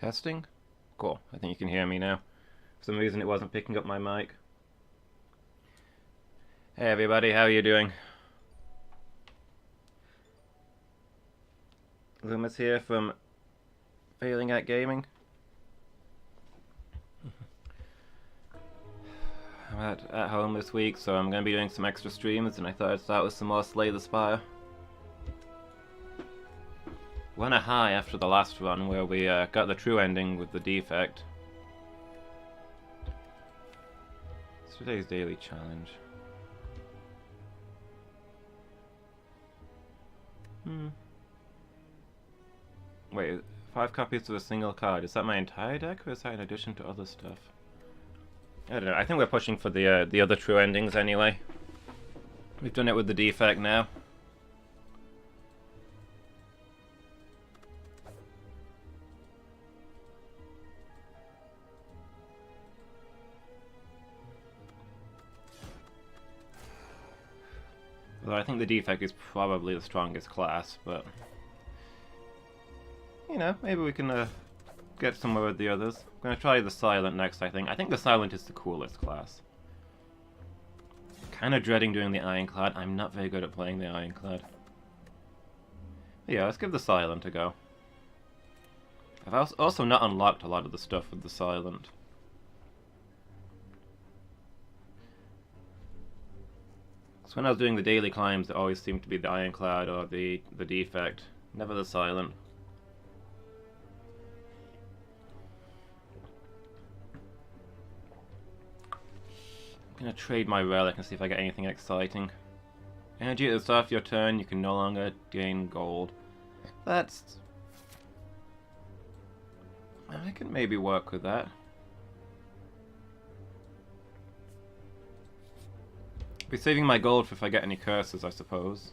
Testing? Cool. I think you can hear me now. For some reason it wasn't picking up my mic. Hey everybody, how are you doing? Lumus here from Failing at Gaming. I'm at home this week, so I'm going to be doing some extra streams, and I thought I'd start with some more Slay the Spire. Went a high after the last run where we got the true ending with the defect. It's today's daily challenge. Wait, 5 copies of a single card. Is that my entire deck, or is that in addition to other stuff? I don't know. I think we're pushing for the other true endings anyway. We've done it with the defect now. Although I think the defect is probably the strongest class, but you know, maybe we can get somewhere with the others. I'm gonna try the Silent next, I think. I think the Silent is the coolest class. Kinda dreading doing the Ironclad. I'm not very good at playing the Ironclad. But yeah, let's give the Silent a go. I've also not unlocked a lot of the stuff with the Silent. So when I was doing the daily climbs, it always seemed to be the Ironclad or the defect, never the Silent. I'm gonna trade my relic and see if I get anything exciting. Energy at the start of your turn, you can no longer gain gold. That's... I can maybe work with that. Be saving my gold for if I get any curses, I suppose.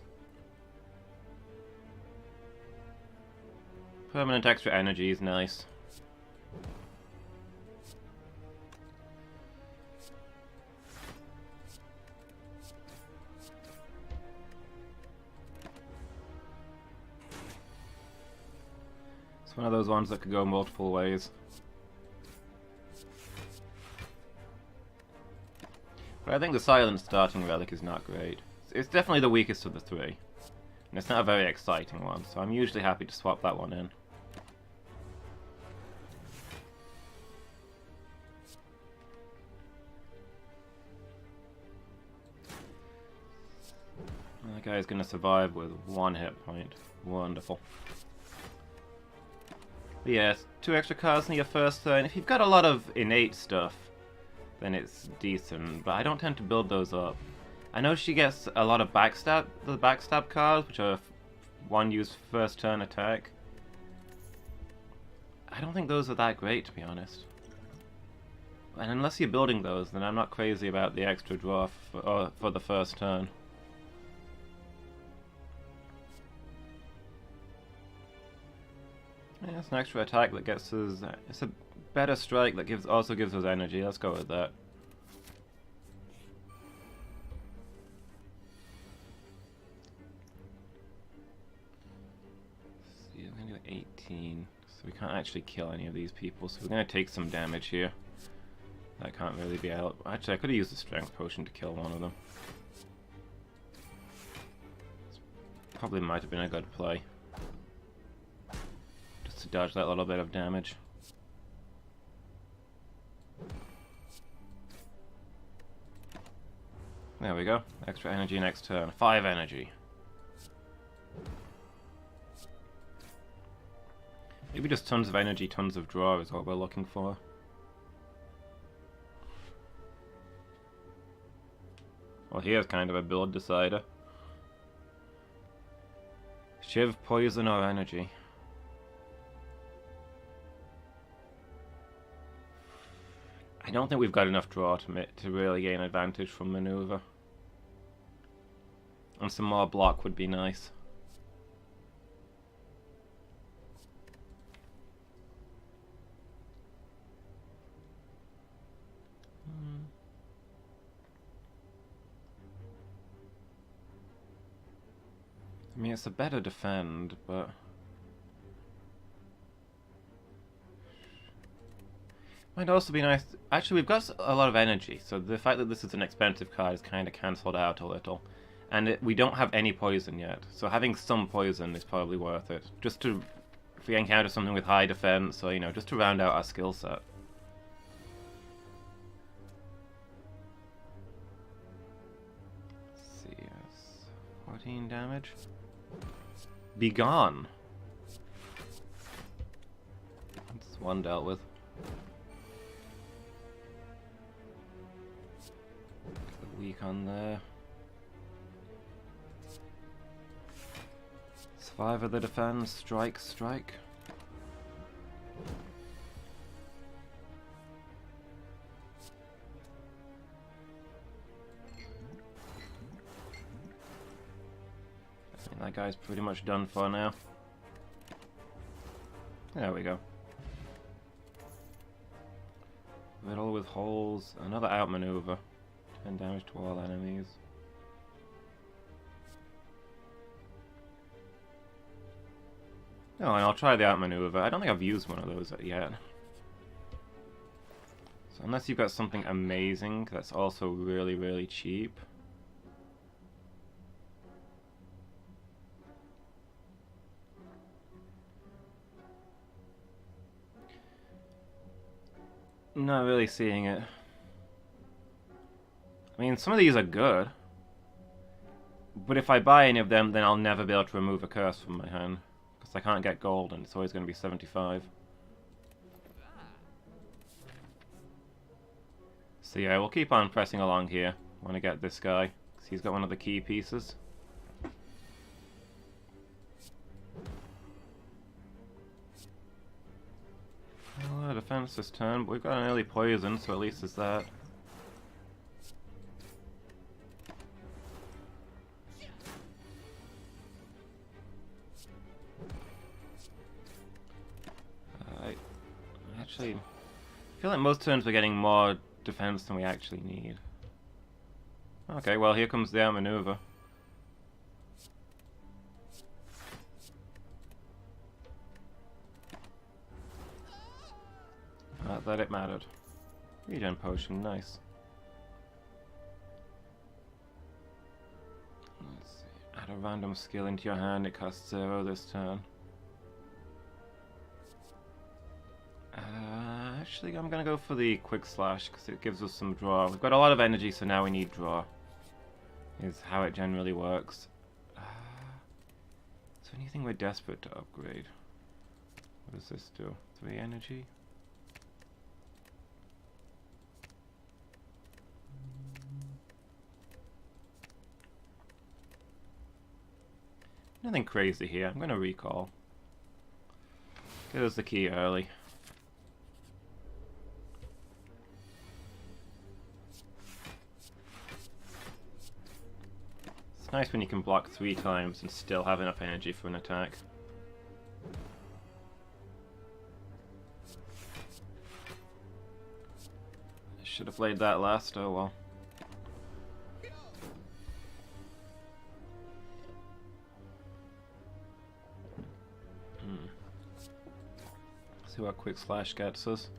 Permanent extra energy is nice. It's one of those ones that could go multiple ways. But I think the Silent starting relic is not great. It's definitely the weakest of the three. And it's not a very exciting one, so I'm usually happy to swap that one in. That guy's gonna survive with 1 hit point. Wonderful. But yes, 2 extra cards in your first turn. If you've got a lot of innate stuff, then it's decent, but I don't tend to build those up. I know she gets a lot of backstab, the backstab cards, which are 1 use first turn attack. I don't think those are that great, to be honest. And unless you're building those, then I'm not crazy about the extra draw for the first turn. Yeah, it's an extra attack that gets us... It's a better strike that also gives us energy. Let's go with that. Let's see, I'm gonna do 18. So we can't actually kill any of these people, so we're gonna take some damage here. That can't really be out. Actually, I could have used the strength potion to kill one of them. Probably might have been a good play. To dodge that little bit of damage. There we go. Extra energy next turn. 5 energy. Maybe just tons of energy, tons of draw is what we're looking for. Well, here's kind of a build decider. Shiv, poison, or energy. I don't think we've got enough draw to really gain advantage from maneuver. And some more block would be nice. I mean, it's a better defend, but... Might also be nice. Actually, we've got a lot of energy, so the fact that this is an expensive card is kind of cancelled out a little. And we don't have any poison yet, so having some poison is probably worth it. Just to, if we encounter something with high defense, or, you know, just to round out our skill set. Let's see, yes. 14 damage. Be gone! That's one dealt with. Weak on there. Survivor the defense, strike, strike. I think that guy's pretty much done for now. There we go. Riddle with holes, another outmaneuver. 10 damage to all enemies. Oh, and I'll try the outmaneuver. I don't think I've used one of those yet. So unless you've got something amazing that's also really, really cheap. Not really seeing it. I mean, some of these are good. But if I buy any of them, then I'll never be able to remove a curse from my hand. Because I can't get gold, and it's always going to be 75. So yeah, we'll keep on pressing along here. I want to get this guy, because he's got one of the key pieces. Well, defense this turn, but we've got an early poison, so at least there's that. Actually, I feel like most turns we're getting more defense than we actually need. Okay, well here comes the outmaneuver. Not that it mattered. Regen potion, nice. Let's see. Add a random skill into your hand, it costs 0 this turn. Actually, I'm gonna go for the quick slash because it gives us some draw. We've got a lot of energy, so now we need draw. Is how it generally works. So anything we're desperate to upgrade. What does this do? 3 energy? Nothing crazy here. I'm gonna recall. Give us the key early. It's nice when you can block 3 times and still have enough energy for an attack. I should have played that last, oh well. See what quick slash gets us.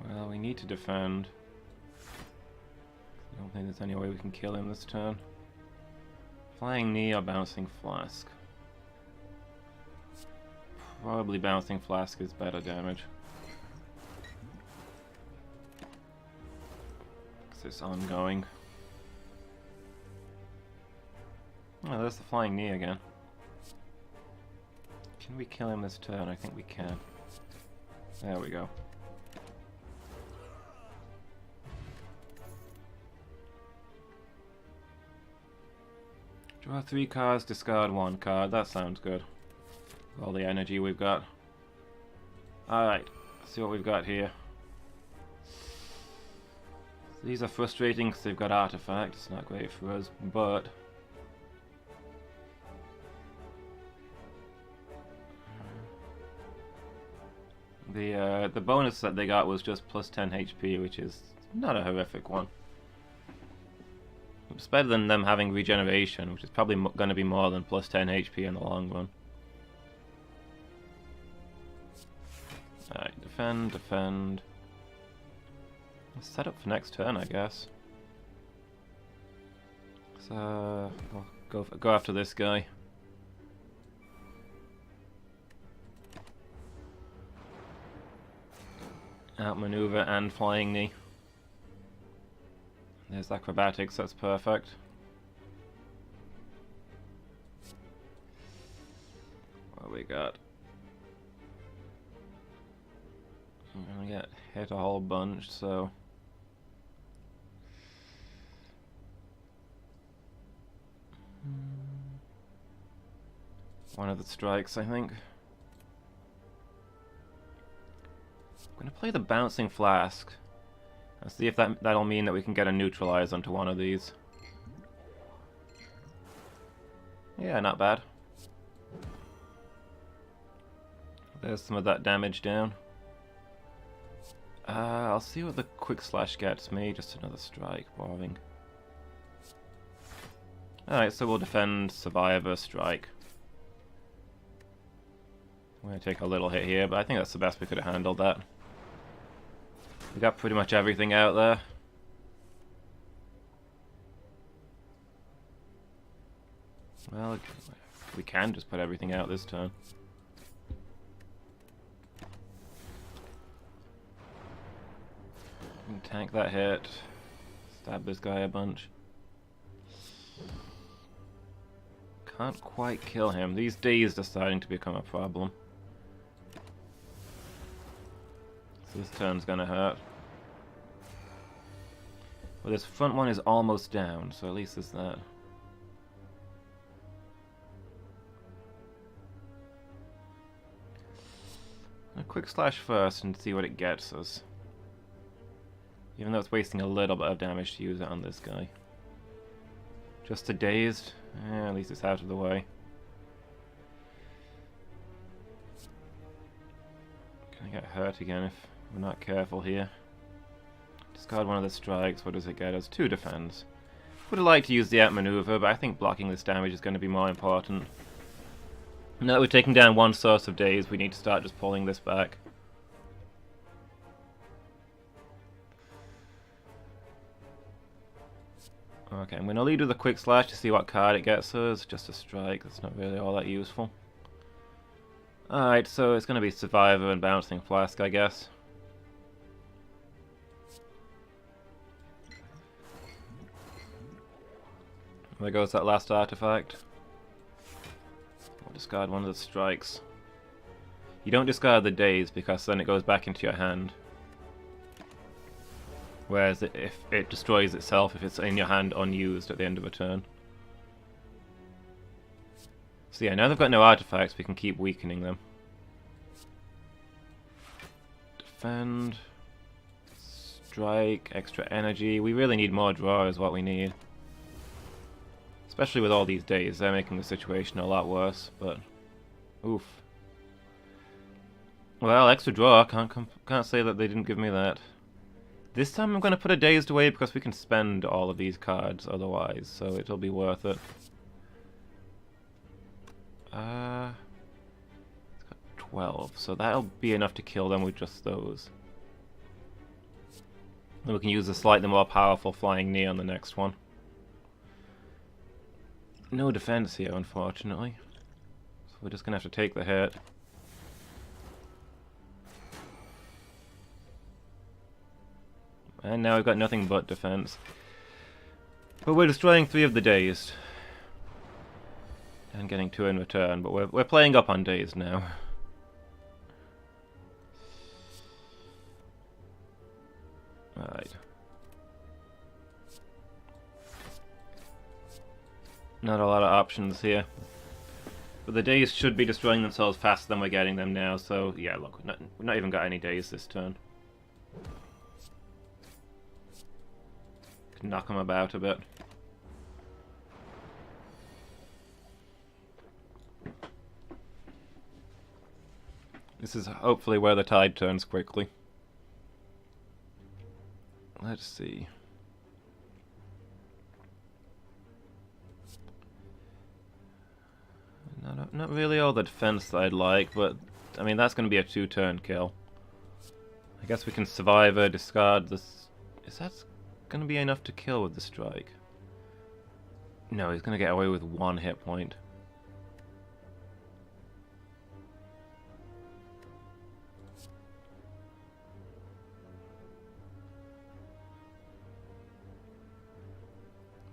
Well, we need to defend. I don't think there's any way we can kill him this turn. Flying knee or bouncing flask? Probably bouncing flask is better damage. Because it's ongoing. Oh, there's the flying knee again. Can we kill him this turn? I think we can. There we go. Draw 3 cards, discard 1 card. That sounds good. With all the energy we've got. Alright, let's see what we've got here. So these are frustrating because they've got artifacts. Not great for us, but the bonus that they got was just plus 10 HP, which is not a horrific one. It's better than them having regeneration, which is probably going to be more than plus 10 HP in the long run. Alright, defend, defend. Let's set up for next turn, I guess. So, we'll go after this guy. Outmaneuver and flying knee. There's acrobatics, that's perfect. What we got? I'm gonna get hit a whole bunch, so... One of the strikes, I think. I'm gonna play the Bouncing Flask. And see if that'll mean that we can get a neutralize onto one of these. Yeah, not bad. There's some of that damage down. I'll see what the Quick Slash gets me. Just another strike, boring. Alright, so we'll defend, Survivor, Strike. I'm gonna take a little hit here, but I think that's the best we could have handled that. We got pretty much everything out there. Well, we can just put everything out this turn. Tank that hit. Stab this guy a bunch. Can't quite kill him. These Ds are starting to become a problem. So this turn's gonna hurt. Well, this front one is almost down, so at least there's that. A Quick Slash first and see what it gets us. Even though it's wasting a little bit of damage to use it on this guy. Just a dazed? At least it's out of the way. Gonna get hurt again if we're not careful here. Discard one of the strikes. What does it get us? 2 defense. Would have liked to use the outmaneuver, but I think blocking this damage is going to be more important. Now that we've taken down one source of daze, we need to start just pulling this back. Okay, I'm going to lead with a Quick Slash to see what card it gets us. Just a strike, that's not really all that useful. Alright, so it's going to be Survivor and Bouncing Flask, I guess. There goes that last artifact. I'll discard one of the strikes. You don't discard the daze because then it goes back into your hand. Whereas if it destroys itself if it's in your hand unused at the end of a turn. So yeah, now they've got no artifacts, we can keep weakening them. Defend. Strike, extra energy. We really need more draw is what we need. Especially with all these days, they're making the situation a lot worse, but... Oof. Well, extra draw, can't say that they didn't give me that. This time I'm going to put a dazed away because we can spend all of these cards otherwise, so it'll be worth it. It's got 12, so that'll be enough to kill them with just those. Then we can use a slightly more powerful flying knee on the next one. No defense here, unfortunately. So we're just going to have to take the hit. And now we've got nothing but defense. But we're destroying 3 of the dazed. And getting 2 in return, but we're playing up on dazed now. Alright. Not a lot of options here. But the days should be destroying themselves faster than we're getting them now, so yeah, look, we've not even got any days this turn. Can knock them about a bit. This is hopefully where the tide turns quickly. Let's see. not really all the defense that I'd like, but I mean that's going to be a 2-turn kill. I guess we can survive or discard this. Is that going to be enough to kill with the strike? No, he's going to get away with 1 hit point.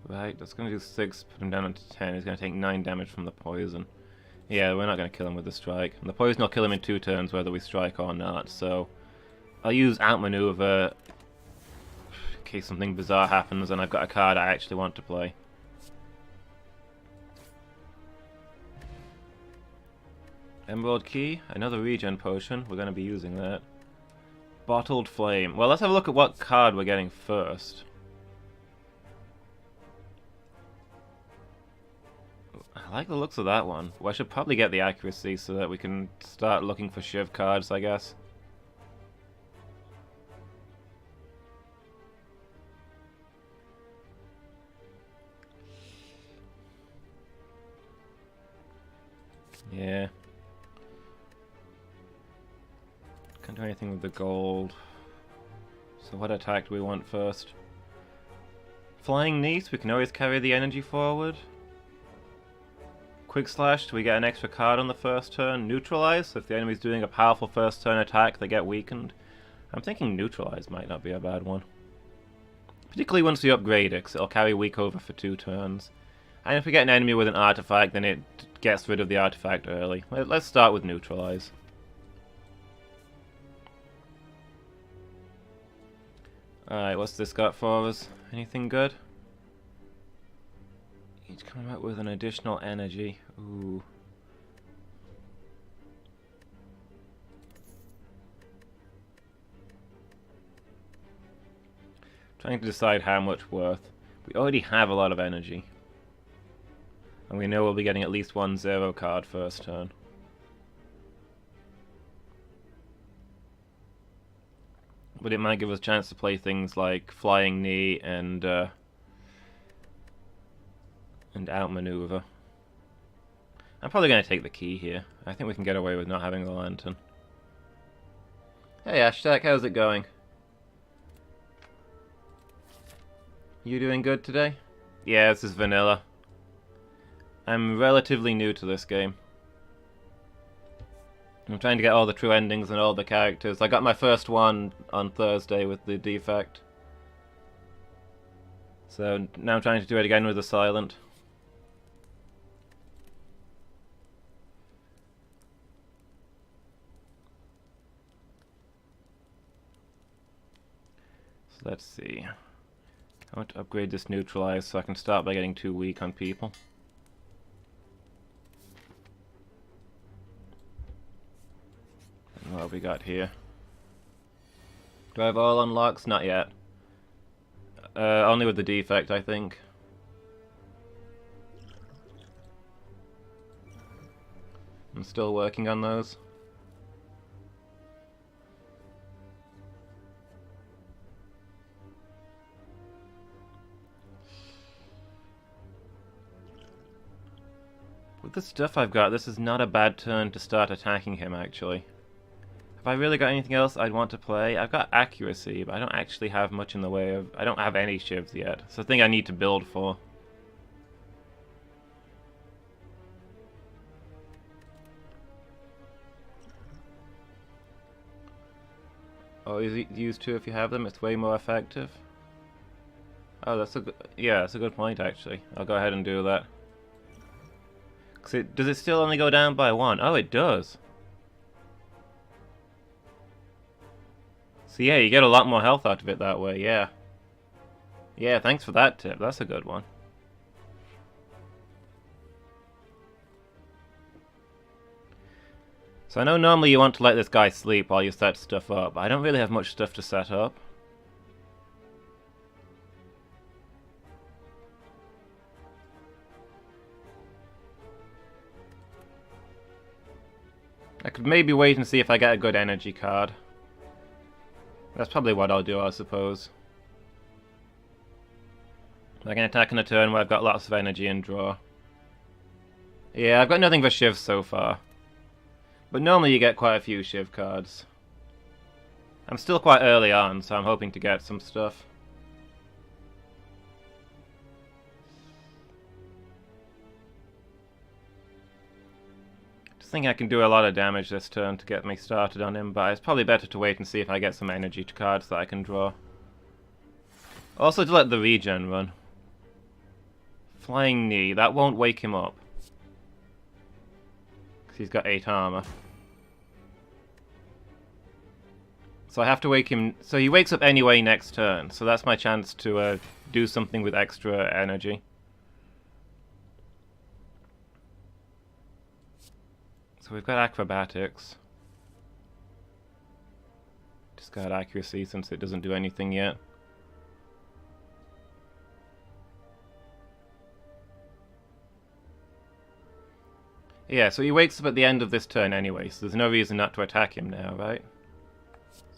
Right, that's going to do 6, put him down to 10. He's going to take 9 damage from the poison. Yeah, we're not going to kill him with the strike. And the poison will kill him in 2 turns whether we strike or not, so I'll use outmaneuver in case something bizarre happens and I've got a card I actually want to play. Emerald Key, another regen potion. We're going to be using that. Bottled Flame. Well, let's have a look at what card we're getting first. I like the looks of that one. Well, I should probably get the accuracy so that we can start looking for Shiv cards, I guess. Yeah. Can't do anything with the gold. So what attack do we want first? Flying Niece, we can always carry the energy forward. Quick Slash, do we get an extra card on the first turn? Neutralize, so if the enemy's doing a powerful first turn attack, they get weakened. I'm thinking Neutralize might not be a bad one. Particularly once we upgrade it, because it'll carry weak over for 2 turns. And if we get an enemy with an artifact, then it gets rid of the artifact early. Let's start with Neutralize. Alright, what's this got for us? Anything good? Each come out with an additional energy. Ooh. Trying to decide how much worth. We already have a lot of energy. And we know we'll be getting at least 1 0 card first turn. But it might give us a chance to play things like Flying Knee and outmaneuver. I'm probably going to take the key here. I think we can get away with not having the lantern. Hey Ashtak, how's it going? You doing good today? Yeah, this is vanilla. I'm relatively new to this game. I'm trying to get all the true endings and all the characters. I got my first one on Thursday with the defect. So now I'm trying to do it again with the silent. So let's see. I want to upgrade this Neutralize so I can start by getting too weak on people. And what have we got here? Do I have all unlocks? Not yet. Only with the defect, I think. I'm still working on those. With the stuff I've got, this is not a bad turn to start attacking him, actually. Have I really got anything else I'd want to play? I've got accuracy, but I don't actually have much in the way of... I don't have any shivs yet. It's a thing I need to build for. Oh, use 2 if you have them. It's way more effective. Oh, that's a good... Yeah, that's a good point, actually. I'll go ahead and do that. Does it still only go down by 1? Oh, it does. So yeah, you get a lot more health out of it that way, yeah. Yeah, thanks for that tip. That's a good one. So I know normally you want to let this guy sleep while you set stuff up, but I don't really have much stuff to set up. I could maybe wait and see if I get a good energy card. That's probably what I'll do, I suppose. I can attack in a turn where I've got lots of energy and draw. Yeah, I've got nothing for Shiv so far. But normally you get quite a few Shiv cards. I'm still quite early on, so I'm hoping to get some stuff. Just think I can do a lot of damage this turn to get me started on him, but it's probably better to wait and see if I get some energy cards that I can draw. Also to let the regen run. Flying Knee, that won't wake him up. Because he's got 8 armor. So I have to wake him... So he wakes up anyway next turn, so that's my chance to do something with extra energy. So we've got Acrobatics. Discard Accuracy since it doesn't do anything yet. Yeah, so he wakes up at the end of this turn anyway, so there's no reason not to attack him now, right?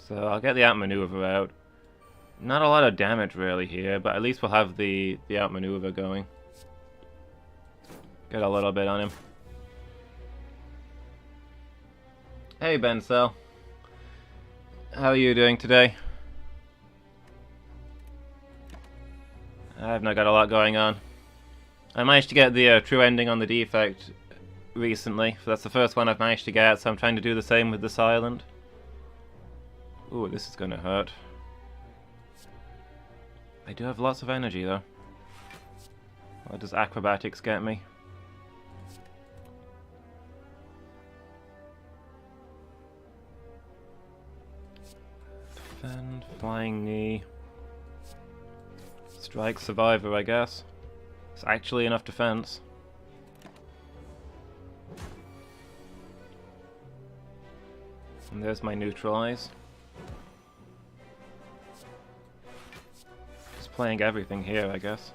So I'll get the outmaneuver out. Not a lot of damage really here, but at least we'll have the outmaneuver going. Get a little bit on him. Hey Ben Cell. How are you doing today? I've not got a lot going on. I managed to get the true ending on the defect recently, so that's the first one I've managed to get, so I'm trying to do the same with this island. Ooh, this is gonna hurt. I do have lots of energy though. What does Acrobatics get me? Defend, Flying Knee. Strike Survivor, I guess. It's actually enough defense. And there's my neutralize. Just playing everything here, I guess.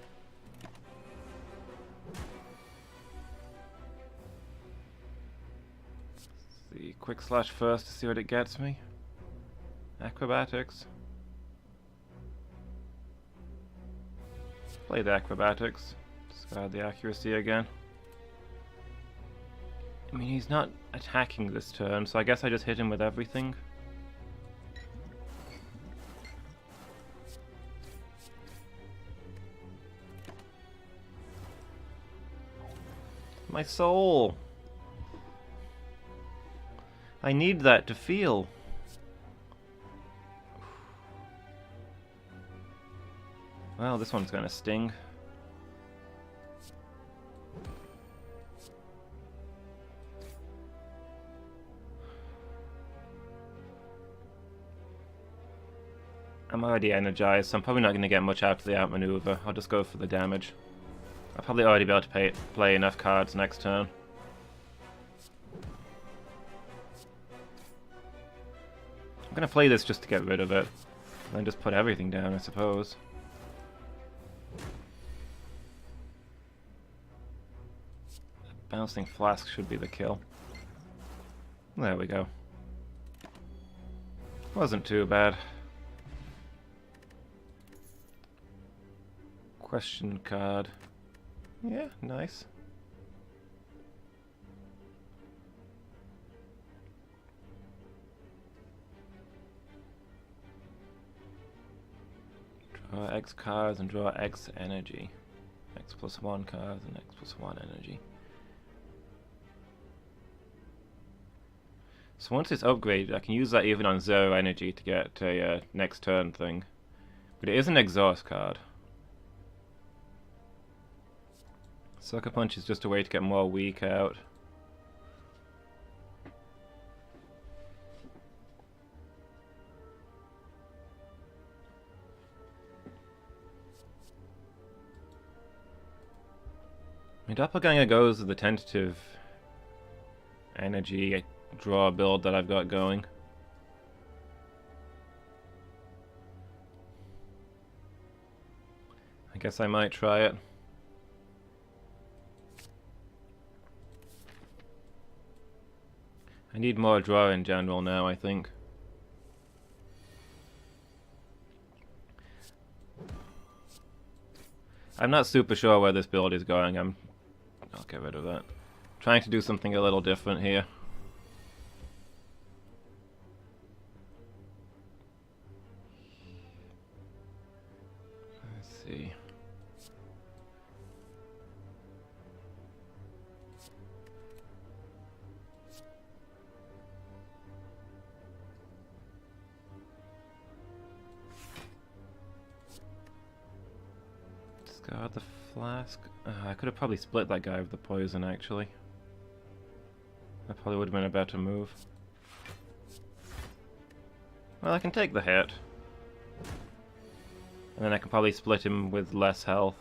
The quick slash first to see what it gets me. Acrobatics. Play the Acrobatics. Discard the accuracy again. I mean, he's not attacking this turn, so I guess I just hit him with everything. My soul! I need that to feel. Well, this one's gonna sting. I'm already energized, so I'm probably not going to get much out of the outmaneuver. I'll just go for the damage. I'll probably already be able to play enough cards next turn. I'm going to play this just to get rid of it. And then just put everything down, I suppose. Bouncing Flask should be the kill. There we go. Wasn't too bad. Question card. Yeah, nice. Draw X cards and draw X energy. X plus 1 cards and X plus 1 energy. So once it's upgraded, I can use that even on 0 energy to get a next turn thing. But it is an exhaust card. Sucker Punch is just a way to get more weak out. My Doppelganger goes with the tentative energy draw build that I've got going. I guess I might try it. I need more draw in general now, I think. I'm not super sure where this build is going. I'll get rid of that. Trying to do something a little different here. Let's see. Discard the flask. I could have probably split that guy with the poison, actually. That probably would have been a better move. Well, I can take the hit. And then I can probably split him with less health.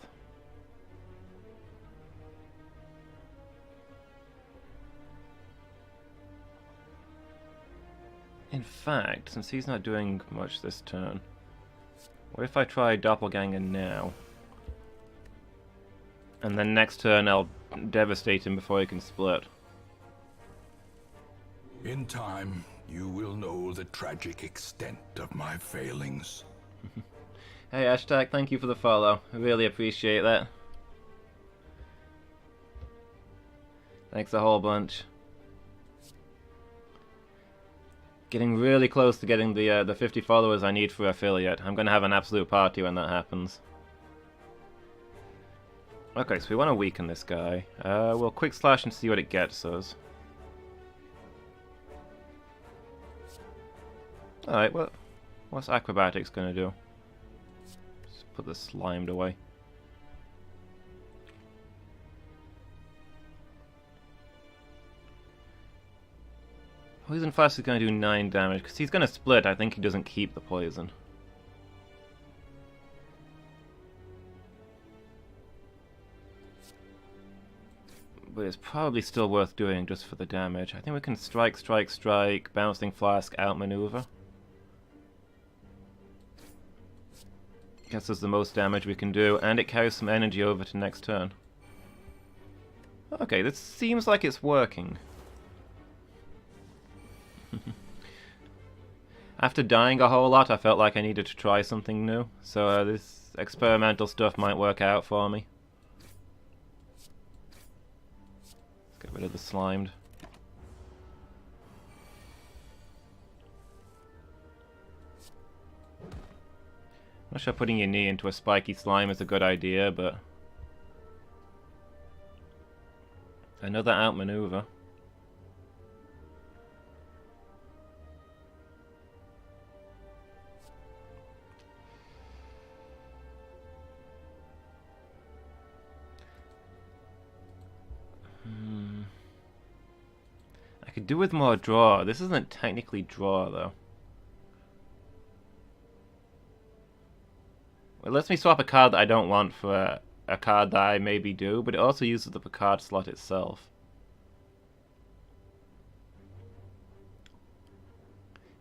In fact, since he's not doing much this turn, what if I try Doppelganger now? And then next turn I'll devastate him before he can split. In time, you will know the tragic extent of my failings. Hey Hashtag, thank you for the follow. I really appreciate that. Thanks a whole bunch. Getting really close to getting the 50 followers I need for affiliate. I'm gonna have an absolute party when that happens. Okay, so we want to weaken this guy. We'll quick slash and see what it gets us. Alright, well, what's acrobatics gonna do? Just put the slimed away. Poison Flask is gonna do 9 damage, because he's gonna split. I think he doesn't keep the poison. But it's probably still worth doing just for the damage. I think we can strike, strike, strike, Bouncing Flask, outmaneuver. Gets us the most damage we can do, and it carries some energy over to next turn. Okay, this seems like it's working. After dying a whole lot, I felt like I needed to try something new, so this experimental stuff might work out for me. Let's get rid of the slimed. I'm not sure putting your knee into a spiky slime is a good idea, but... Another outmaneuver. I could do with more draw. This isn't technically draw, though. It lets me swap a card that I don't want for a card that I maybe do, but it also uses the card slot itself.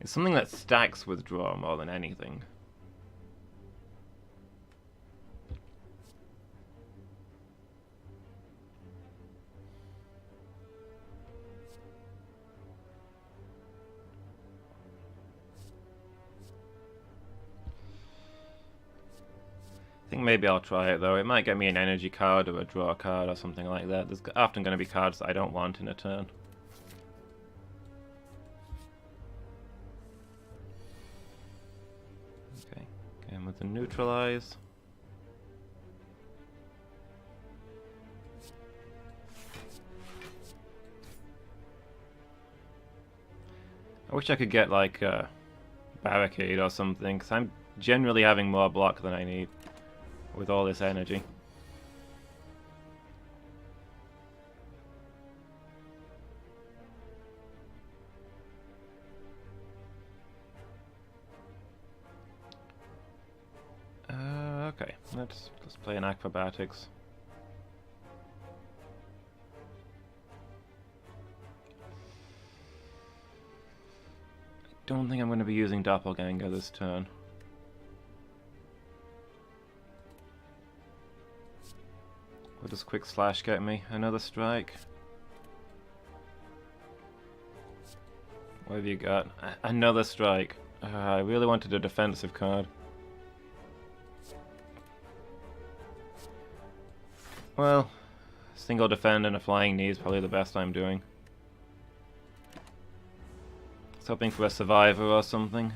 It's something that stacks with draw more than anything. I think maybe I'll try it though. It might get me an energy card or a draw card or something like that. There's often going to be cards that I don't want in a turn. Okay, again with the neutralize. I wish I could get like a barricade or something, because I'm generally having more block than I need with all this energy. Okay, let's play an acrobatics. I don't think I'm going to be using Doppelganger this turn. What does quick slash get me? Another strike? What have you got? Another strike. I really wanted a defensive card. Well, Single defend and a flying knee is probably the best I'm doing. I was hoping for a survivor or something.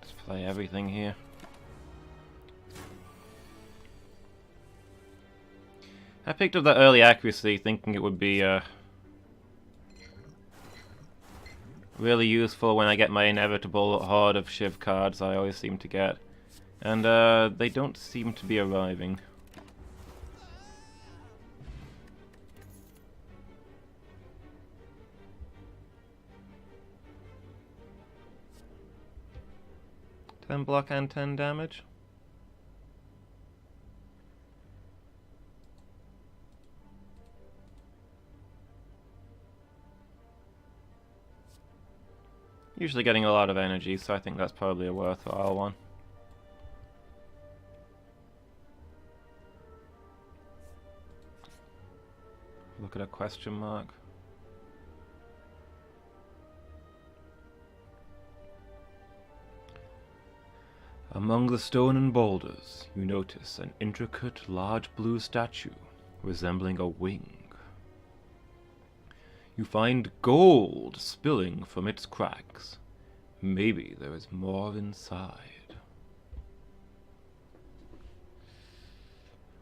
Just play everything here. I picked up that early accuracy thinking it would be really useful when I get my inevitable horde of Shiv cards I always seem to get. And they don't seem to be arriving. Ten block and 10 damage. Usually getting a lot of energy, so I think that's probably a worthwhile one. Look at a question mark. Among the stone and boulders, you notice an intricate, large blue statue resembling a wing. You find gold spilling from its cracks. Maybe there is more inside.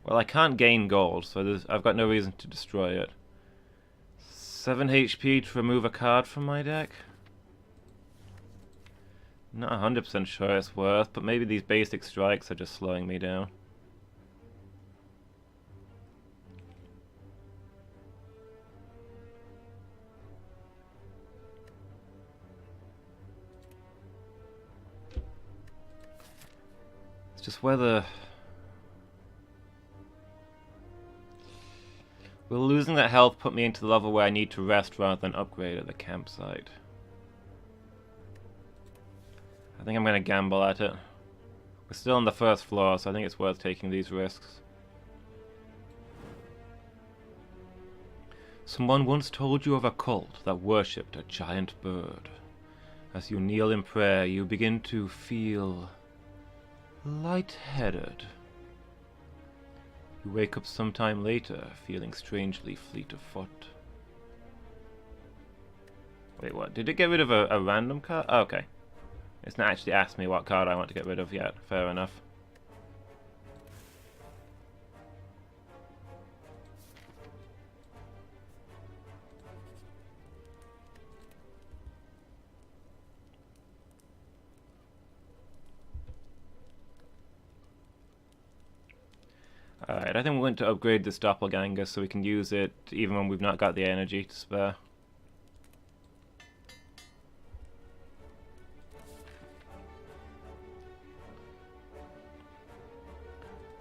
Well, I can't gain gold, so I've got no reason to destroy it. 7 HP to remove a card from my deck? Not 100% sure it's worth, but maybe these basic strikes are just slowing me down. It's just whether... Will losing that health put me into the level where I need to rest rather than upgrade at the campsite? I think I'm going to gamble at it. We're still on the first floor, so I think it's worth taking these risks. Someone once told you of a cult that worshipped a giant bird. As you kneel in prayer, you begin to feel lightheaded. You wake up sometime later, feeling strangely fleet of foot. Wait, what? Did it get rid of a random card? Oh, okay. It's not actually asked me what card I want to get rid of yet. Fair enough. Alright, I think we're going to upgrade this doppelganger so we can use it even when we've not got the energy to spare.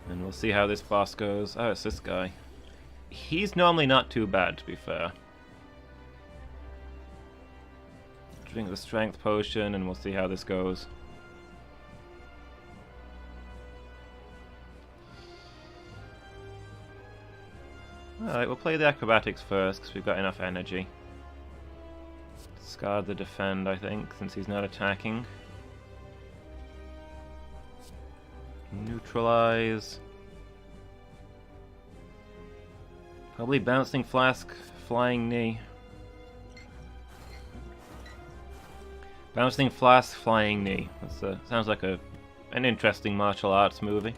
And we'll see how this boss goes. Oh, it's this guy. He's normally not too bad, to be fair. Drink the strength potion and we'll see how this goes. Alright, we'll play the acrobatics first because we've got enough energy. Discard the defend, I think, since he's not attacking. Neutralize. Probably bouncing flask, flying knee. Bouncing flask, flying knee. That sounds like an interesting martial arts movie.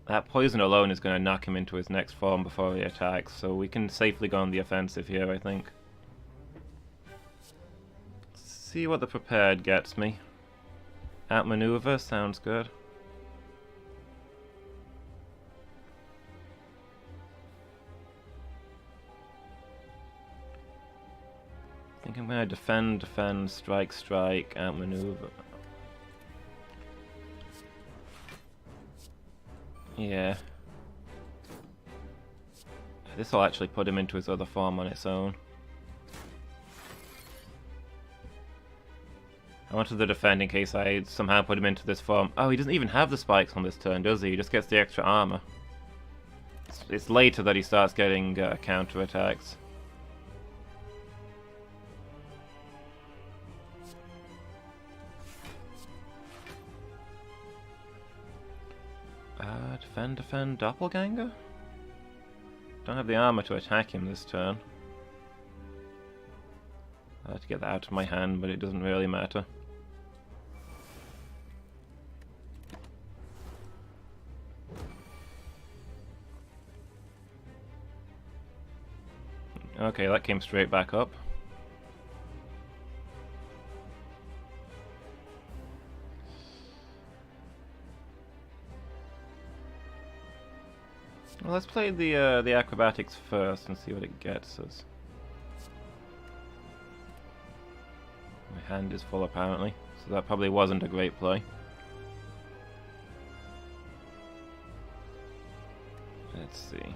That poison alone is going to knock him into his next form before he attacks, so we can safely go on the offensive here, I think. See what the prepared gets me. Outmaneuver sounds good. I think I'm going to defend, strike, outmaneuver. Yeah. This will actually put him into his other form on its own. I wanted to defend in case I somehow put him into this form. Oh, he doesn't even have the spikes on this turn, does he? He just gets the extra armor. It's later that he starts getting counter attacks. Defend, defend, doppelganger? Don't have the armor to attack him this turn. I have to get that out of my hand, but it doesn't really matter. Okay, that came straight back up. Well, let's play the acrobatics first and see what it gets us. My hand is full apparently, so that probably wasn't a great play. Let's see.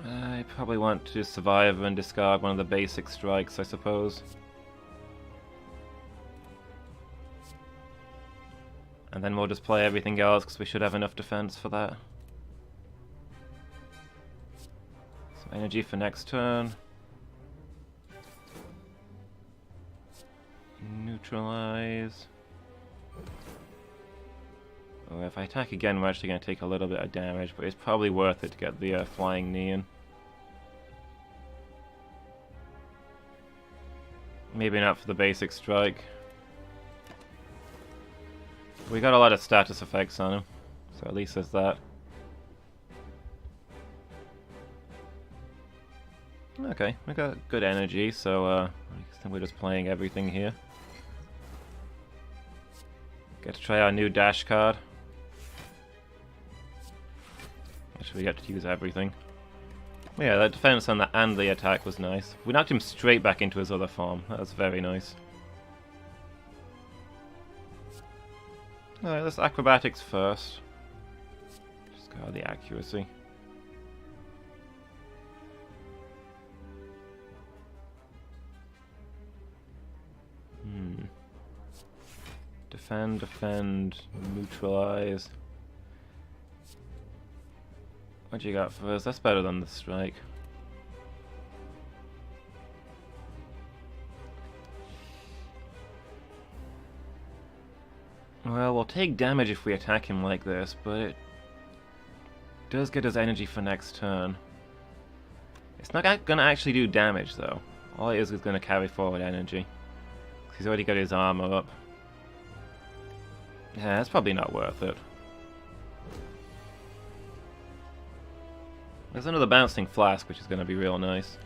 I probably want to survive and discard one of the basic strikes, I suppose. And then we'll just play everything else, because we should have enough defense for that. So energy for next turn. Neutralize. Oh, if I attack again, we're actually going to take a little bit of damage, but it's probably worth it to get the flying knee in. Maybe not for the basic strike. We got a lot of status effects on him, so at least there's that. Okay, we got good energy, so I think we're just playing everything here. Get to try our new dash card. Actually, we get to use everything. Yeah, the defense and the attack was nice. We knocked him straight back into his other form. That was very nice. Alright, let's acrobatics first. Just got the accuracy. Defend, defend, neutralize. What you got for us? That's better than the strike. Well, we'll take damage if we attack him like this, but it does get us energy for next turn. It's not gonna actually do damage though. All it is gonna carry forward energy. He's already got his armor up. Yeah, that's probably not worth it. There's another bouncing flask, which is going to be real nice.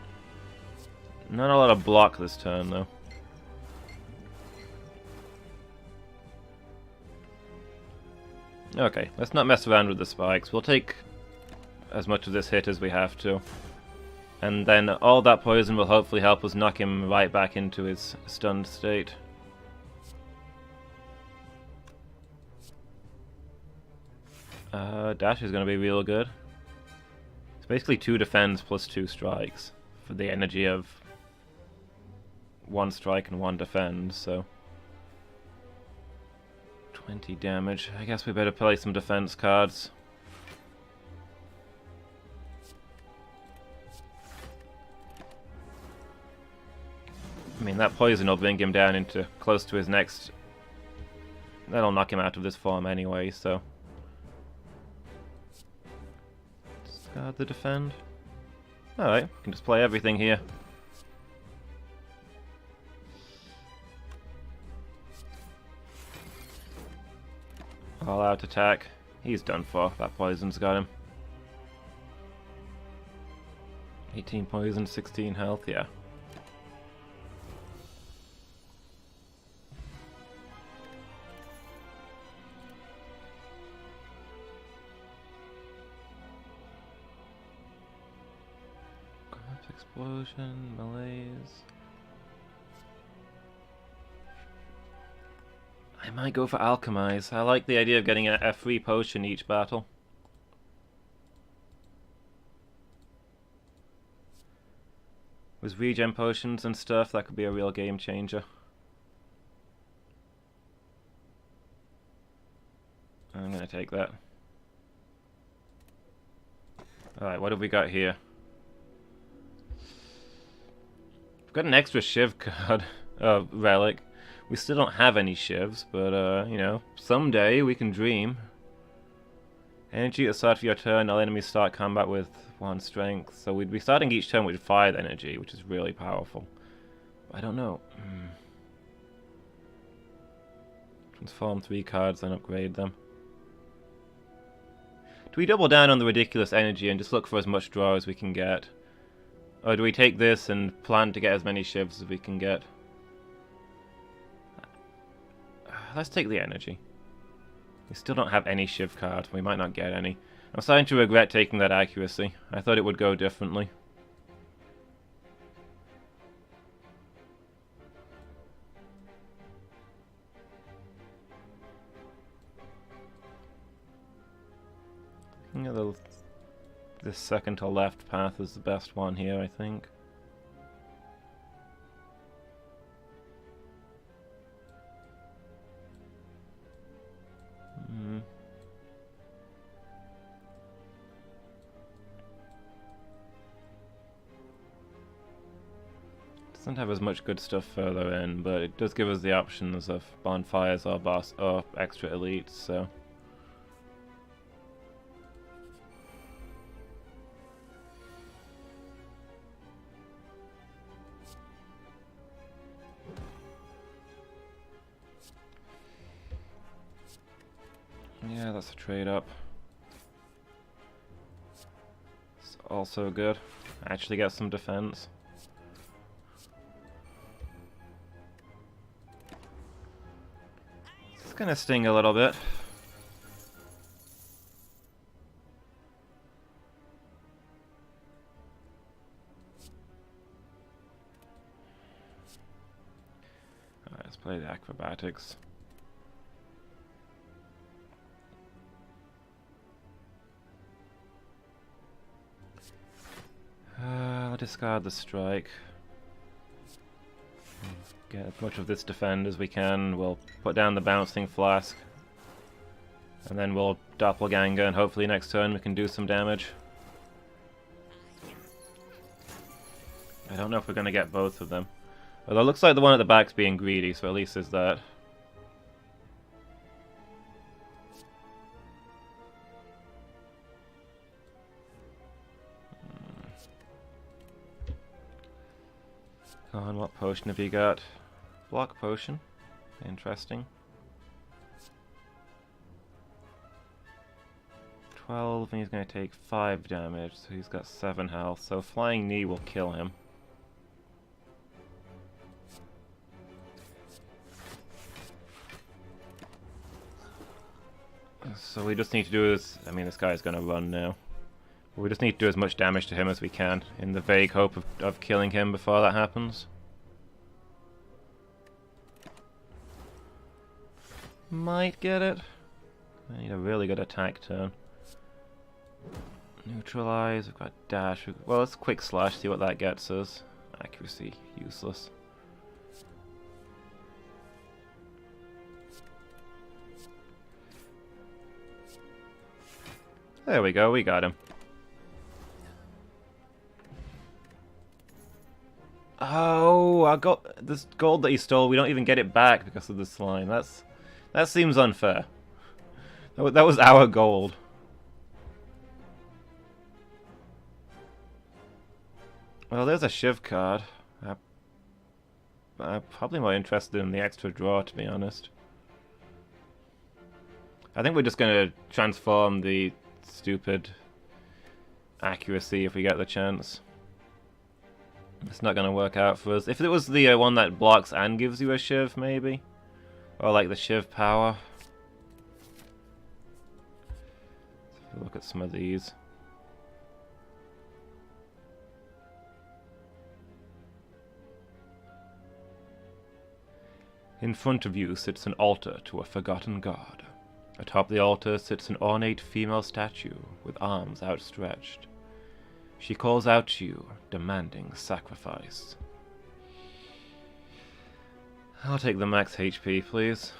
Not a lot of block this turn, though. Okay, let's not mess around with the spikes. We'll take as much of this hit as we have to. And then all that poison will hopefully help us knock him right back into his stunned state. Dash is going to be real good. It's basically 2 defends plus 2 strikes for the energy of 1 strike and 1 defend, so 20 damage. I guess we better play some defense cards. I mean, that poison will bring him down into close to his next... That'll knock him out of this form anyway, so... Discard the defend. Alright, we can just play everything here. All out attack. He's done for. That poison's got him. 18 poison, 16 health, yeah. Explosion, malaise. I might go for alchemize. I like the idea of getting a free potion each battle. With regen potions and stuff, that could be a real game changer. I'm gonna take that. Alright, what have we got here? We've got an extra Shiv card, relic. We still don't have any Shivs, but, you know, someday we can dream. Energy at the start of your turn, all enemies start combat with 1 strength. So we'd be starting each turn with 5 energy, which is really powerful. I don't know. Transform 3 cards, then upgrade them. Do we double down on the ridiculous energy and just look for as much draw as we can get? Or do we take this and plan to get as many Shivs as we can get? Let's take the energy. We still don't have any Shiv cards. We might not get any. I'm starting to regret taking that accuracy. I thought it would go differently. Yeah, the second to left path is the best one here, I think. Doesn't have as much good stuff further in, but it does give us the options of bonfires or boss or extra elites, so. Yeah, that's a trade up. It's also good. Actually get some defense. It's gonna sting a little bit. Alright, let's play the acrobatics. I'll discard the strike. Get as much of this defend as we can. We'll put down the bouncing flask. And then we'll doppelganger, and hopefully next turn we can do some damage. I don't know if we're going to get both of them. Although it looks like the one at the back's being greedy, so at least there's that. Come on, what potion have you got? Block potion. Interesting. 12, and he's going to take 5 damage, so he's got 7 health, so Flying Knee will kill him. So we just need to do this. I mean, this guy's going to run now. We just need to do as much damage to him as we can, in the vague hope of killing him before that happens. Might get it. I need a really good attack turn. Neutralize, we've got dash. Well, let's quick slash, see what that gets us. Accuracy, useless. There we go, we got him. Oh, I got this gold that he stole. We don't even get it back because of the slime. That seems unfair. That was our gold. Well, there's a Shiv card. I'm probably more interested in the extra draw, to be honest. I think we're just going to transform the stupid accuracy if we get the chance. It's not going to work out for us. If it was the one that blocks and gives you a Shiv, maybe? Or like the Shiv power. Let's look at some of these. In front of you sits an altar to a forgotten god. Atop the altar sits an ornate female statue with arms outstretched. She calls out to you, demanding sacrifice. I'll take the max HP, please.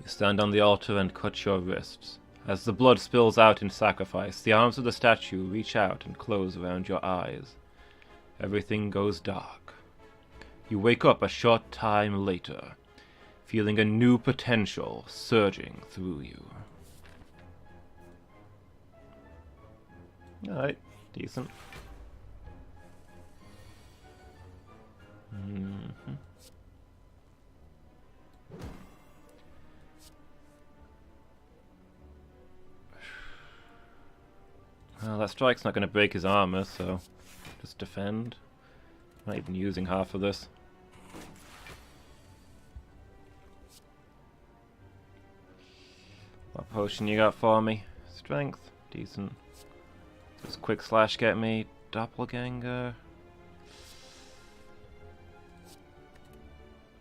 You stand on the altar and cut your wrists. As the blood spills out in sacrifice, the arms of the statue reach out and close around your eyes. Everything goes dark. You wake up a short time later, feeling a new potential surging through you. Alright, decent. Well, that strike's not going to break his armor, so just defend. Not even using half of this. What potion you got for me? Strength, decent. Does quick slash get me? Doppelganger.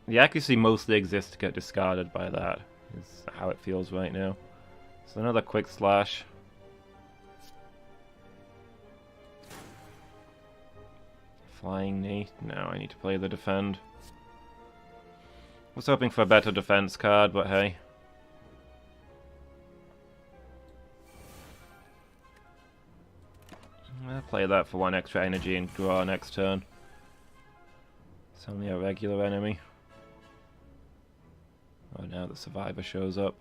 The accuracy mostly exists to get discarded by that. Is how it feels right now. So another quick slash. Flying knee? No, I need to play the defend. Was hoping for a better defense card, but hey. I'll play that for 1 extra energy and draw next turn. It's only a regular enemy. Oh, now the survivor shows up.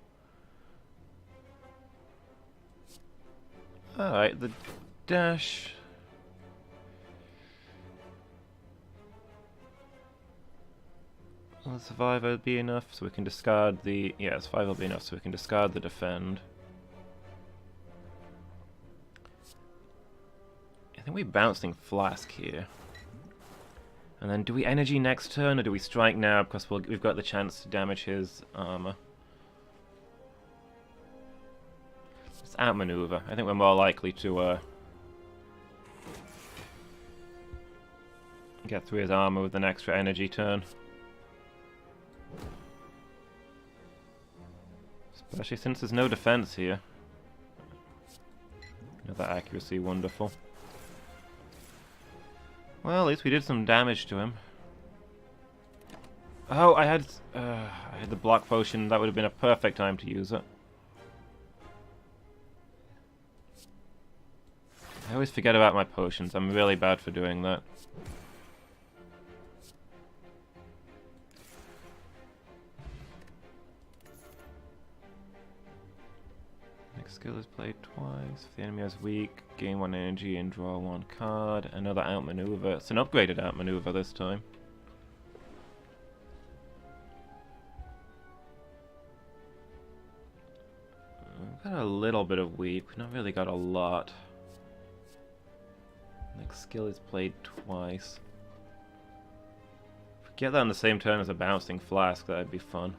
Alright, the dash. Will the survivor be enough so we can discard the... Yeah, survivor will be enough so we can discard the defend. I think we're bouncing Flask here. And then do we energy next turn or do we strike now because we've got the chance to damage his armor? Let's outmaneuver. I think we're more likely to get through his armor with an extra energy turn. Especially since there's no defense here. Another accuracy, wonderful. Well, at least we did some damage to him. Oh, I had the block potion. That would have been a perfect time to use it. I always forget about my potions. I'm really bad for doing that. Next skill is played twice. If the enemy is weak, gain 1 energy and draw 1 card. Another outmaneuver. It's an upgraded outmaneuver this time. We've got a little bit of weak. We've not really got a lot. Next skill is played twice. If we get that on the same turn as a bouncing flask, that'd be fun.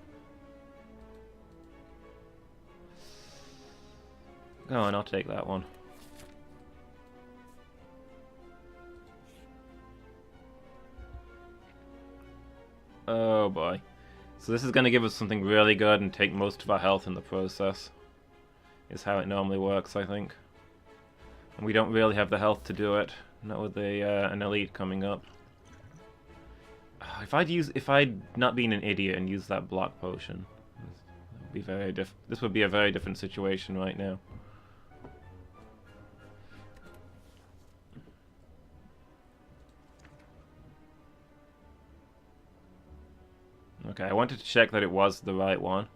Go on, I'll take that one. Oh boy. So this is going to give us something really good and take most of our health in the process. Is how it normally works, I think. And we don't really have the health to do it. Not with an elite coming up. If I'd not been an idiot and used that block potion, this would be a very different situation right now. Okay, I wanted to check that it was the right one.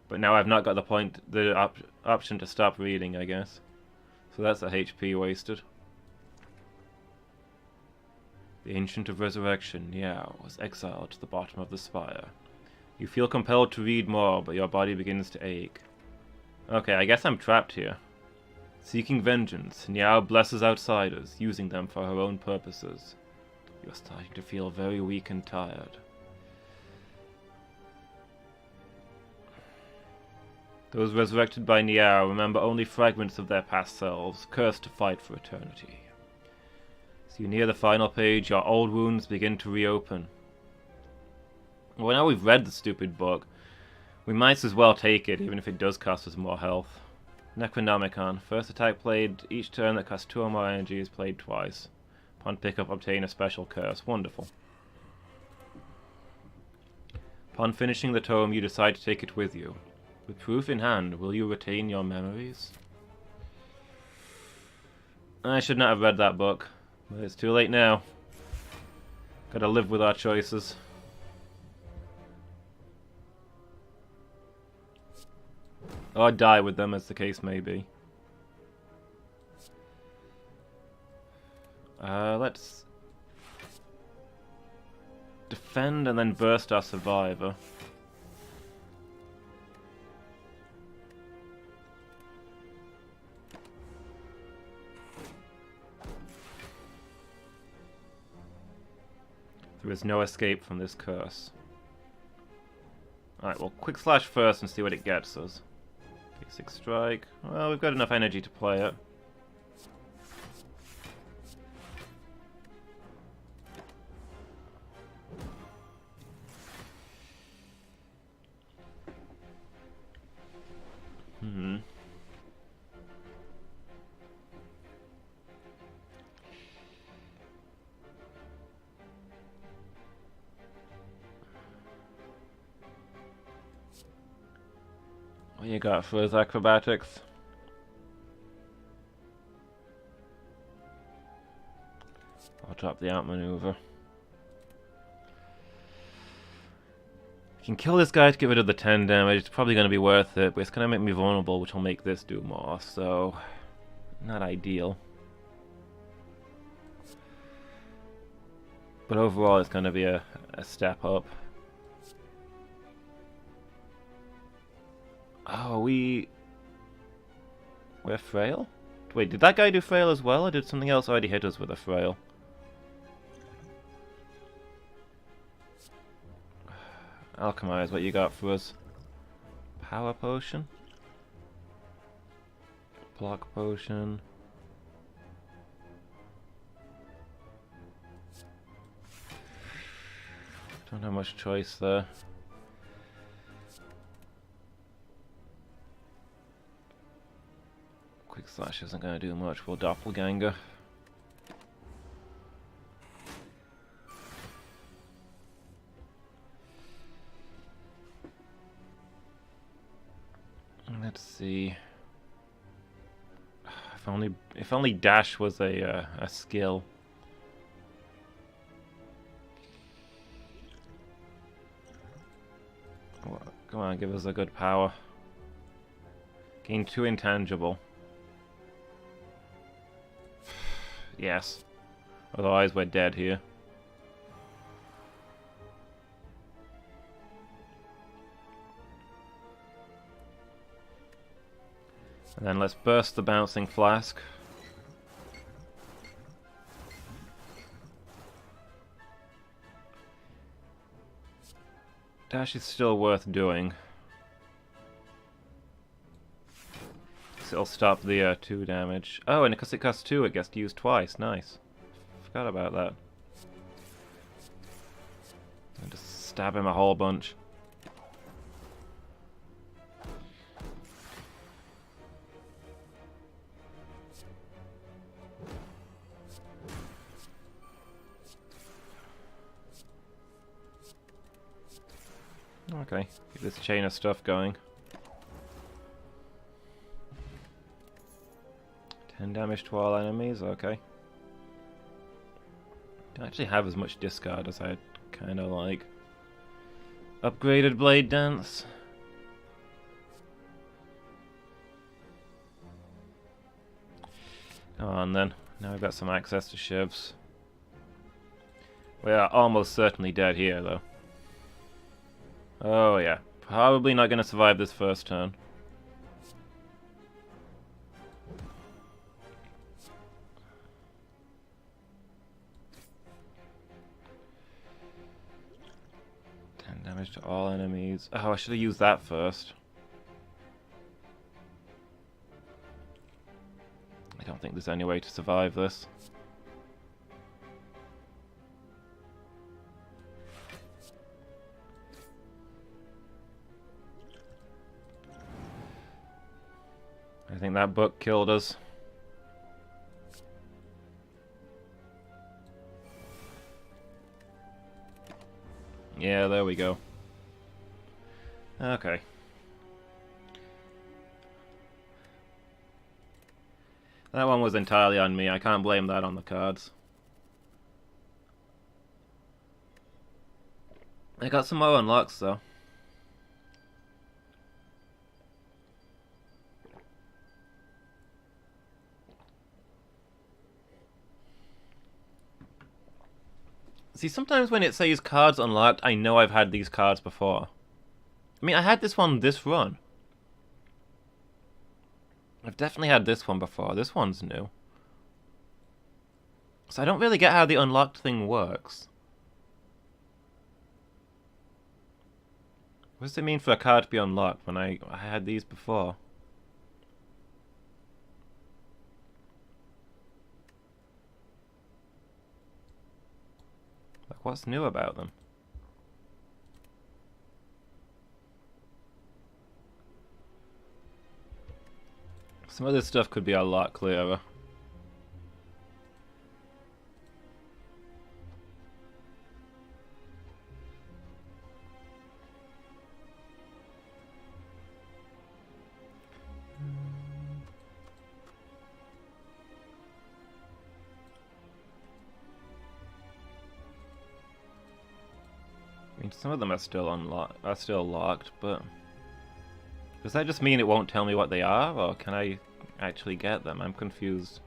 But now I've not got the option to stop reading, I guess. So that's a HP wasted. The Ancient of Resurrection, Niao, was exiled to the bottom of the spire. You feel compelled to read more, but your body begins to ache. Okay, I guess I'm trapped here. Seeking vengeance, Niao blesses outsiders, using them for her own purposes. You're starting to feel very weak and tired. Those resurrected by Niao remember only fragments of their past selves, cursed to fight for eternity. As you near the final page, your old wounds begin to reopen. Well, now we've read the stupid book, we might as well take it, even if it does cost us more health. Necronomicon. First attack played each turn that costs 2 or more energy is played twice. Upon pickup, obtain a special curse. Wonderful. Upon finishing the tome, you decide to take it with you. With proof in hand, will you retain your memories? I should not have read that book, but it's too late now. Gotta live with our choices. Or die with them, as the case may be. Let's defend and then burst our survivor. There is no escape from this curse. Alright, well, quick slash first and see what it gets us. Basic strike. Well, we've got enough energy to play it. What you got for his acrobatics? I'll drop the outmaneuver. I can kill this guy to get rid of the 10 damage. It's probably going to be worth it, but it's going to make me vulnerable, which will make this do more, so not ideal. But overall, it's going to be a step up. Oh, we're frail? Wait, did that guy do frail as well, or did something else already hit us with a frail? Alchemize, what you got for us? Power potion? Block potion? Don't have much choice there. Quick slash isn't going to do much. We'll doppelganger. Let's see. If only dash was a skill. Come on, give us a good power. Gain 2 intangible. Yes. Otherwise we're dead here. And then let's burst the bouncing flask. Dash is still worth doing. It'll stop the 2 damage. Oh, and because it costs 2, it gets to use twice. Nice. Forgot about that. I'll just stab him a whole bunch. Okay, keep this chain of stuff going. 10 damage to all enemies, okay. Don't actually have as much discard as I'd kinda like. Upgraded Blade Dance. Come on then, now we've got some access to shivs. We are almost certainly dead here though. Oh yeah, probably not gonna survive this first turn. Damage to all enemies. Oh, I should have used that first. I don't think there's any way to survive this. I think that book killed us. Yeah, there we go. Okay. That one was entirely on me. I can't blame that on the cards. I got some more unlocks though. See, sometimes when it says cards unlocked, I know I've had these cards before. I mean, I had this one this run. I've definitely had this one before. This one's new. So I don't really get how the unlocked thing works. What does it mean for a card to be unlocked when I had these before? Like, what's new about them? Some of this stuff could be a lot clearer. I mean, some of them are still locked, but does that just mean it won't tell me what they are, or can I actually get them? I'm confused.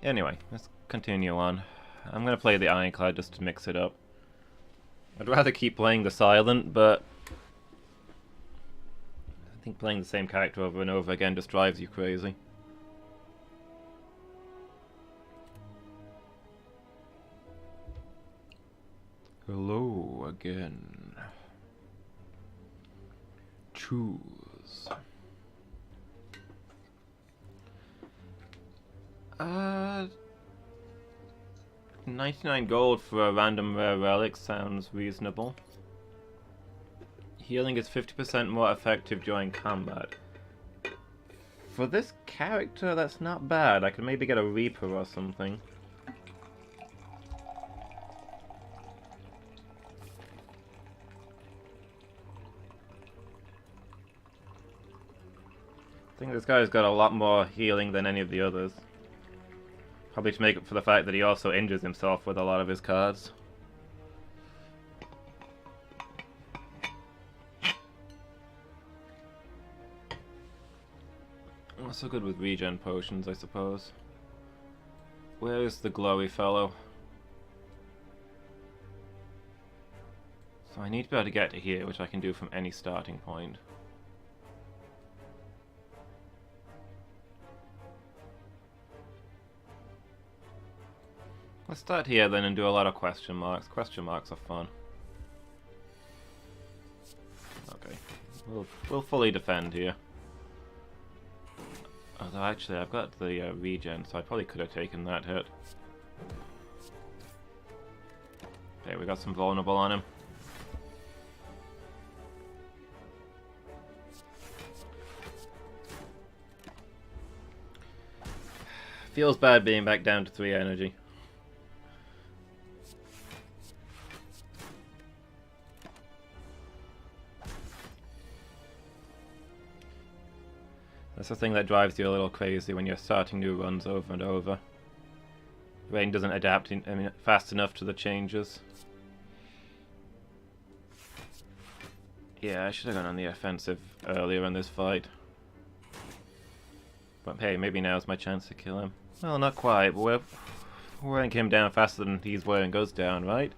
Anyway, let's continue on. I'm gonna play the Ironclad just to mix it up. I'd rather keep playing the Silent, but I think playing the same character over and over again just drives you crazy. Hello again. Choose. 99 gold for a random rare relic sounds reasonable. Healing is 50% more effective during combat. For this character, that's not bad. I could maybe get a Reaper or something. I think this guy's got a lot more healing than any of the others. Probably to make up for the fact that he also injures himself with a lot of his cards. Not so good with regen potions, I suppose. Where is the glowy fellow? So I need to be able to get to here, which I can do from any starting point. Let's start here then and do a lot of question marks. Question marks are fun. Okay, we'll fully defend here. Although actually I've got the regen, so I probably could have taken that hit. Okay, we got some vulnerable on him. Feels bad being back down to 3 energy. That's the thing that drives you a little crazy when you're starting new runs over and over. Brain doesn't adapt fast enough to the changes. Yeah, I should have gone on the offensive earlier in this fight. But hey, maybe now's my chance to kill him. Well, not quite, but we're wearing him down faster than he's wearing goes down, right?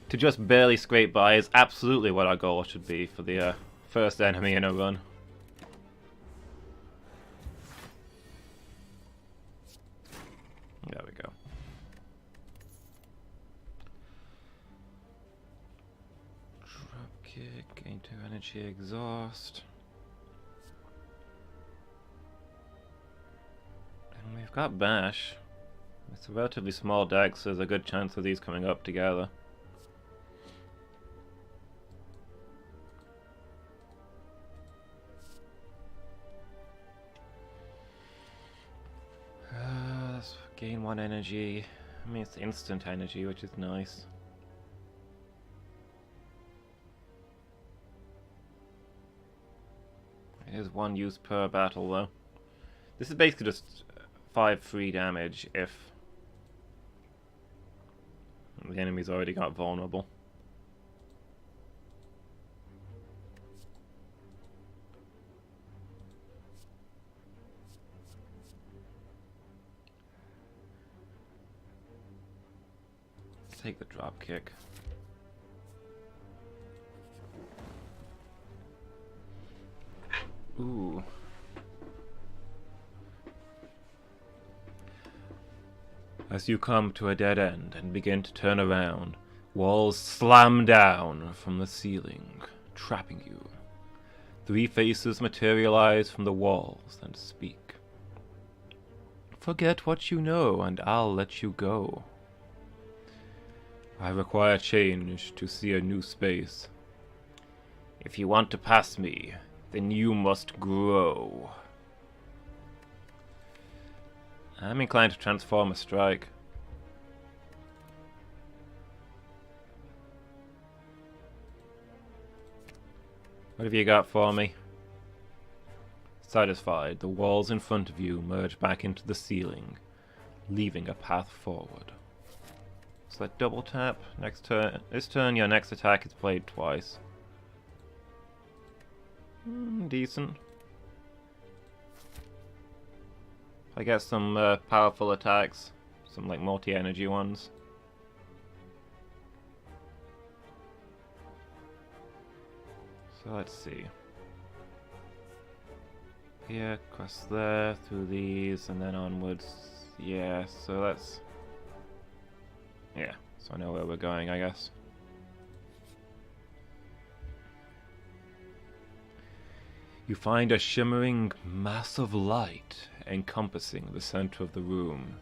To just barely scrape by is absolutely what our goal should be for the first enemy in a run. There we go. Drop kick, gain 2 energy, exhaust. And we've got bash. It's a relatively small deck, so there's a good chance of these coming up together. Gain 1 energy. I mean, it's instant energy, which is nice. It is 1 use per battle, though. This is basically just 5 free damage if the enemy's already got vulnerable. Let's take the drop kick. Ooh. As you come to a dead end and begin to turn around, walls slam down from the ceiling, trapping you. 3 faces materialize from the walls and speak. Forget what you know and I'll let you go. I require change to see a new space. If you want to pass me, then you must grow. I'm inclined to transform a strike. What have you got for me? Satisfied, the walls in front of you merge back into the ceiling, leaving a path forward. So that double tap. Next turn. This turn, your next attack is played twice. Decent. I get some powerful attacks, some like multi-energy ones. So let's see. Here, across there, through these, and then onwards. Yeah, so that's... Yeah, so I know where we're going, I guess. You find a shimmering mass of light encompassing the center of the room.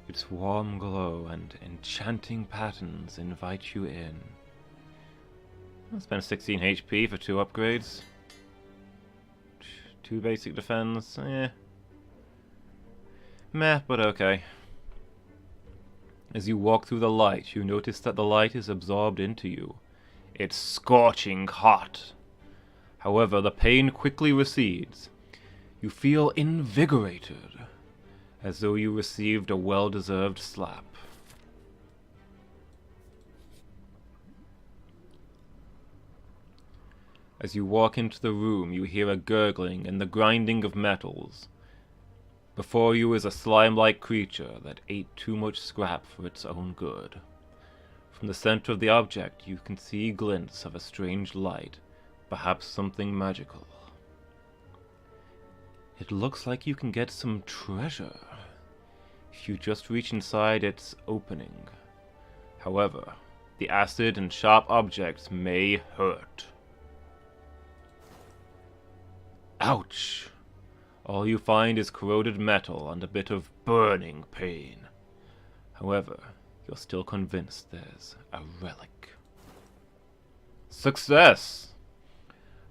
Its warm glow and enchanting patterns invite you in. I'll spend 16 HP for 2 upgrades. 2 basic defense, meh, but okay. As you walk through the light, you notice that the light is absorbed into you. It's scorching hot. However, the pain quickly recedes. You feel invigorated, as though you received a well-deserved slap. As you walk into the room, you hear a gurgling and the grinding of metals. Before you is a slime-like creature that ate too much scrap for its own good. From the center of the object, you can see glints of a strange light, perhaps something magical. It looks like you can get some treasure if you just reach inside its opening. However, the acid and sharp objects may hurt. Ouch! All you find is corroded metal and a bit of burning pain. However, you're still convinced there's a relic. Success!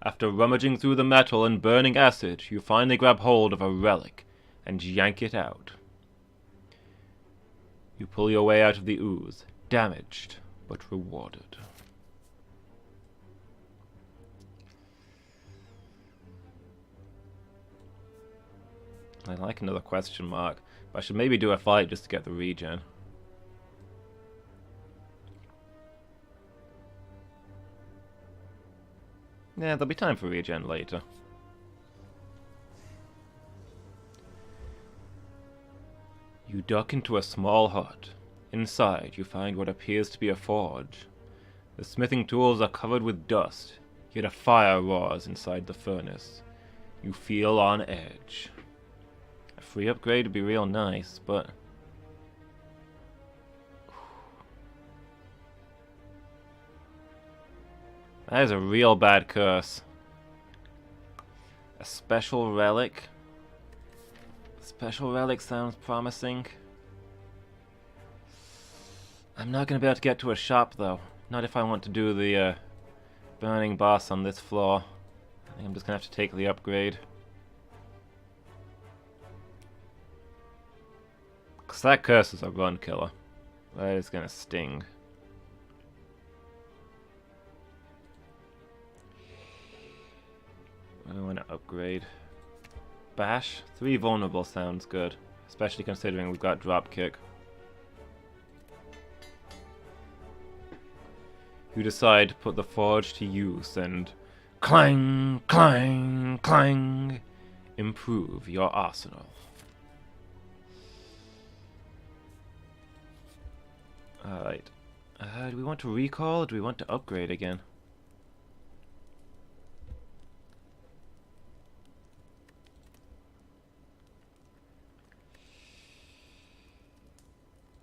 After rummaging through the metal and burning acid, you finally grab hold of a relic and yank it out. You pull your way out of the ooze, damaged but rewarded. I like another question mark, but I should maybe do a fight just to get the regen. Yeah, there'll be time for regen later. You duck into a small hut. Inside, you find what appears to be a forge. The smithing tools are covered with dust, yet a fire roars inside the furnace. You feel on edge. A free upgrade would be real nice, but... that is a real bad curse. A special relic? Special relic sounds promising. I'm not going to be able to get to a shop though. Not if I want to do the burning boss on this floor. I think I'm just going to have to take the upgrade. Because that curse is a run killer. That is going to sting. I want to upgrade. bash? 3 vulnerable sounds good. Especially considering we've got dropkick. You decide to put the forge to use and clang, clang, clang. Improve your arsenal. Alright. Do we want to recall or do we want to upgrade again?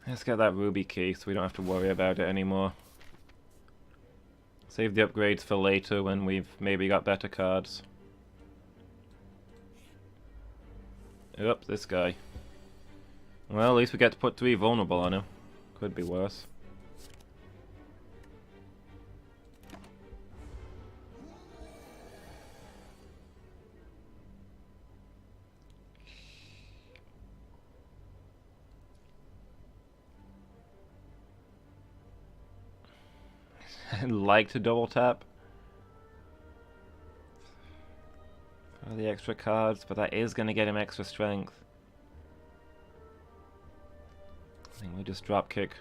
Let's get that ruby key so we don't have to worry about it anymore. Save the upgrades for later when we've maybe got better cards. Yep, this guy. Well, at least we get to put 3 vulnerable on him. Could be worse. I'd like to double tap for the extra cards, but that is going to get him extra strength. I think we just drop kick.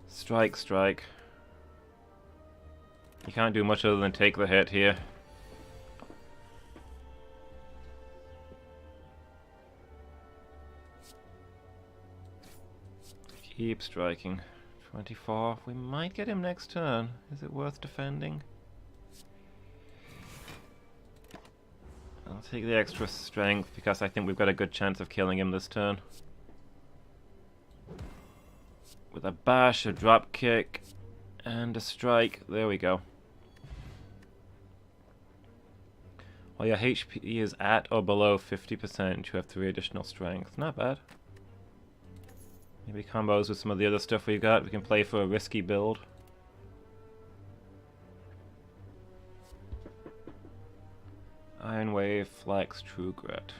Strike, strike. You can't do much other than take the hit here. Keep striking. 24. We might get him next turn. Is it worth defending? I'll take the extra strength because I think we've got a good chance of killing him this turn. With a bash, a drop kick, and a strike. There we go. While your HP is at or below 50%, you have 3 additional strength. Not bad. Maybe combos with some of the other stuff we've got. We can play for a risky build. Iron Wave, Flex, True Grit.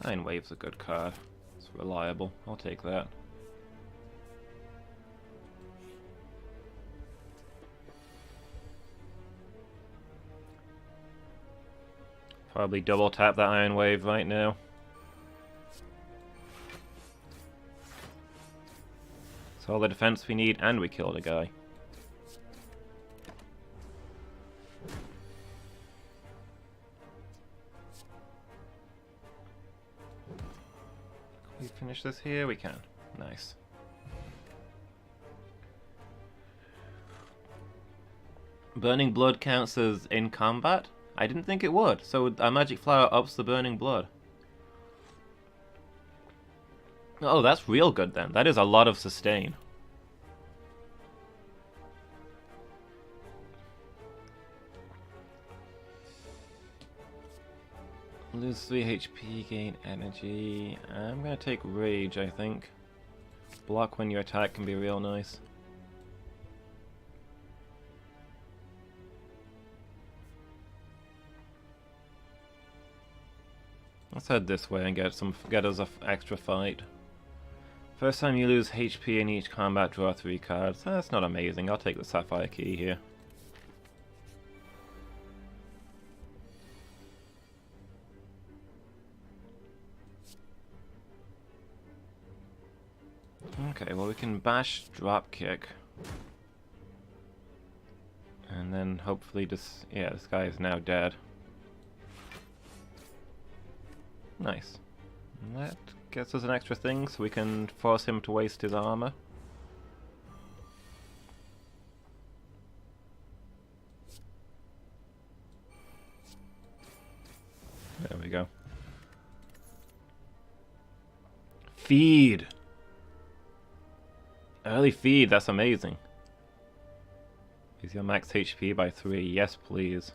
Iron Wave's a good card. It's reliable. I'll take that. Probably double tap that Iron Wave right now. It's all the defense we need, and we killed a guy. Can we finish this here? We can. Nice. Burning Blood counts as in combat? I didn't think it would. So a magic flower ups the burning blood. Oh, that's real good then. That is a lot of sustain. Lose 3 HP, gain energy. I'm gonna take Rage, I think. Block when you attack can be real nice. Let's head this way and get us an extra fight. First time you lose HP in each combat, draw 3 cards. That's not amazing. I'll take the Sapphire Key here. Okay, well we can bash, drop kick. And then hopefully just, yeah, this guy is now dead. Nice. And that gets us an extra thing so we can force him to waste his armor. There we go. Feed! Early feed, that's amazing. Is your max HP by 3? Yes, please.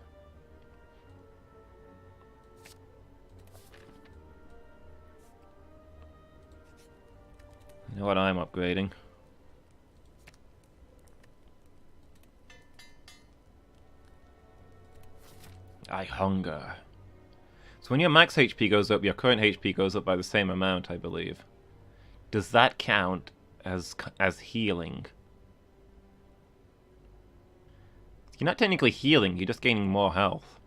You know what I'm upgrading? I hunger. So So when your max HP goes up, your current HP goes up by the same amount, I believe. Does that count as healing? You're not technically healing, you're just gaining more health.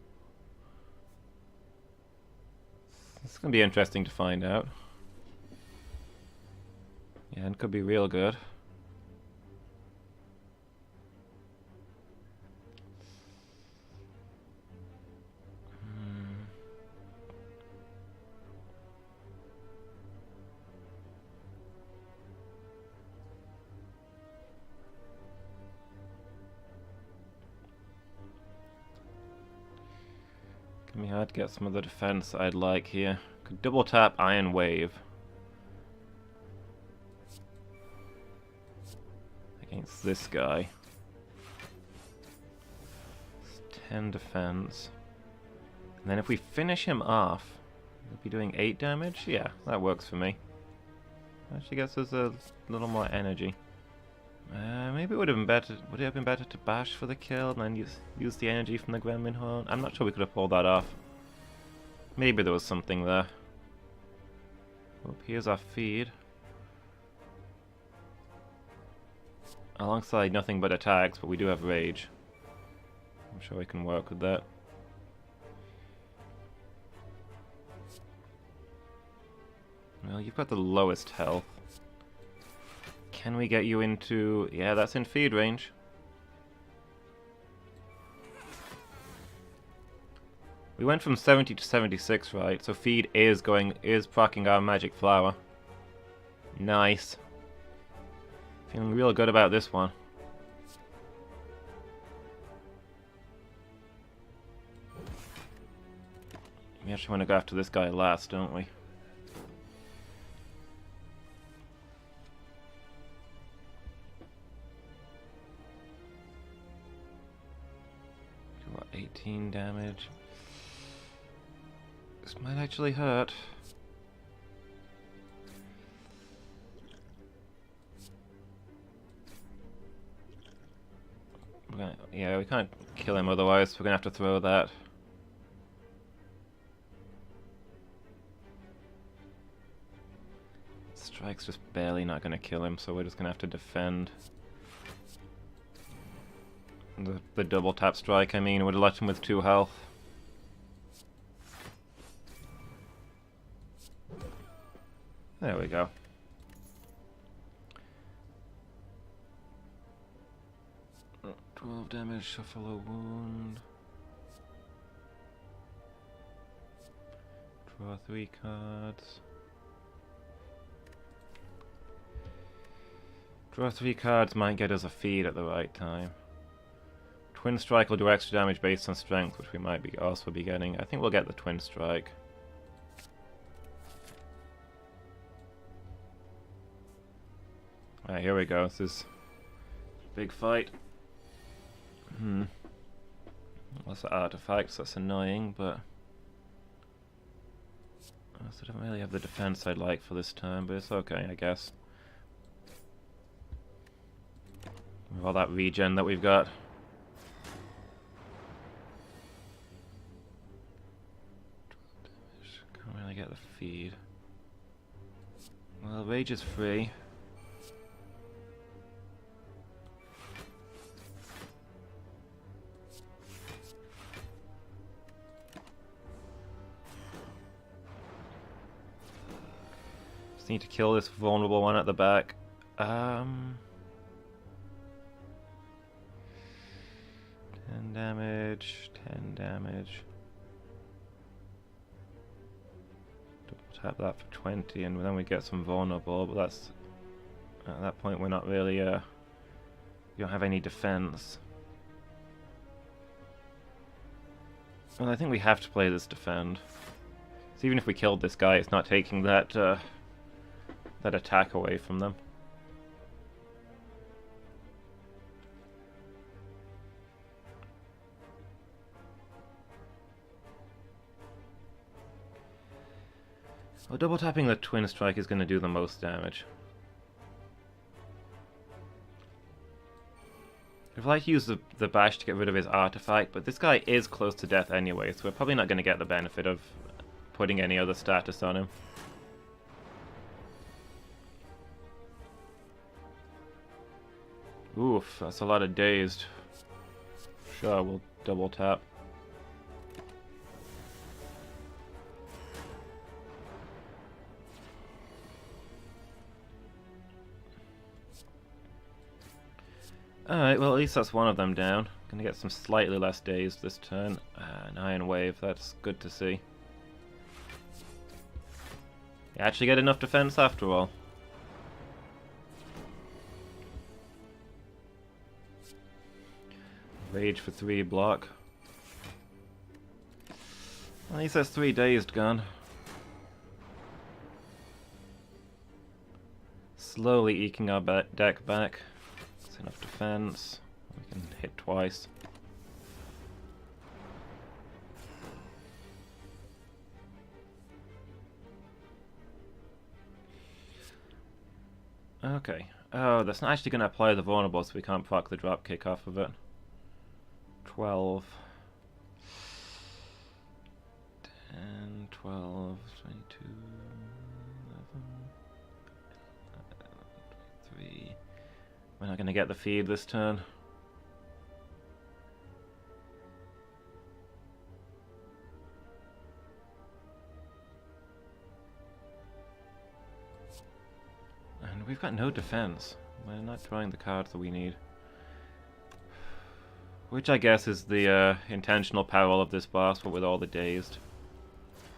It's gonna be interesting to find out. Yeah, it could be real good. Give me hard to get some of the defense I'd like here. Could double tap Iron Wave against this guy. It's 10 defense. And then if we finish him off, we'll be doing 8 damage? Yeah, that works for me. Actually gets us a little more energy. Maybe it would have been better. Would it have been better to bash for the kill and then use the energy from the Gremlin Horn? I'm not sure we could have pulled that off. Maybe there was something there. Oh, here's our feed. Alongside nothing but attacks, but we do have rage. I'm sure we can work with that. Well, you've got the lowest health. Can we get you into... Yeah, that's in feed range. We went from 70 to 76, right? So feed is proccing our magic flower. Nice. Feeling real good about this one. We actually want to go after this guy last, don't we? What, 18 damage? This might actually hurt. Yeah, we can't kill him otherwise, we're gonna have to throw that. Strike's just barely not gonna kill him, so we're just gonna have to defend. The double tap strike, I mean, would have left him with 2 health. There we go. Oh, 12 damage, shuffle a wound. Draw 3 cards. Draw 3 cards might get us a feed at the right time. Twin Strike will do extra damage based on strength, which we might also be getting. I think we'll get the Twin Strike. Alright, here we go. This is a big fight. Lots of artifacts, that's annoying, but I also don't really have the defense I'd like for this turn, but it's okay, I guess. With all that regen that we've got. Can't really get the feed. Well, rage is free. Just need to kill this vulnerable one at the back. 10 damage, 10 damage. Double tap that for 20 and then we get some vulnerable, but that's... At that point we're not really, we don't have any defense. Well, I think we have to play this defend. So even if we killed this guy, it's not taking that, that attack away from them. Well, double tapping the Twin Strike is going to do the most damage. I'd like to use the bash to get rid of his artifact, but this guy is close to death anyway, so we're probably not going to get the benefit of putting any other status on him. Oof, that's a lot of dazed. Sure, we'll double tap. Alright, well at least that's one of them down. Gonna get some slightly less dazed this turn. An Iron Wave, that's good to see. You actually get enough defense after all. Rage for 3 block. At least there's 3 dazed gone. Slowly eking our deck back. That's enough defense. We can hit twice. Okay. Oh, that's not actually going to apply the vulnerable, so we can't proc the drop kick off of it. 12. 10, 12, 22, 11, 23. We're not going to get the feed this turn. And we've got no defense. We're not drawing the cards that we need. Which I guess is the intentional peril of this boss, but with all the dazed.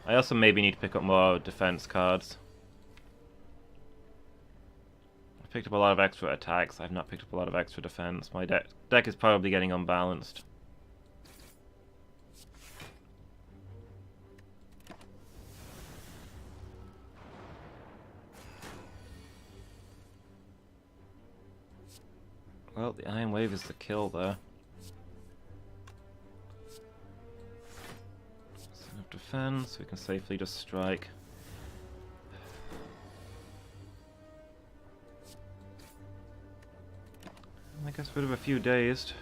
I also maybe need to pick up more defense cards. I've picked up a lot of extra attacks, I've not picked up a lot of extra defense. My deck is probably getting unbalanced. Well, the Iron Wave is the kill there. Enough defense, we can safely just strike. I guess rid of a few dazed.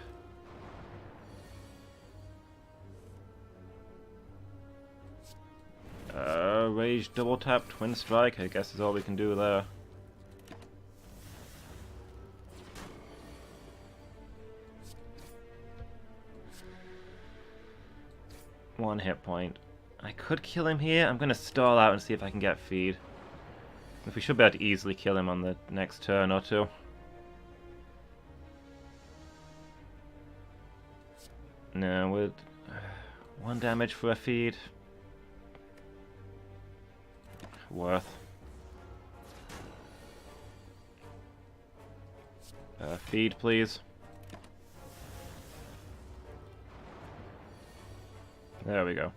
Rage double tap, twin strike, I guess is all we can do there. One hit point. I could kill him here. I'm going to stall out and see if I can get feed. If we should be able to easily kill him on the next turn or two. No, with 1 damage for a feed. Worth. Feed, please. There we go.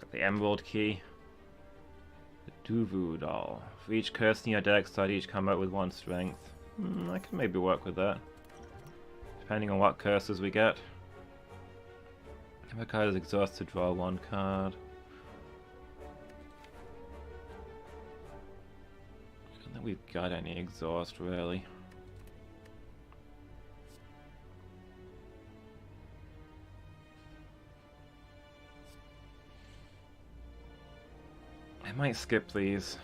Got the Emerald Key. The Duvu Doll. For each curse in your deck, start each combat with 1 strength. I can maybe work with that. Depending on what curses we get. If a card is exhausted, draw 1 card. I don't think we've got any exhaust, really. I might skip these.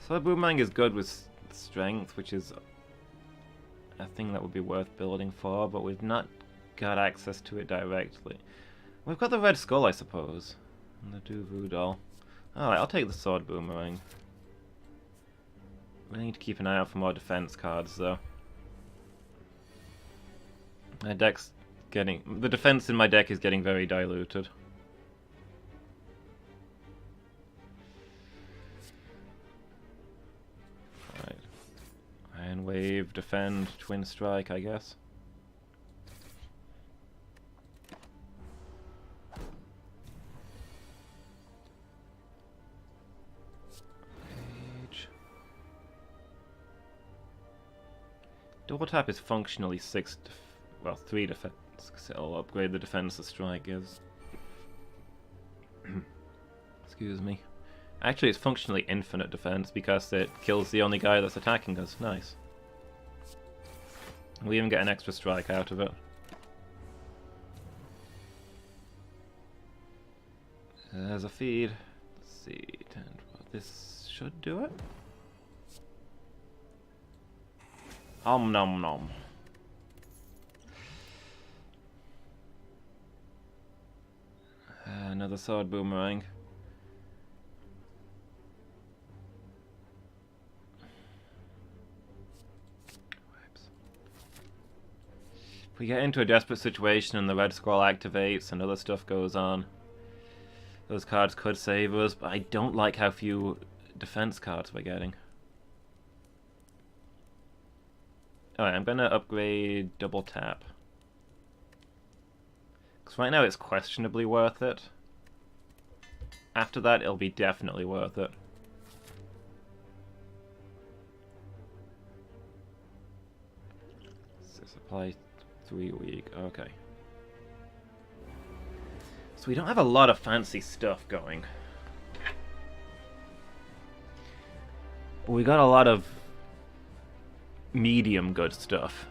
So Boomerang is good with strength, which is a thing that would be worth building for, but we've not got access to it directly. We've got the Red Skull, I suppose, and the Duvu Doll. Alright, I'll take the Sword Boomerang. We need to keep an eye out for more defense cards, though. My deck's getting... the defense in my deck is getting very diluted. Iron Wave, defend, twin strike, I guess. Rage. Double tap is functionally 3 defense, because it'll upgrade the defense the strike gives. Excuse me. Actually, it's functionally infinite defense because it kills the only guy that's attacking us. Nice. We even get an extra strike out of it. There's a feed. Seed, and this should do it. Om nom nom. Another sword boomerang. If we get into a desperate situation and the red scroll activates and other stuff goes on, those cards could save us, but I don't like how few defense cards we're getting. Alright, I'm gonna upgrade double tap. Because right now it's questionably worth it. After that, it'll be definitely worth it. So supply 3 week, okay. So we don't have a lot of fancy stuff going. But we got a lot of medium good stuff.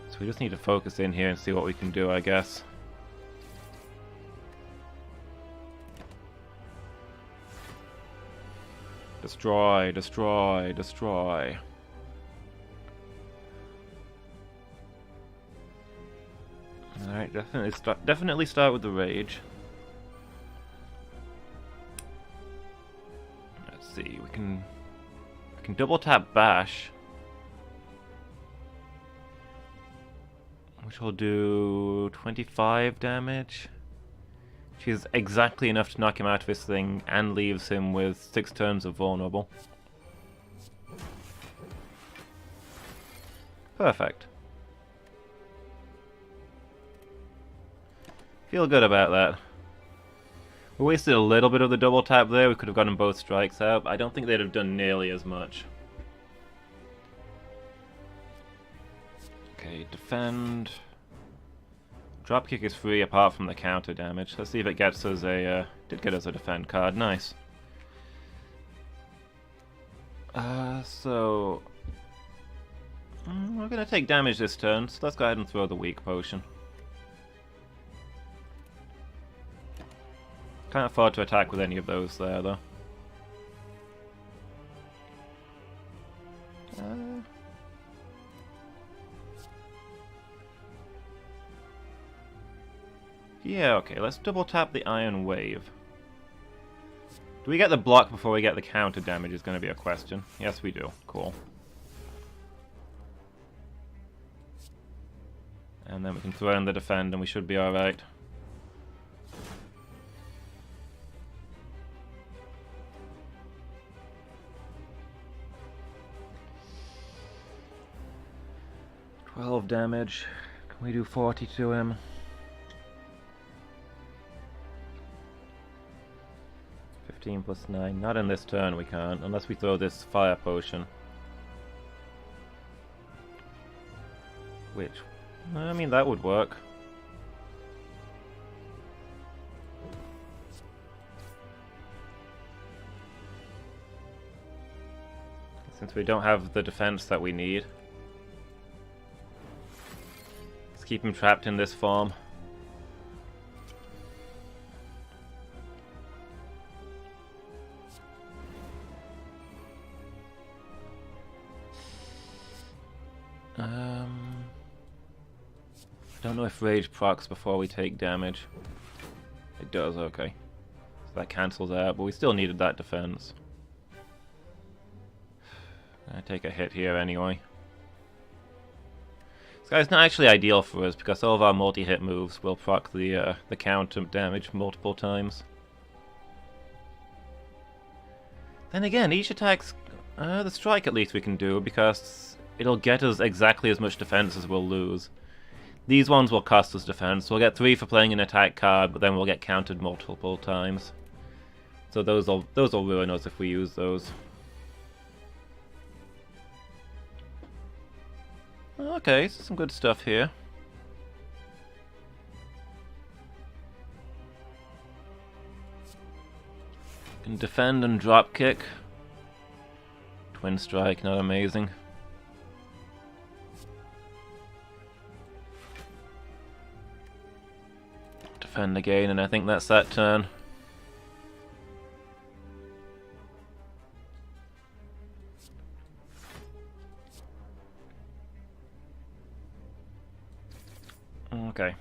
So we just need to focus in here and see what we can do, I guess. Destroy, destroy, destroy. Alright, definitely start with the rage. Let's see, we can double tap bash, which will do 25 damage. Which is exactly enough to knock him out of this thing and leaves him with 6 turns of vulnerable. Perfect. Feel good about that. We wasted a little bit of the double tap there. We could have gotten both strikes out, but I don't think they'd have done nearly as much. Okay, defend. Dropkick is free apart from the counter damage. Let's see if it gets us a... did get us a defend card. Nice. So... we're gonna take damage this turn, so let's go ahead and throw the weak potion. Can't afford to attack with any of those there, though. Yeah, okay, let's double tap the Iron Wave. Do we get the block before we get the counter damage is going to be a question. Yes, we do. Cool. And then we can throw in the defend and we should be alright. $12 damage. Can we do 40 to him? 15 plus 9. Not in this turn we can't, unless we throw this fire potion. Which, I mean, that would work. Since we don't have the defense that we need. Let's keep him trapped in this form. I don't know if Rage procs before we take damage. It does, okay. So that cancels out, but we still needed that defense. I take a hit here anyway. This guy's not actually ideal for us because all of our multi-hit moves will proc the counter damage multiple times. Then again, each attack's the strike at least we can do because it'll get us exactly as much defense as we'll lose. These ones will cost us defense. We'll get 3 for playing an attack card, but then we'll get countered multiple times. So those will ruin us if we use those. Okay, so some good stuff here. Can defend and drop kick. Twin strike, not amazing. defend again, and I think that's that turn. Okay.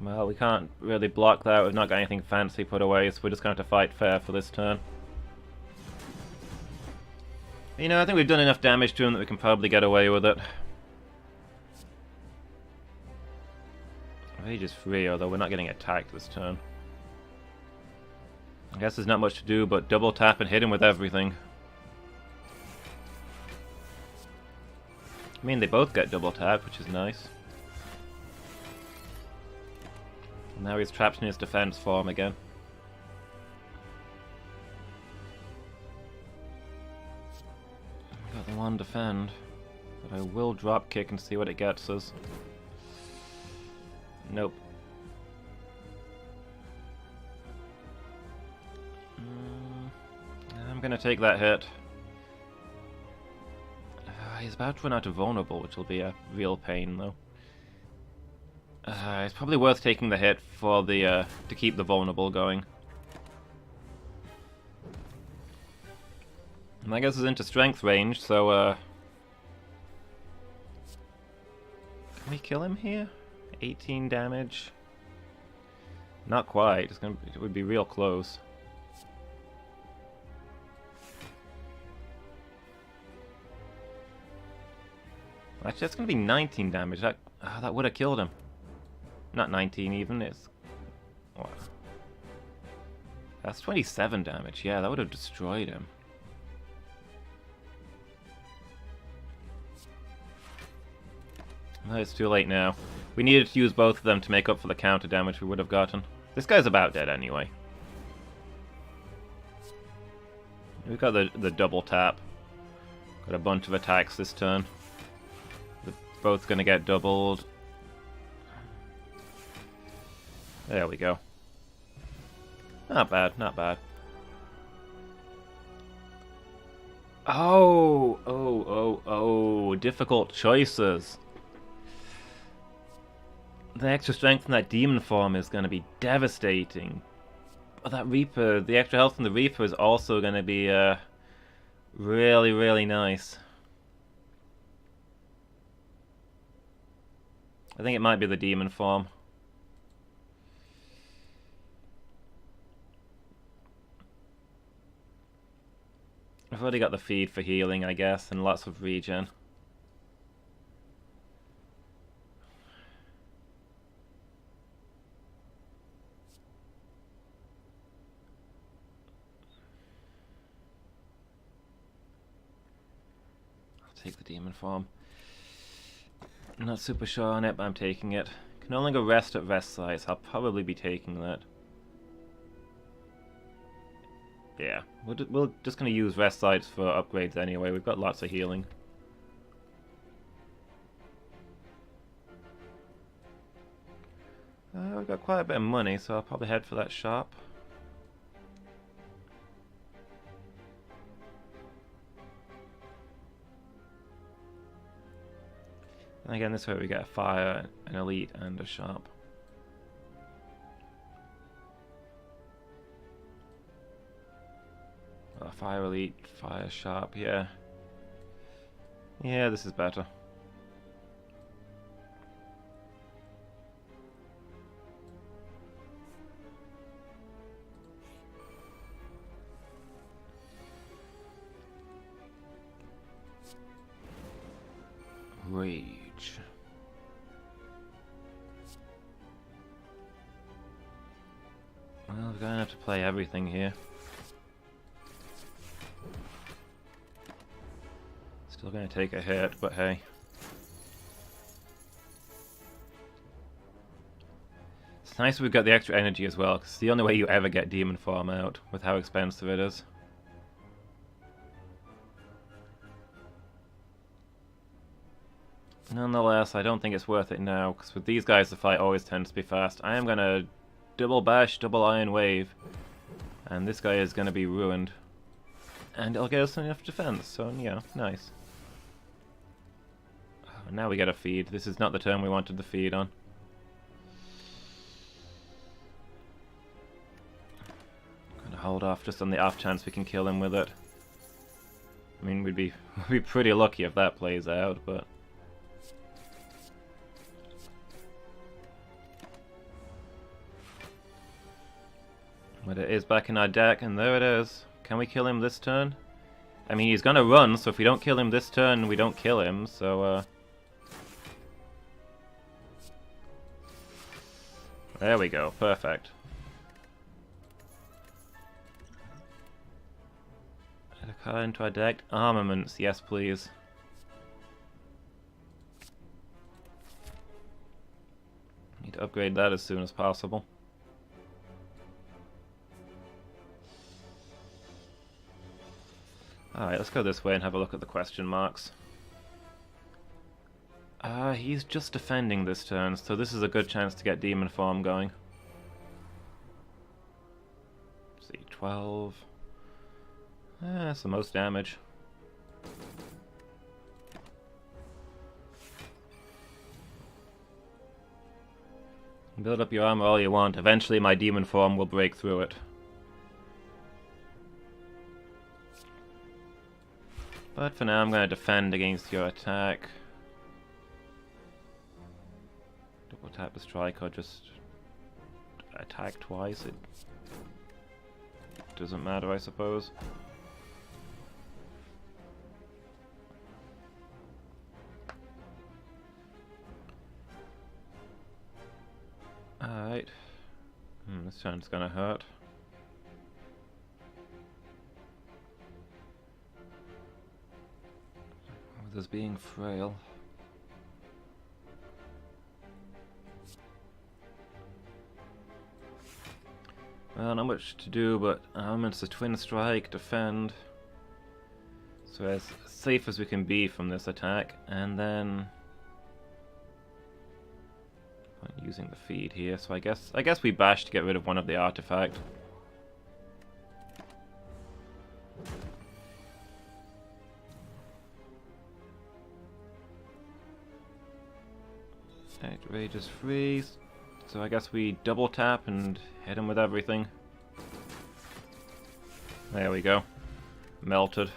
Well, we can't really block that. We've not got anything fancy put away, so we're just going to have to fight fair for this turn. You know, I think we've done enough damage to him that we can probably get away with it. Rage is free, although we're not getting attacked this turn. I guess there's not much to do but double tap and hit him with everything. I mean, they both get double tap, which is nice. Now he's trapped in his defense form again. Got the one defend, but I will drop kick and see what it gets us. Nope. I'm gonna take that hit. He's about to run out of vulnerable, which will be a real pain though. It's probably worth taking the hit for the to keep the vulnerable going. And I guess it's into strength range, so can we kill him here? 18 damage. Not quite. It would be real close. Actually, that's gonna be 19 damage. That would have killed him. Not 19 even, it's... What? That's 27 damage, yeah, that would have destroyed him. No, it's too late now. We needed to use both of them to make up for the counter damage we would have gotten. This guy's about dead anyway. We've got the double tap. Got a bunch of attacks this turn. They're both gonna get doubled. There we go. Not bad, not bad. Oh, difficult choices. The extra strength in that demon form is going to be devastating. But that Reaper, the extra health from the Reaper is also going to be really, really nice. I think it might be the demon form. I've already got the feed for healing, I guess, and lots of regen. I'll take the demon form. I'm not super sure on it, but I'm taking it. Can no longer rest at rest sites. I'll probably be taking that. Yeah, we're just going to use rest sites for upgrades anyway. We've got lots of healing. We've got quite a bit of money, so I'll probably head for that shop. And again, this way we get a fire, an elite, and a shop. Fire elite, fire sharp, yeah. Yeah, this is better. Rage. Well, we're gonna have to play everything here. Still gonna take a hit, but hey. It's nice we've got the extra energy as well, because it's the only way you ever get demon form out, with how expensive it is. Nonetheless, I don't think it's worth it now, because with these guys the fight always tends to be fast. I am gonna double bash, double iron wave, and this guy is gonna be ruined. And it'll get us enough defense, so yeah, nice. Now we get a feed. This is not the turn we wanted the feed on. hold off just on the off chance we can kill him with it. I mean, we'd be pretty lucky if that plays out, but... But it is back in our deck, and there it is. Can we kill him this turn? I mean, he's gonna run, so if we don't kill him this turn, we don't kill him, so, There we go, perfect. Add a card into our deck. Armaments, yes please. Need to upgrade that as soon as possible. Alright, let's go this way and have a look at the question marks. He's just defending this turn, so this is a good chance to get Demon Form going. Let's see, 12. That's the most damage. Build up your armor all you want. Eventually my Demon Form will break through it. But for now I'm going to defend against your attack. Double tap the strike or just attack twice. It doesn't matter, I suppose. Alright. This turn's gonna hurt. With us being frail. Well, not much to do, but it's a twin strike, defend. So as safe as we can be from this attack, and then I'm using the feed here. So I guess we bash to get rid of one of the artifact. Right, rage is free. So I guess we double tap and hit him with everything. There we go. Melted.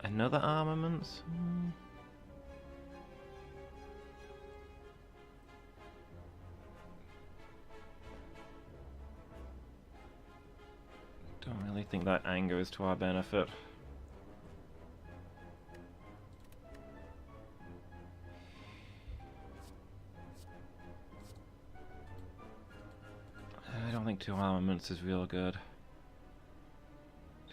Another armaments? Don't really think that anger is to our benefit. I don't think 2 armaments is real good.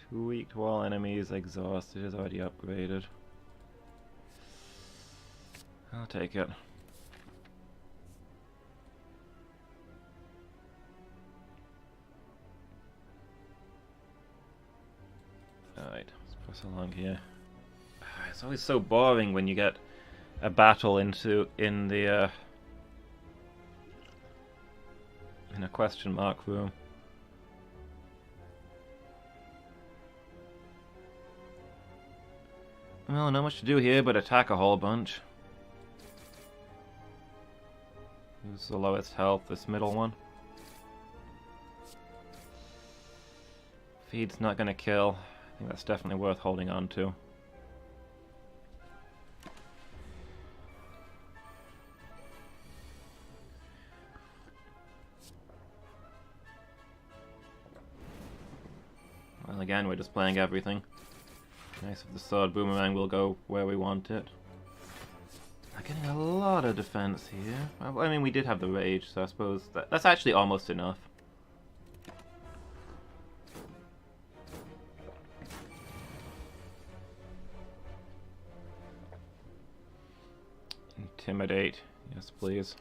2 weak to all enemies, exhausted, is already upgraded. I'll take it. Alright, let's press along here. It's always so boring when you get a battle in a question mark room. Well, not much to do here but attack a whole bunch. Who's the lowest health? This middle one. Feed's not gonna kill. I think that's definitely worth holding on to. Well, again, we're just playing everything. Nice if the sword boomerang will go where we want it. I'm getting a lot of defense here. I mean, we did have the rage, so I suppose that's actually almost enough. Intimidate. Yes, please.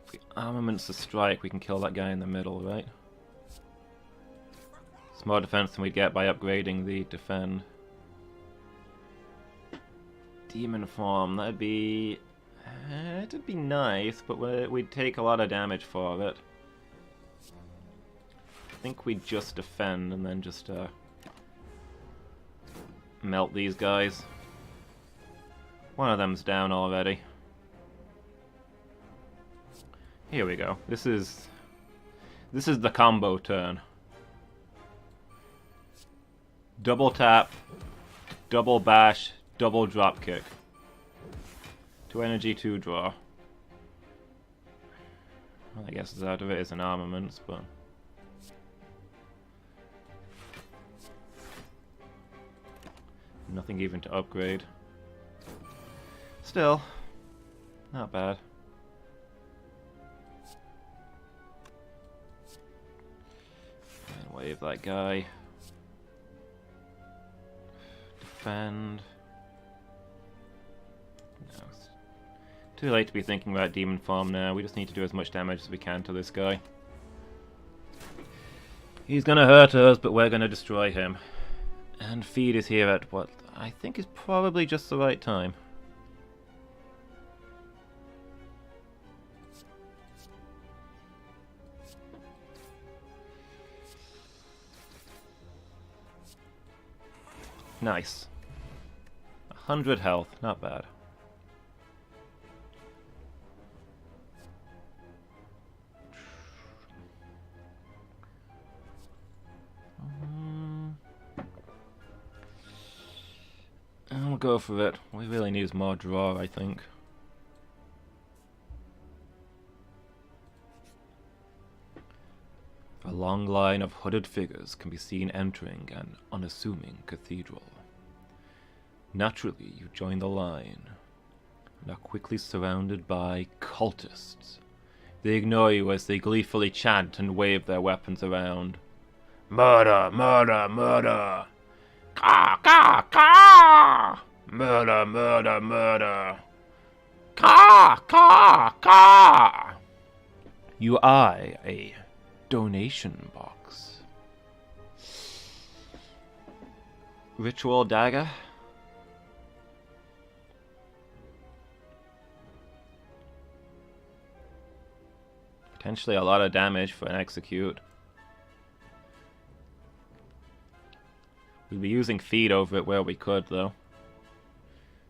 If we armaments the strike, we can kill that guy in the middle, right? It's more defense than we'd get by upgrading the defend. Demon form, that'd be... it'd be nice, but we'd take a lot of damage for it. I think we'd just defend and then just melt these guys. One of them's down already. Here we go. This is the combo turn. Double tap, double bash, double drop kick. 2 energy, 2 draw. Well, I guess out of it is an armaments, but nothing even to upgrade. Still, not bad. And wave that guy. Defend. No, it's too late to be thinking about demon form now. We just need to do as much damage as we can to this guy. He's gonna hurt us, but we're gonna destroy him. And feed is here at what I think is probably just the right time. Nice. 100 health, not bad. I'll go for it. We really need more draw, I think. A long line of hooded figures can be seen entering an unassuming cathedral. Naturally, you join the line, and are quickly surrounded by cultists. They ignore you as they gleefully chant and wave their weapons around. Murder! Murder! Murder! Ka! Ka! Ka! Murder! Murder! Murder! Ka! Ka! Ka! You eye a donation box. Ritual dagger? Potentially a lot of damage for an execute. We'd be using feed over it where we could, though.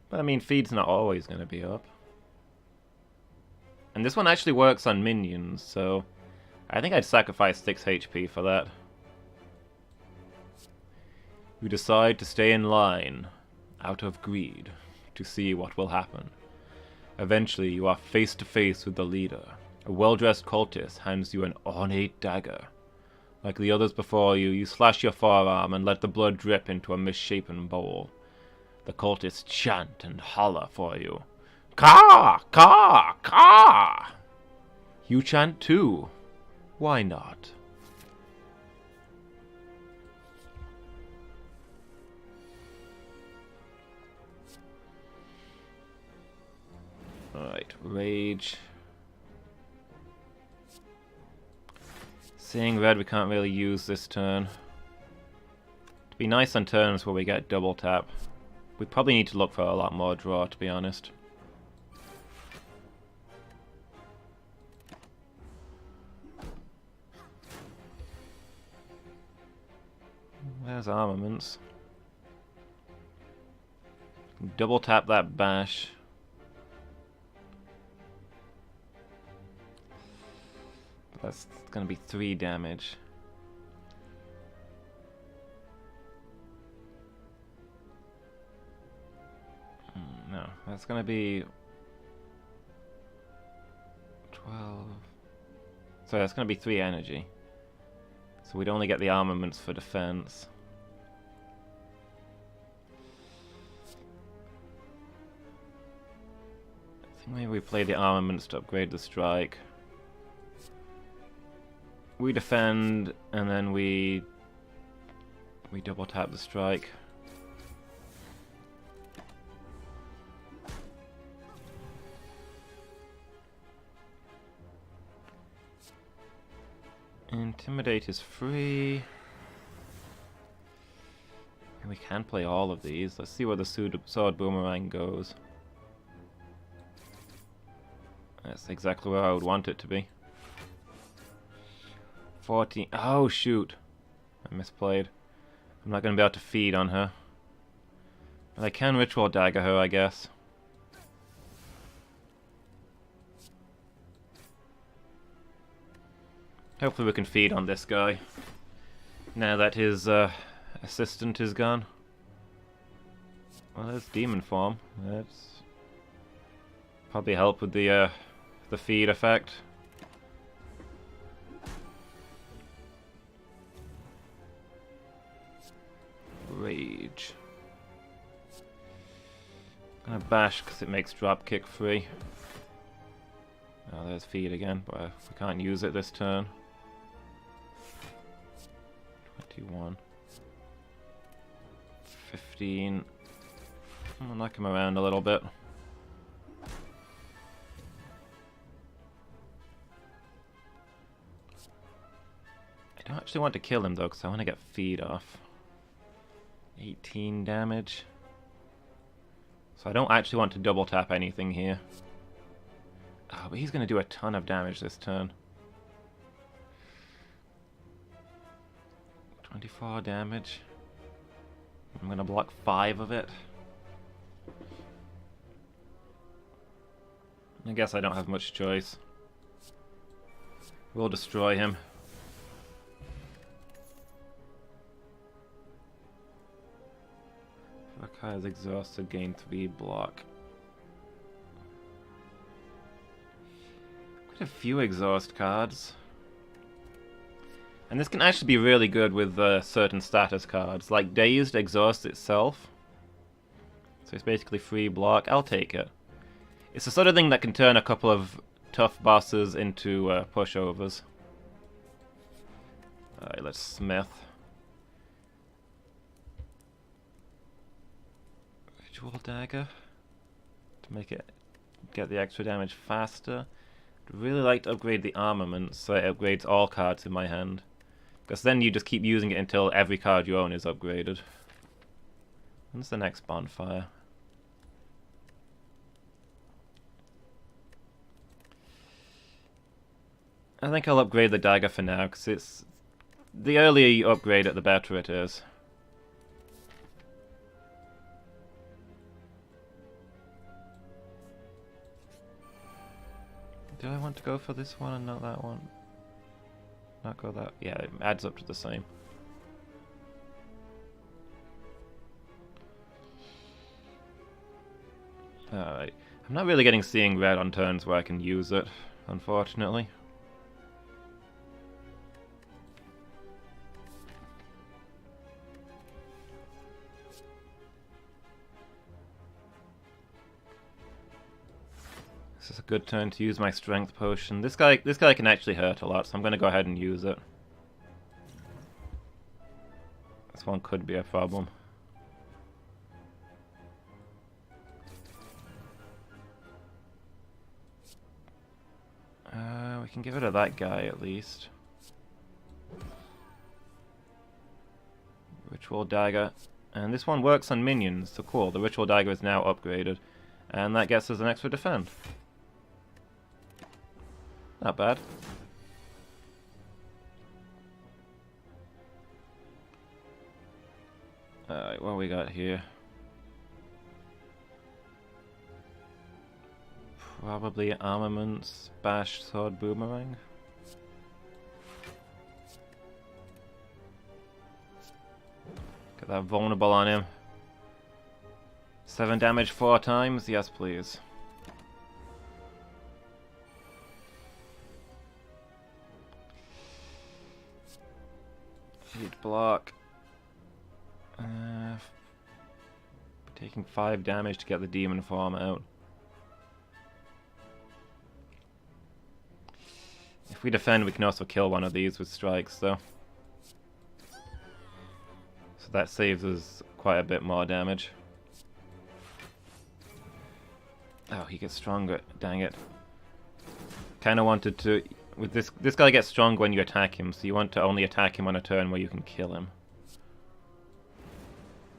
But I mean, feed's not always going to be up. And this one actually works on minions, so I think I'd sacrifice 6 HP for that. You decide to stay in line, out of greed, to see what will happen. Eventually, you are face to face with the leader. A well-dressed cultist hands you an ornate dagger. Like the others before you, you slash your forearm and let the blood drip into a misshapen bowl. The cultists chant and holler for you. Ka! Ka! Ka! You chant too. Why not? Alright, rage. Seeing red, we can't really use this turn. To be nice on turns where we get double tap, we probably need to look for a lot more draw, to be honest. There's armaments. Double tap that bash. That's gonna be 3 damage. No, that's gonna be 12. So that's gonna be 3 energy. So we'd only get the armaments for defense. I think maybe we play the armaments to upgrade the strike. We defend, and then we double tap the strike. Intimidate is free. And we can play all of these. Let's see where the sword boomerang goes. That's exactly where I would want it to be. 14. Oh, shoot. I misplayed. I'm not going to be able to feed on her. But I can ritual dagger her, I guess. Hopefully we can feed on this guy. Now that his assistant is gone. Well, there's demon form. That's probably help with the feed effect. Rage. I'm gonna bash because it makes dropkick free. Oh, there's feed again, but we can't use it this turn. 21. 15. I'm gonna knock him around a little bit. I don't actually want to kill him though, because I want to get feed off. 18 damage. So I don't actually want to double tap anything here. Oh, but he's going to do a ton of damage this turn. 24 damage. I'm going to block 5 of it. I guess I don't have much choice. We'll destroy him. Fakai is exhausted, gain 3 block. Quite a few exhaust cards. And this can actually be really good with certain status cards, like Dazed exhausts itself. So it's basically free block. I'll take it. It's the sort of thing that can turn a couple of tough bosses into pushovers. Alright, let's smith. Ritual dagger to make it get the extra damage faster. I'd really like to upgrade the armament so it upgrades all cards in my hand. Because then you just keep using it until every card you own is upgraded. When's the next bonfire? I think I'll upgrade the dagger for now, because it's... the earlier you upgrade it, the better it is. Do I want to go for this one and not that one? Not go that... yeah, it adds up to the same. Alright. I'm not really getting seeing red on turns where I can use it, unfortunately. This is a good turn to use my strength potion. This guy can actually hurt a lot, so I'm going to go ahead and use it. This one could be a problem. We can get rid of that guy at least. Ritual dagger. And this one works on minions, so cool. The ritual dagger is now upgraded. And that gets us an extra defend. Not bad. Alright, what we got here? Probably armaments, bash, sword, boomerang. Get that vulnerable on him. 7 damage 4 times? Yes, please. Block. Taking 5 damage to get the demon form out. If we defend, we can also kill one of these with strikes, though. So that saves us quite a bit more damage. Oh, he gets stronger. Dang it. Kind of wanted to... with this guy gets strong when you attack him, so you want to only attack him on a turn where you can kill him.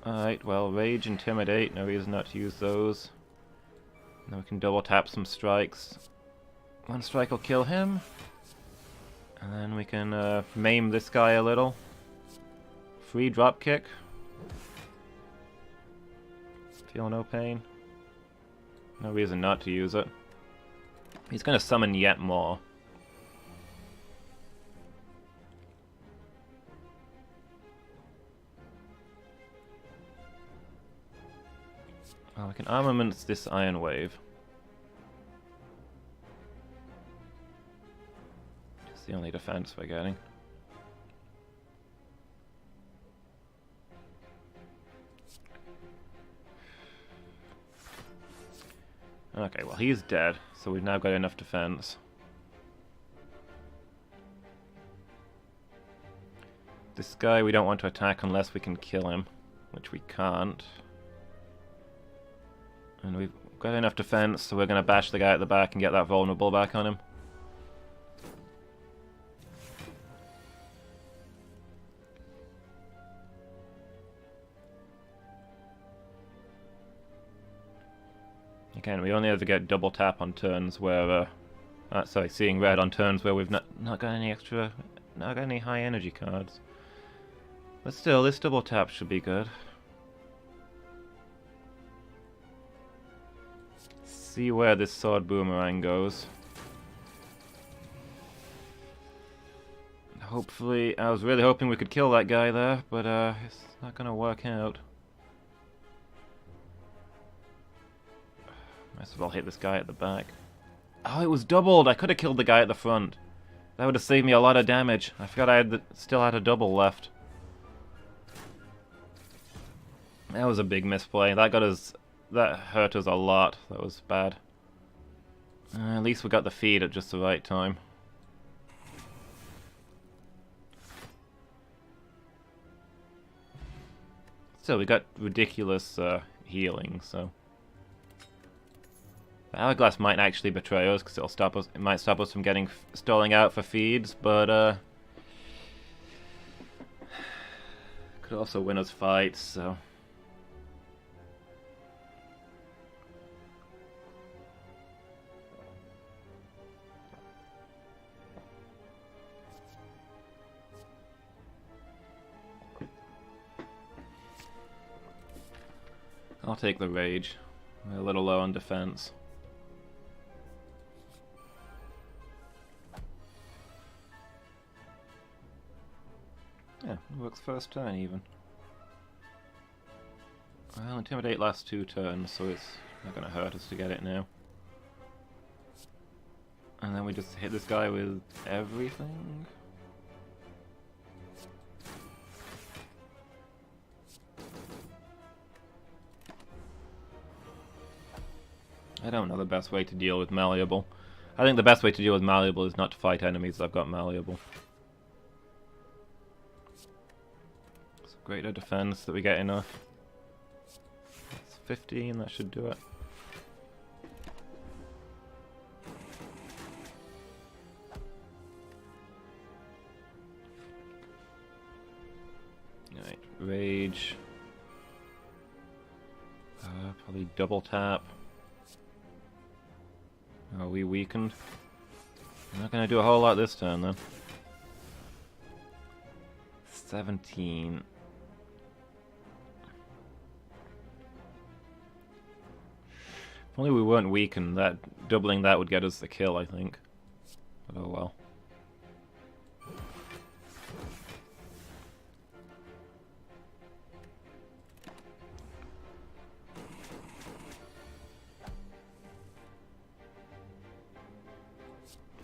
Alright, well, Rage, Intimidate, no reason not to use those. Then we can double tap some strikes. One strike will kill him. And then we can maim this guy a little. Free dropkick. Feel no pain. No reason not to use it. He's going to summon yet more. Oh, we can armaments this Iron Wave. It's the only defense we're getting. Okay, well he's dead, so we've now got enough defense. This guy we don't want to attack unless we can kill him, which we can't. And we've got enough defense, so we're going to bash the guy at the back and get that vulnerable back on him. Again, we only ever get double tap on turns where, sorry, seeing red on turns where we've not got any extra, not got any high energy cards. But still, this double tap should be good. See where this sword boomerang goes. Hopefully, I was really hoping we could kill that guy there, but it's not gonna work out. Might as well hit this guy at the back. Oh, it was doubled! I could have killed the guy at the front. That would have saved me a lot of damage. I forgot I had still had a double left. That was a big misplay. That got us. That hurt us a lot. That was bad. At least we got the feed at just the right time. Still, we got ridiculous healing, so. The hourglass might actually betray us because it'll stop us. It might stop us from getting stalling out for feeds, but could also win us fights. So. I'll take the rage. We're a little low on defense. Yeah, it works first turn even. Well, Intimidate lasts 2 turns, so it's not going to hurt us to get it now. And then we just hit this guy with everything. I don't know the best way to deal with Malleable. I think the best way to deal with Malleable is not to fight enemies that have got Malleable. It's greater defense that we get enough. It's 15, that should do it. Alright, Rage. Probably double tap. Are we weakened? I'm not going to do a whole lot this turn then. 17. If only we weren't weakened, that doubling that would get us the kill, I think. But oh well.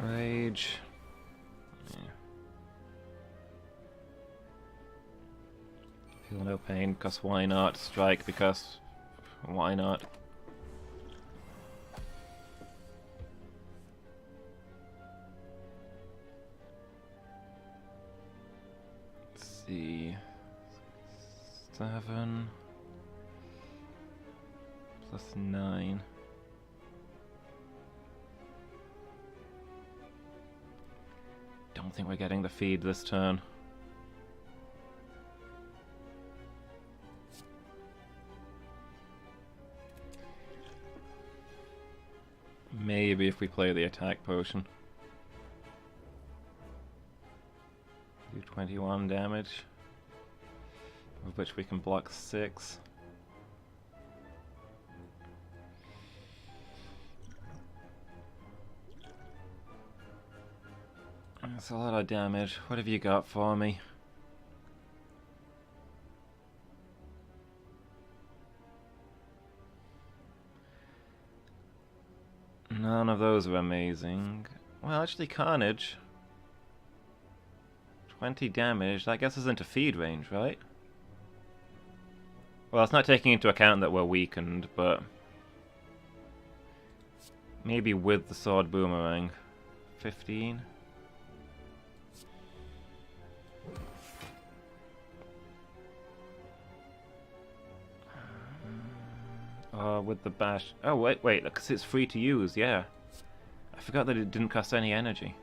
Rage. Yeah. Feel no pain, because why not? Strike, because why not? Let's see. 7 plus 9. Don't think we're getting the feed this turn. Maybe if we play the attack potion. Do 21 damage, of which we can block 6. That's a lot of damage. What have you got for me? those are amazing. Well, actually, Carnage. 20 damage. That gets us into feed range, right? Well, it's not taking into account that we're weakened, but... maybe with the sword boomerang. 15? With the bash... oh, wait, because it's free to use, yeah. I forgot that it didn't cost any energy.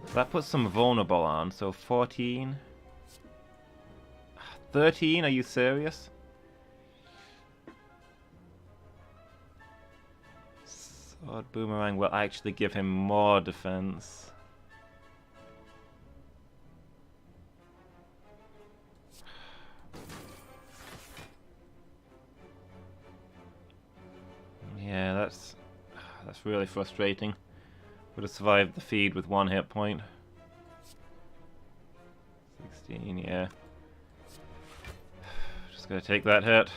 So that puts some vulnerable on, so 14... 13? Are you serious? Sword boomerang will actually give him more defense. Yeah, that's really frustrating. Would have survived the feed with 1 hit point. 16, yeah. Just gotta take that hit.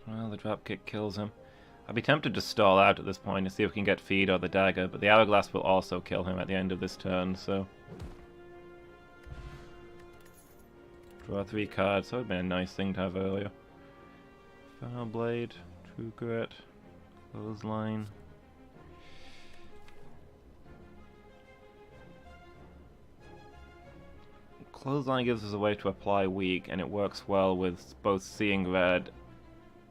Well, the dropkick kills him. I'd be tempted to stall out at this point to see if we can get feed or the dagger, but the hourglass will also kill him at the end of this turn, so... draw 3 cards, that would have been a nice thing to have earlier. Final Blade, True Grit, Clothesline. Clothesline gives us a way to apply weak, and it works well with both Seeing Red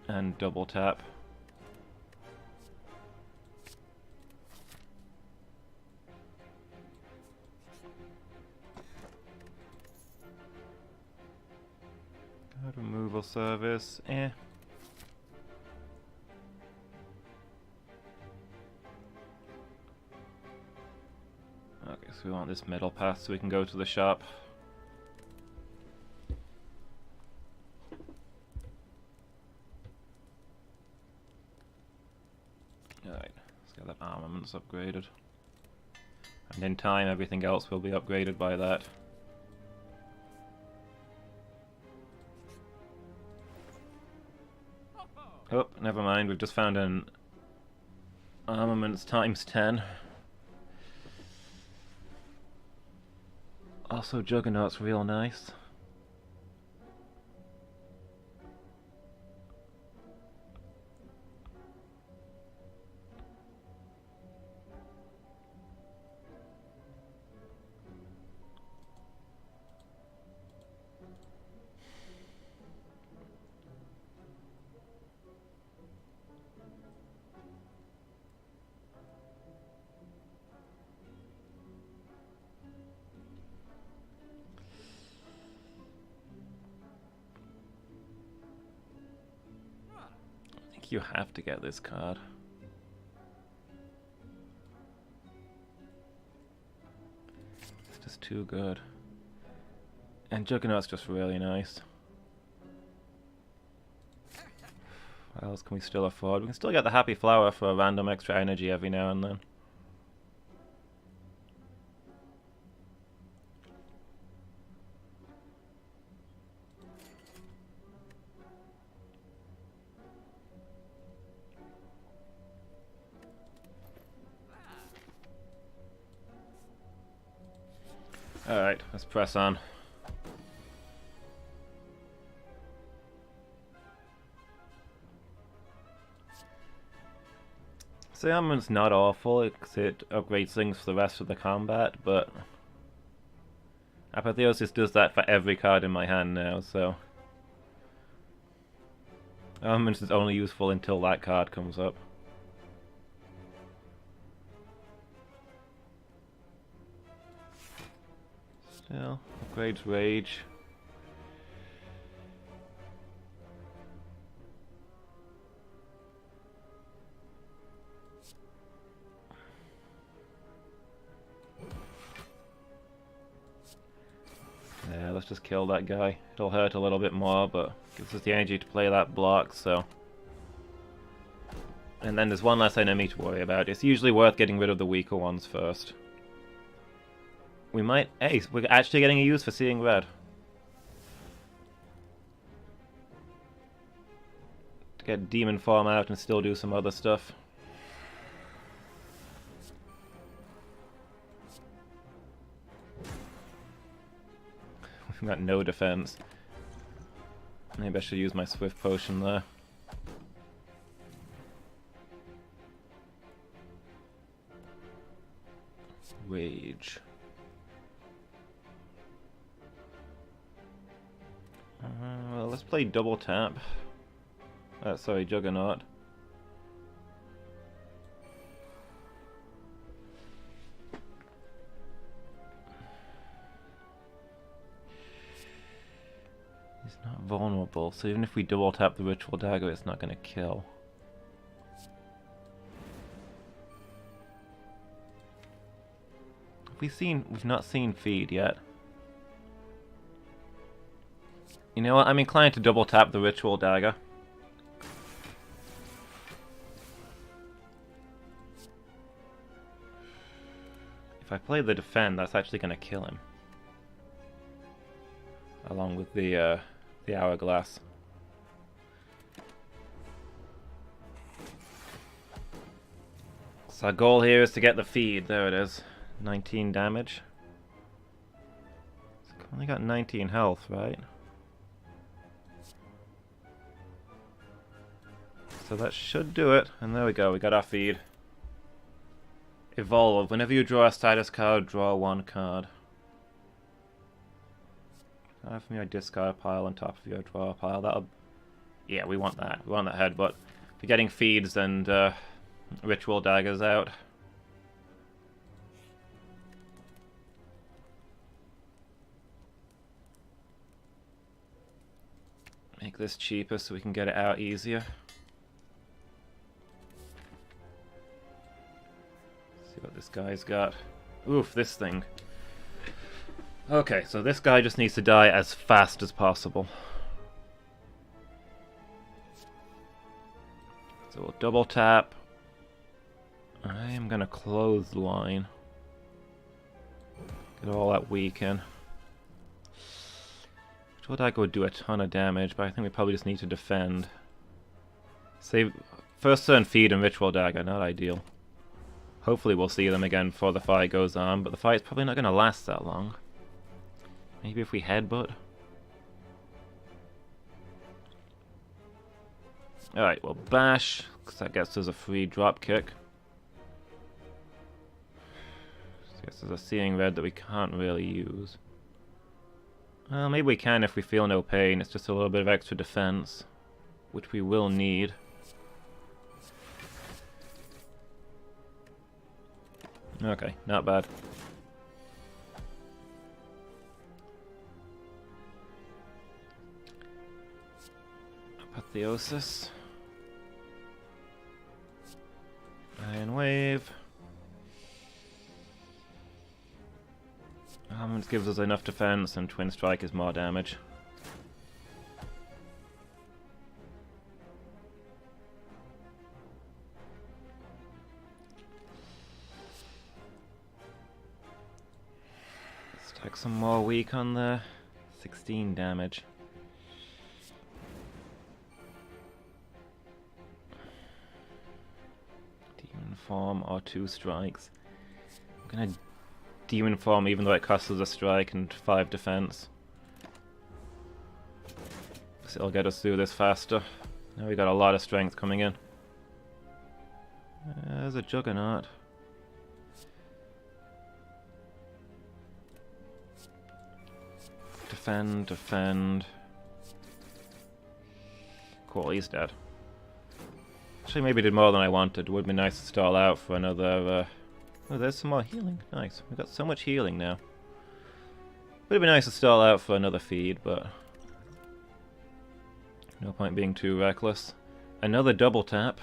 and double tap. God removal service, eh. Okay, so we want this middle path so we can go to the shop. Alright, let's get that armaments upgraded. And in time, everything else will be upgraded by that. Oh, never mind, we've just found an armaments times 10. Also, Juggernaut's real nice. You have to get this card. It's just too good. And Juggernaut's just really nice. What else can we still afford? We can still get the Happy Flower for a random extra energy every now and then. Alright, let's press on. So the armament's not awful, it upgrades things for the rest of the combat, but Apotheosis does that for every card in my hand now, so armament is only useful until that card comes up. Still, upgrades Rage. Yeah, let's just kill that guy. It'll hurt a little bit more, but gives us the energy to play that block, so... And then there's one less enemy to worry about. It's usually worth getting rid of the weaker ones first. We might... Hey, we're actually getting a use for seeing red. To get demon form out and still do some other stuff. We've got no defense. Maybe I should use my swift potion there. Rage. Well, let's play double tap. Sorry, Juggernaut. He's not vulnerable, so even if we double tap the Ritual Dagger, it's not going to kill. We've not seen feed yet. You know what? I'm inclined to double tap the Ritual Dagger. If I play the defend, that's actually going to kill him. Along with the hourglass. So our goal here is to get the feed. There it is. 19 damage. It's only got 19 health, right? So that should do it. And there we go, we got our feed. Evolve. Whenever you draw a status card, draw one card. From your discard pile on top of your draw pile. That'll... Yeah, we want that. We want that headbutt. We're getting feeds and ritual daggers out. Make this cheaper so we can get it out easier. See what this guy's got. Oof, this thing. Okay, so this guy just needs to die as fast as possible. So we'll double tap. I am gonna clothesline. Get all that weak in. Ritual Dagger would do a ton of damage, but I think we probably just need to defend. Save first turn feed and Ritual Dagger, not ideal. Hopefully we'll see them again before the fight goes on, but the fight's probably not gonna last that long. Maybe if we headbutt. Alright, well bash, because that gets us a free drop kick. Gets us a seeing red that we can't really use. Well, maybe we can if we feel no pain. It's just a little bit of extra defense, which we will need. Okay, not bad. Apotheosis. Iron Wave. It gives us enough defense, and Twin Strike is more damage. Let's take some more weak on there. 16 damage. Demon Form or 2 strikes. I'm gonna Demon Form even though it costs us a strike and 5 defense. So it'll get us through this faster. Now we got a lot of strength coming in. There's a Juggernaut. Defend, defend. Cool, he's dead. Actually, maybe did more than I wanted. Would be nice to stall out for another... Oh, there's some more healing. Nice. We've got so much healing now. Would have been nice to stall out for another feed, but... no point being too reckless. Another double tap.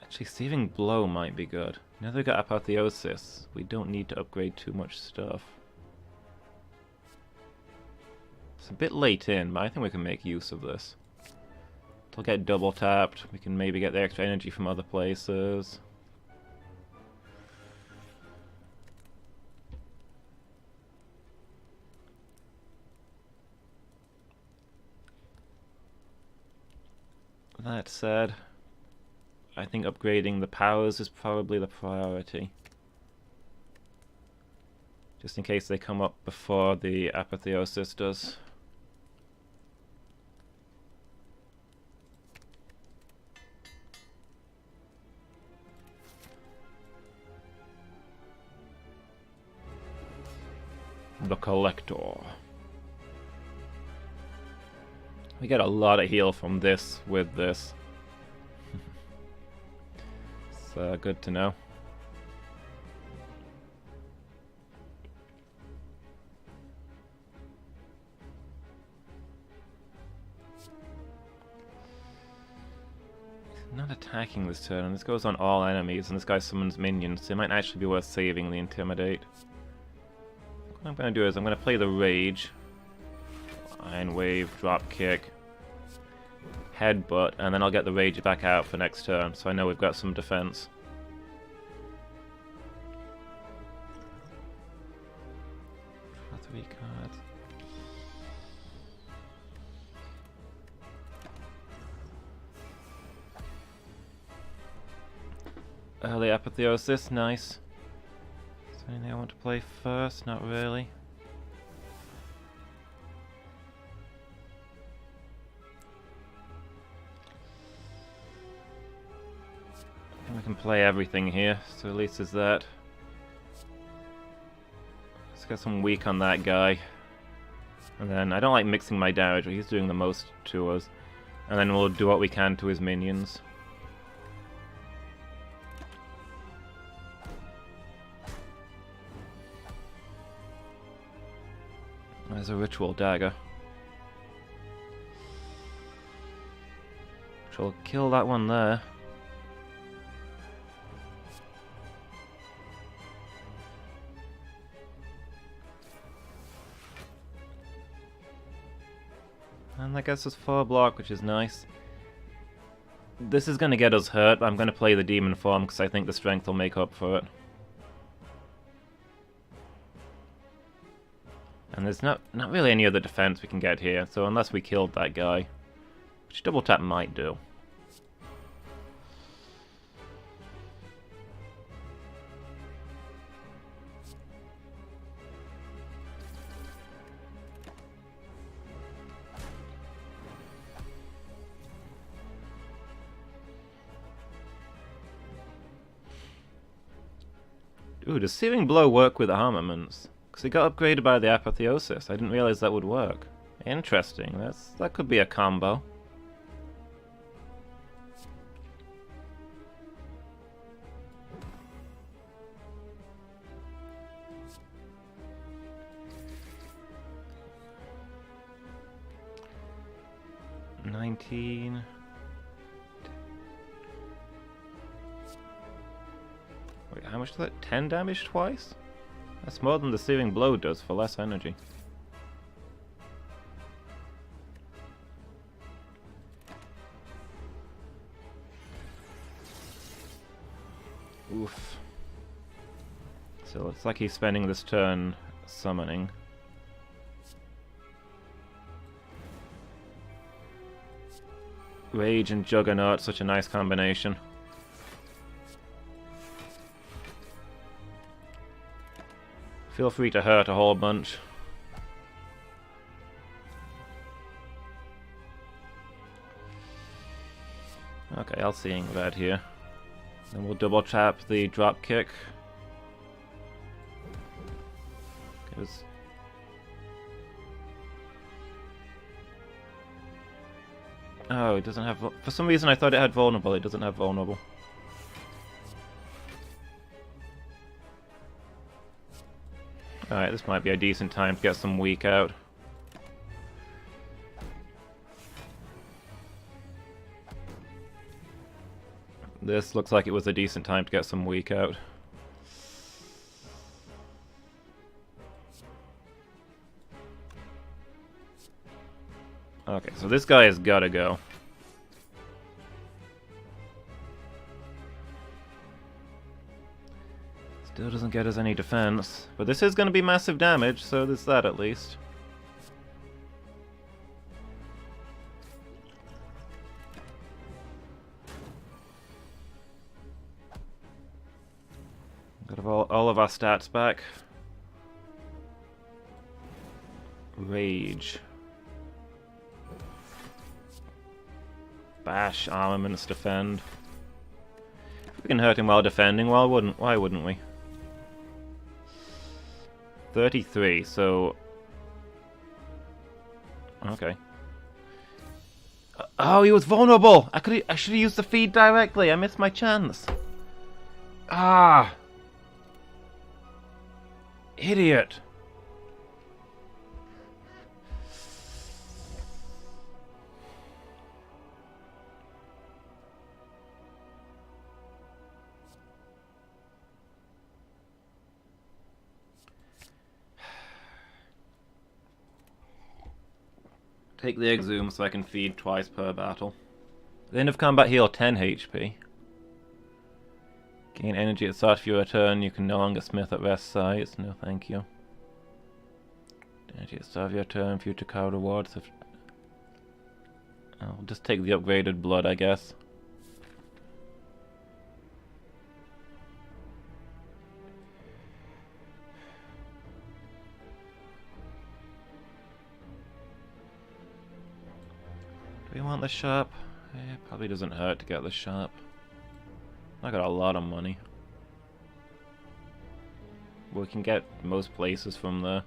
Actually, Saving Blow might be good. Now that we've got Apotheosis, we don't need to upgrade too much stuff. It's a bit late in, but I think we can make use of this. It'll get double tapped. We can maybe get the extra energy from other places. That said, I think upgrading the powers is probably the priority. Just in case they come up before the apotheosis does. The Collector. We get a lot of heal from this with this. It's good to know. He's not attacking this turn, and this goes on all enemies, and this guy summons minions, so it might actually be worth saving the Intimidate. What I'm going to do is I'm going to play the Rage, Iron Wave, Drop Kick, Headbutt, and then I'll get the Rage back out for next turn, so I know we've got some defense. Draw 3 cards. Early Apotheosis, nice. Is there anything I want to play first? Not really. I think we can play everything here, so at least there's that. Let's get some weak on that guy. And then, I don't like mixing my damage, but he's doing the most to us. And then we'll do what we can to his minions. There's a Ritual Dagger. Which will kill that one there. And that gets us 4 block, which is nice. This is going to get us hurt, but I'm going to play the Demon form because I think the strength will make up for it. And there's not really any other defense we can get here, so unless we killed that guy, which double tap might do. Ooh, does Searing Blow work with armaments? Because it got upgraded by the Apotheosis. I didn't realize that would work. Interesting. That could be a combo. Wait, how much is that? 10 damage twice? That's more than the Searing Blow does for less energy. Oof. So it's like he's spending this turn summoning. Rage and Juggernaut, such a nice combination. Feel free to hurt a whole bunch. Okay, I'll Seeing Red here. Then we'll double tap the drop kick. Oh, it doesn't have... For some reason I thought it had vulnerable. It doesn't have vulnerable. Alright, this might be a decent time to get some weak out. This looks like it was a decent time to get some weak out. Okay, so this guy has gotta go. Still doesn't get us any defense, but this is gonna be massive damage, so there's that at least. Got all of our stats back. Rage. Bash, armaments, defend. If we can hurt him while defending, why wouldn't we? 33, so... Okay. Oh, he was vulnerable! I should have used the feed directly, I missed my chance. Ah! Idiot! Take the exhume so I can feed twice per battle. The end of combat heal 10 HP. Gain energy at the start of your turn. You can no longer smith at rest sites. No thank you. Energy at the start of your turn. Future card rewards. I'll just take the upgraded blood, I guess. Do we want the sharp? Probably doesn't hurt to get the sharp. I got a lot of money. We can get most places from there.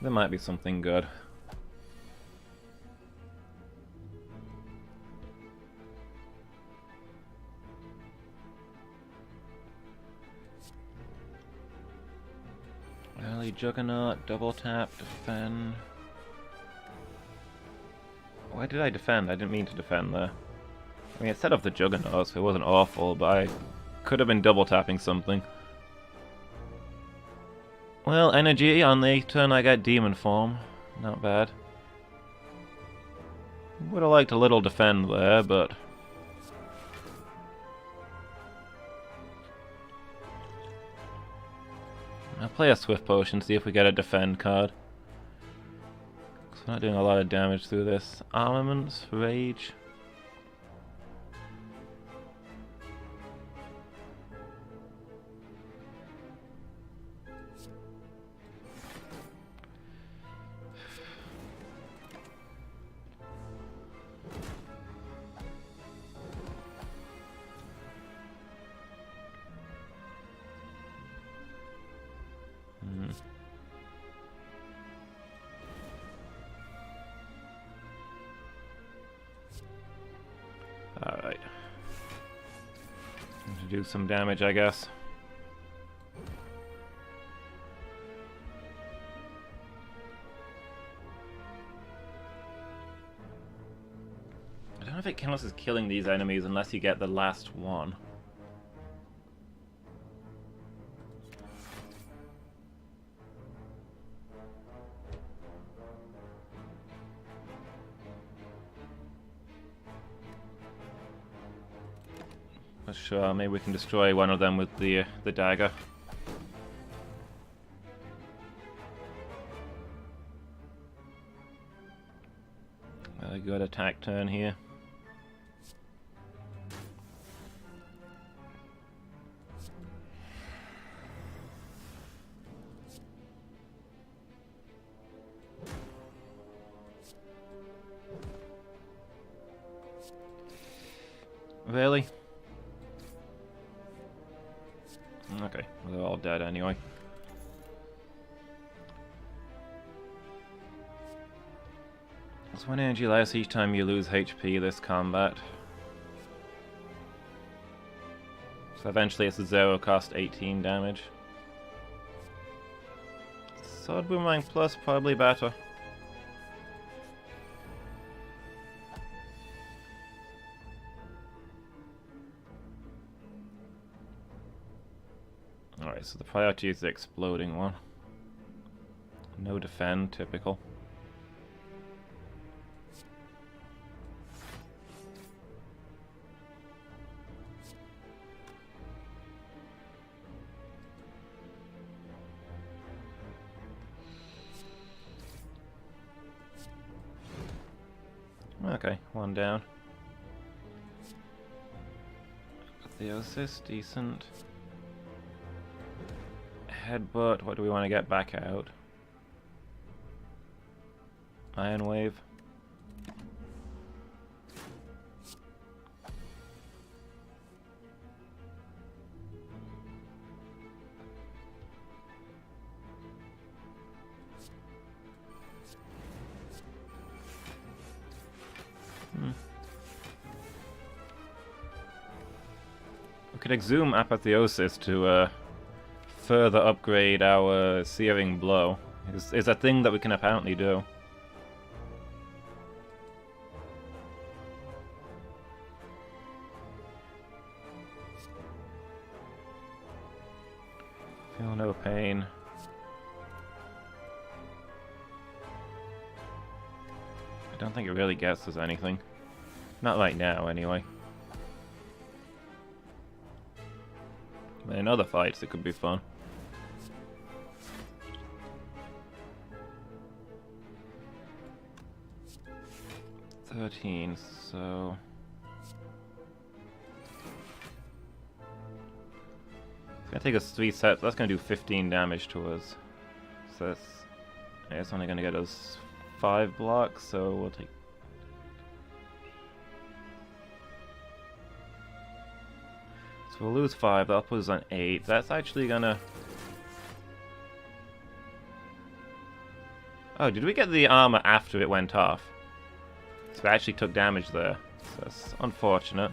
There might be something good. Early Juggernaut, double tap, defend. Why did I defend? I didn't mean to defend there. I mean, it set off the Juggernaut, so it wasn't awful, but I could have been double tapping something. Well, energy on the turn I get demon form. Not bad. Would have liked a little defend there, but... I'll play a Swift Potion, see if we get a defend card. Because we're not doing a lot of damage through this. Armaments, Rage. Alright. To do some damage, I guess. I don't know if it counts as killing these enemies unless you get the last one. Sure, maybe we can destroy one of them with the dagger. A good attack turn here. Really? Okay, well, they're all dead anyway. It's 1 energy less each time you lose HP this combat. So eventually it's a 0 cost 18 damage. Sword Boomerang Plus probably better. Alright, so the priority is the exploding one. No defend, typical. Okay, one down. Apotheosis, decent. Headbutt, what do we want to get back out? Iron Wave. We could exhume Apotheosis to further upgrade our Searing Blow. Is a thing that we can apparently do. Feel no pain. I don't think it really gets us anything. Not right now, anyway. But in other fights, it could be fun. $13, so... It's gonna take us 3 sets. That's gonna do 15 damage to us. So it's only gonna get us 5 blocks, so we'll take... So we'll lose 5, that'll put us on 8. That's actually gonna... Oh, did we get the armor after it went off? So we actually took damage there. So that's unfortunate.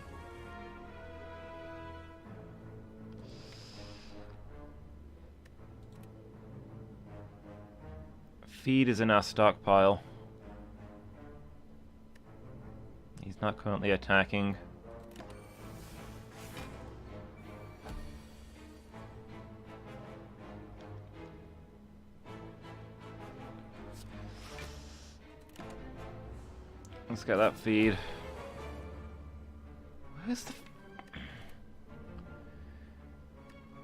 Feed is in our stockpile. He's not currently attacking. Let's get that feed. Where's the...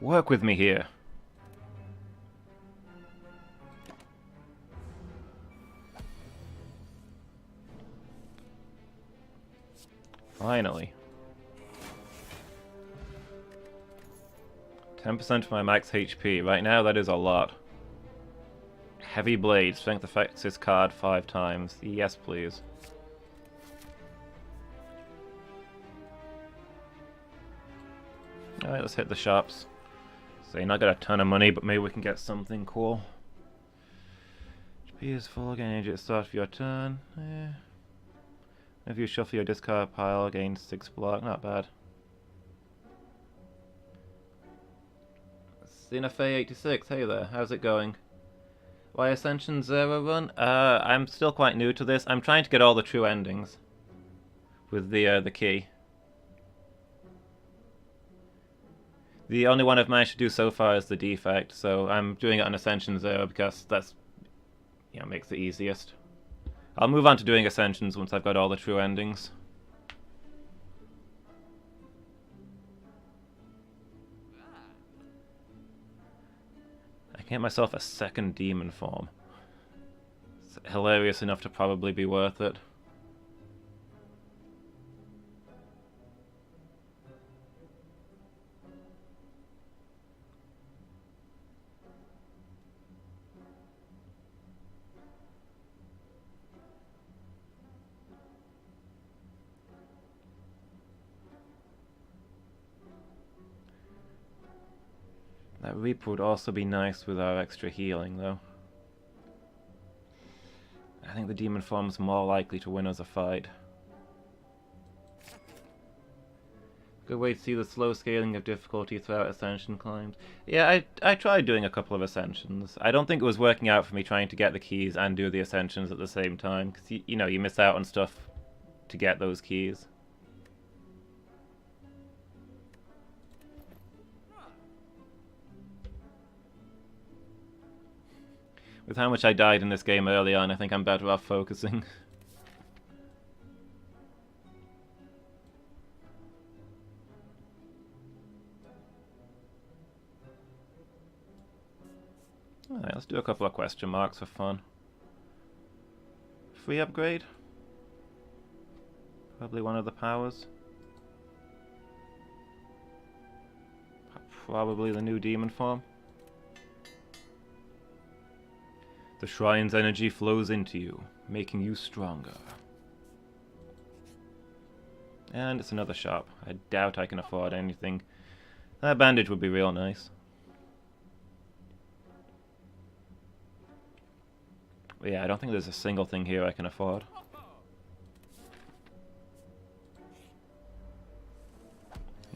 Work with me here. Finally. 10% of my max HP. Right now, that is a lot. Heavy Blade. Strength affects this card 5 times. Yes, please. Alright, let's hit the shops. So you're not got a ton of money, but maybe we can get something cool. HP is full, gain energy at the start of your turn. If you shuffle your discard pile, gain 6 block, not bad. Cinefe86, hey there, how's it going? Why Ascension 0 run? I'm still quite new to this. I'm trying to get all the true endings with the key. The only one I've managed to do so far is the defect, so I'm doing it on Ascension 0 because that's, you know, makes it easiest. I'll move on to doing Ascensions once I've got all the true endings. I can get myself a second demon form. It's hilarious enough to probably be worth it. That Reap would also be nice with our extra healing, though. I think the demon form's more likely to win us a fight. Good way to see the slow scaling of difficulty throughout Ascension climbs. Yeah, I tried doing a couple of Ascensions. I don't think it was working out for me trying to get the keys and do the Ascensions at the same time, because, you know, you miss out on stuff to get those keys. With how much I died in this game early on, I think I'm better off focusing. Alright, let's do a couple of question marks for fun. Free upgrade? Probably one of the powers. Probably the new demon form. The shrine's energy flows into you, making you stronger. And it's another shop. I doubt I can afford anything. That bandage would be real nice. But yeah, I don't think there's a single thing here I can afford.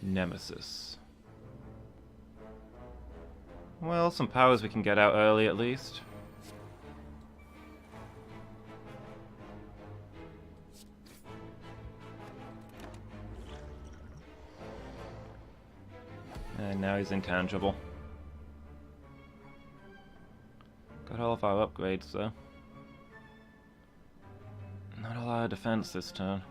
Nemesis. Well, some powers we can get out early at least. And now he's intangible. Got all of our upgrades though. Not a lot of defense this turn.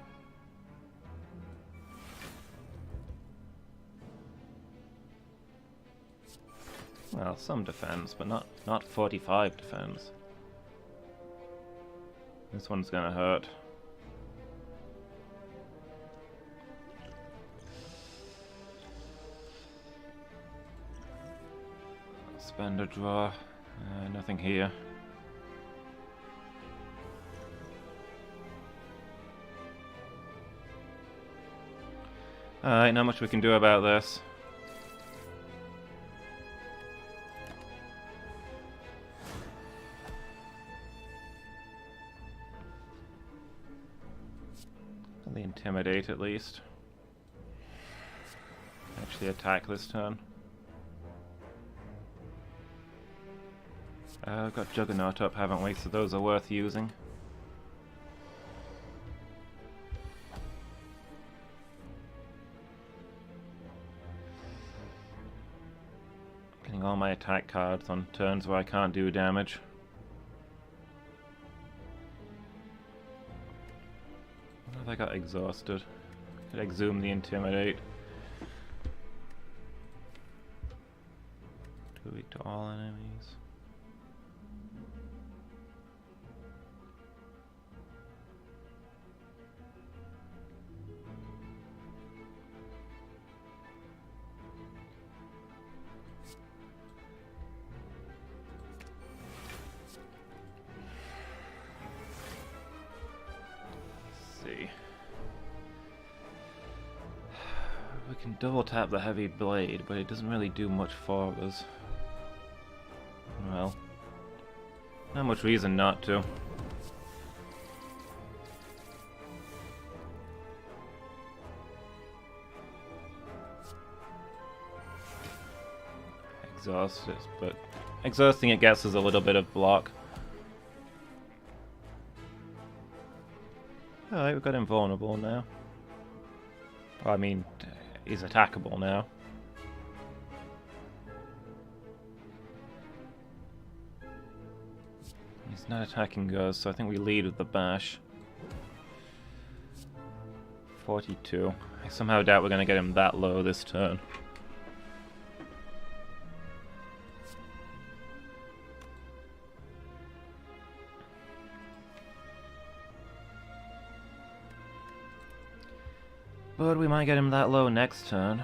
Well, some defense, but not 45 defense. This one's gonna hurt. Spend a draw. Nothing here. Alright, not much we can do about this. They intimidate at least. Actually attack this turn. I've got Juggernaut up, haven't we? So those are worth using. Getting all my attack cards on turns where I can't do damage. What if I got exhausted? Could exhume the Intimidate. Too weak to all enemies. We can double tap the heavy blade, but it doesn't really do much for us. Well, not much reason not to. Exhaust it, but exhausting it gets us a little bit of block. Alright, we've got him vulnerable now. Well, I mean, he's attackable now. He's not attacking us, so I think we lead with the bash. 42. I somehow doubt we're going to get him that low this turn. But we might get him that low next turn.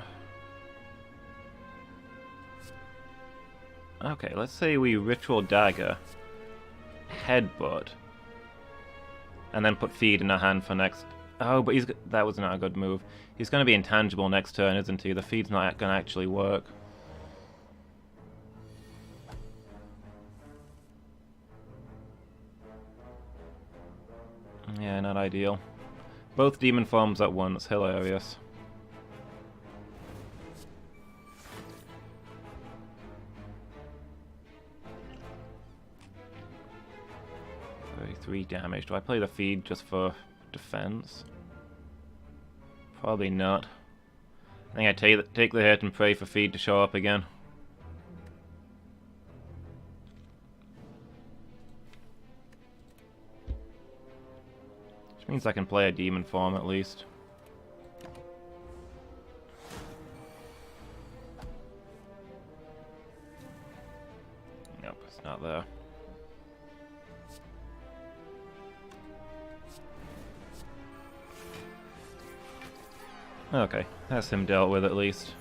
Okay, let's say we Ritual Dagger, Headbutt, and then put Feed in our hand for next... Oh, but that was not a good move. He's going to be intangible next turn, isn't he? The Feed's not going to actually work. Yeah, not ideal. Both demon forms at once, hilarious. $33 damage. Do I play the Feed just for defense? Probably not. I think I take the hit and pray for Feed to show up again. Which means I can play a demon form at least. Nope, it's not there. Okay, that's him dealt with at least.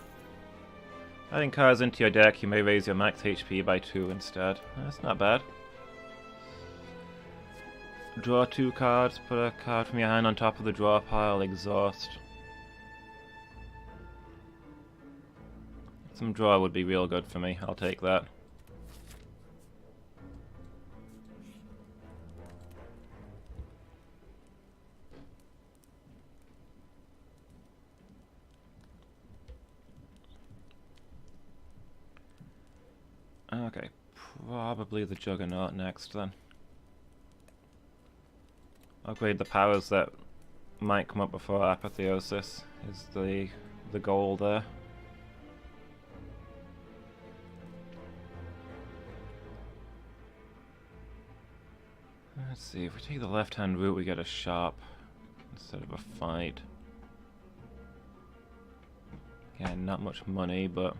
Adding cards into your deck, you may raise your max HP by 2 instead. That's not bad. Draw 2 cards, put a card from your hand on top of the draw pile, exhaust. Some draw would be real good for me, I'll take that. Okay, probably the Juggernaut next then. Upgrade the powers that might come up before Apotheosis is the goal there. Let's see, if we take the left-hand route we get a shop instead of a fight. Again, not much money, but...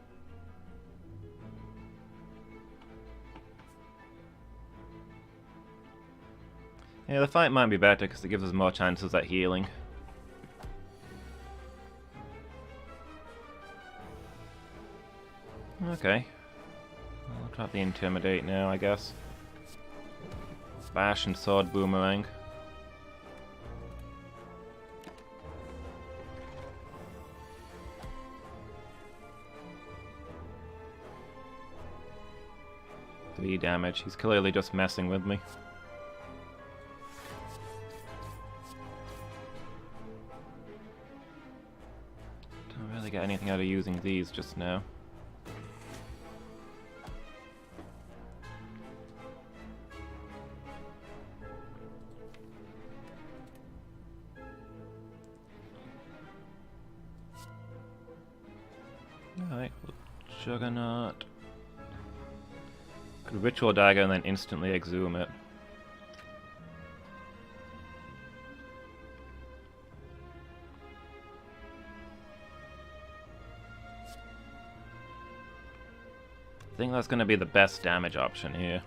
yeah, the fight might be better because it gives us more chances at healing. Okay. I'll drop the Intimidate now, I guess. Bash and Sword Boomerang. Three damage. He's clearly just messing with me. Don't really get anything out of using these just now. Alright, Juggernaut. Could Ritual Dagger and then instantly exhume it. I think that's going to be the best damage option here.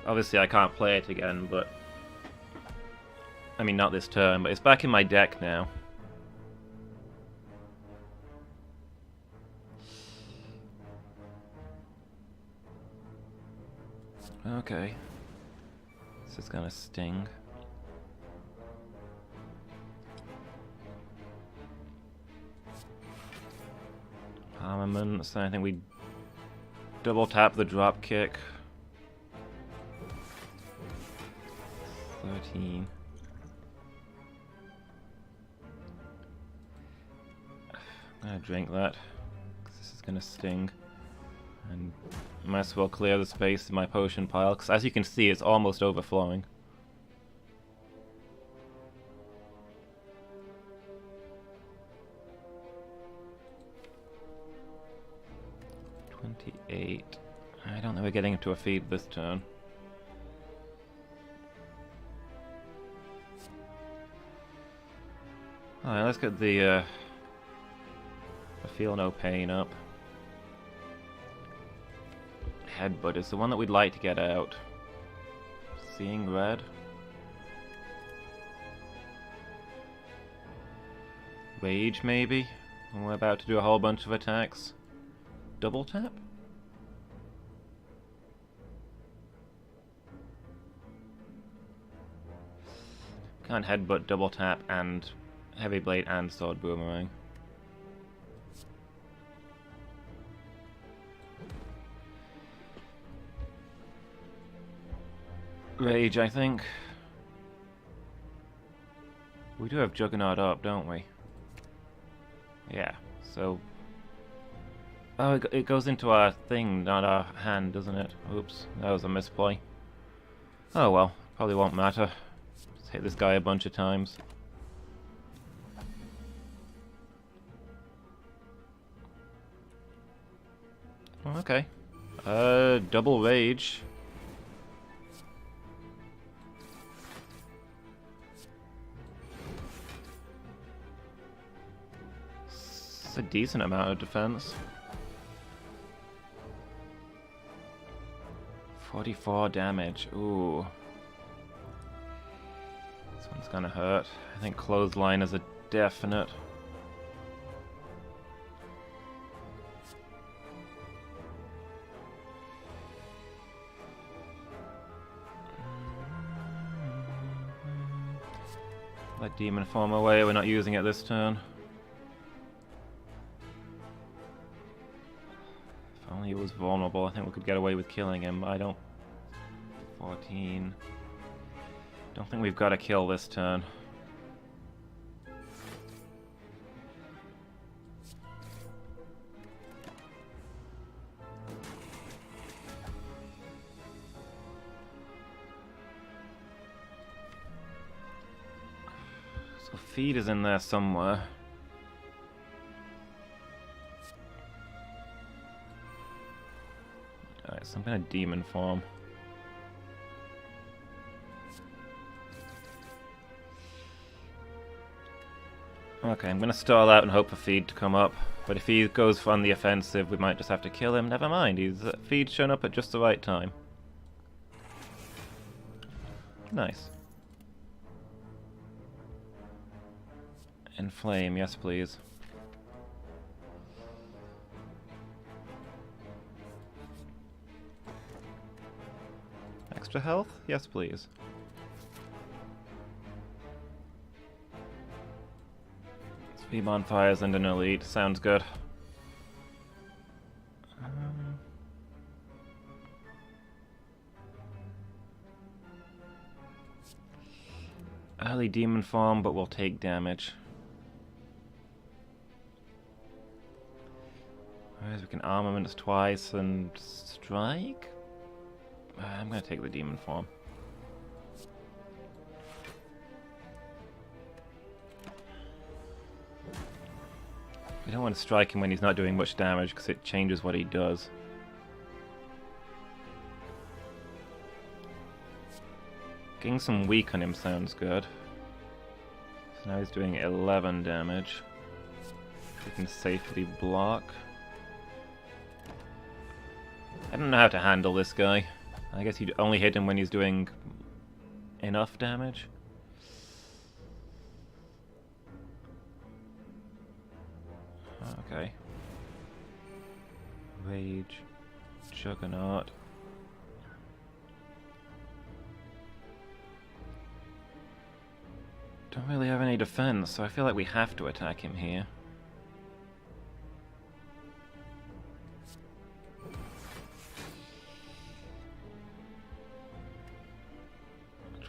Obviously I can't play it again, but... I mean, not this turn, but it's back in my deck now. Okay. This is gonna sting. Armaments, I think we double tap the drop kick. 13. I'm gonna drink that, because this is gonna sting. And might as well clear the space in my potion pile, because as you can see, it's almost overflowing. $28. I don't think we're getting into a feed this turn. Alright, let's get the Feel No Pain up. Headbutt is the one that we'd like to get out. Seeing red. Rage, maybe? And we're about to do a whole bunch of attacks. Double tap? Can't headbutt, double tap, and heavy blade and sword boomerang. Rage, I think. We do have Juggernaut up, don't we? Yeah, so... oh, it goes into our thing, not our hand, doesn't it? Oops, that was a misplay. Oh well, probably won't matter. Just hit this guy a bunch of times. Oh, okay. Double rage. It's a decent amount of defense. 44 damage. Ooh. This one's gonna hurt. I think clothesline is a definite. Let demon form away, we're not using it this turn. If only he was vulnerable, I think we could get away with killing him, but I don't... 14... Don't think we've got to kill this turn. So feed is in there somewhere. Alright, some kind of demon form. Okay, I'm gonna stall out and hope for feed to come up. But if he goes on the offensive, we might just have to kill him. Never mind, he's feed's shown up at just the right time. Nice. Inflame, yes please. Extra health? Yes please. Speed bonfires and an elite. Sounds good. Early demon form, but we'll take damage. Whereas we can armament twice and strike? I'm gonna take the demon form. We don't want to strike him when he's not doing much damage because it changes what he does. Getting some weak on him sounds good. So now he's doing 11 damage. We can safely block. I don't know how to handle this guy. I guess you'd only hit him when he's doing enough damage. Okay. Rage. Juggernaut. Don't really have any defense, so I feel like we have to attack him here.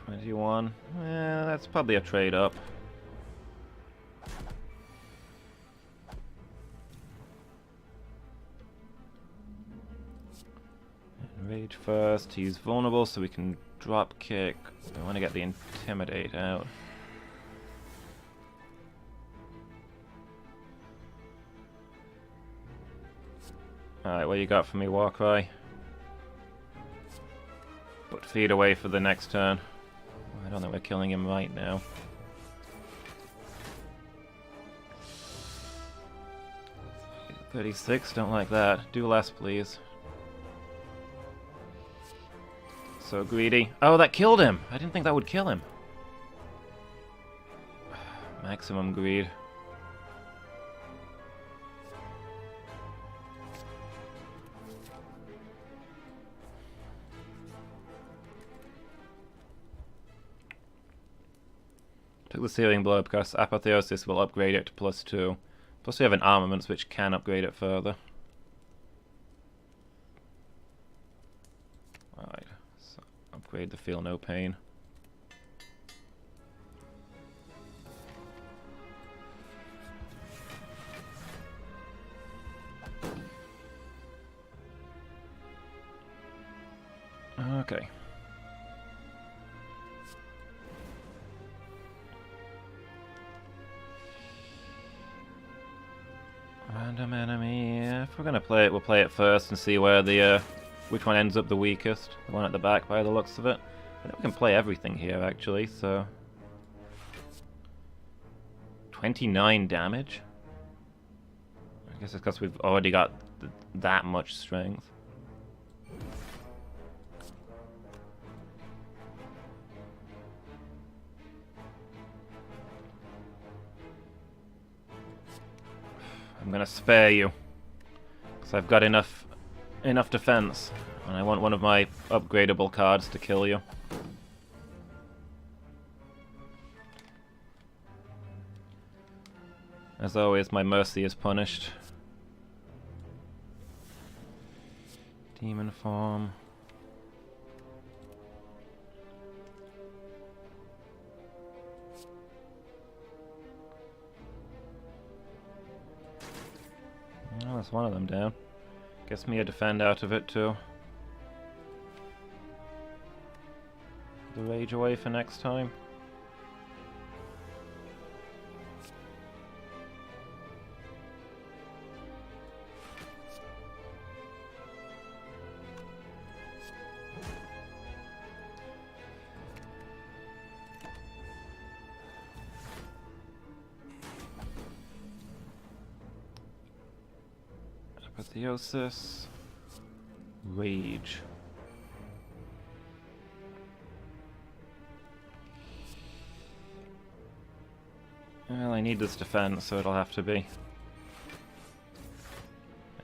$21. That's probably a trade up. Rage first. He's vulnerable, so we can drop kick. We want to get the intimidate out. Alright, what you got for me, Warcry? Put feed away for the next turn. I don't think we're killing him right now. $36, don't like that. Do less, please. So greedy. Oh, that killed him! I didn't think that would kill him. Maximum greed. Took the searing blow because Apotheosis will upgrade it to +2. Plus we have an armaments which can upgrade it further. Alright, so upgrade the Feel No Pain. Okay. Random enemy. If we're gonna play it, we'll play it first and see where the which one ends up the weakest. The one at the back, by the looks of it. I think we can play everything here actually. So 29 damage. I guess it's because we've already got that much strength. I'm gonna spare you. Because I've got enough defense. And I want one of my upgradable cards to kill you. As always, my mercy is punished. Demon form. Oh, that's one of them down. Gets me a defend out of it too. The rage away for next time. Apotheosis. Rage. Well, I need this defense, so it'll have to be.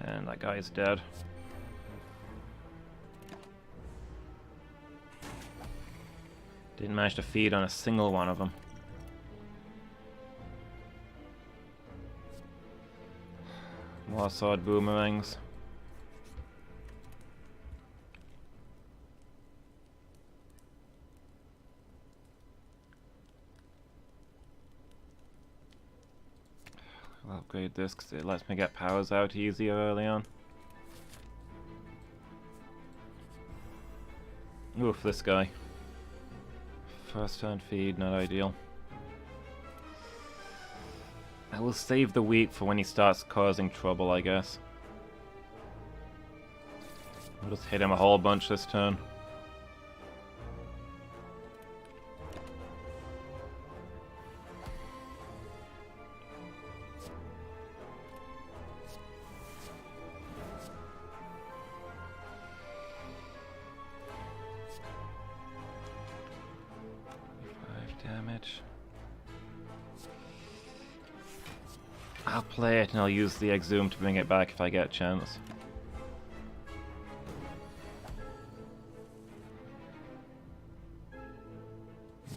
And that guy's dead. Didn't manage to feed on a single one of them. More sword boomerangs. I'll upgrade this because it lets me get powers out easier early on. Oof, this guy. First turn feed, not ideal. I will save the weak for when he starts causing trouble, I guess. I'll just hit him a whole bunch this turn. Damage. I'll play it and I'll use the Exhume to bring it back if I get a chance.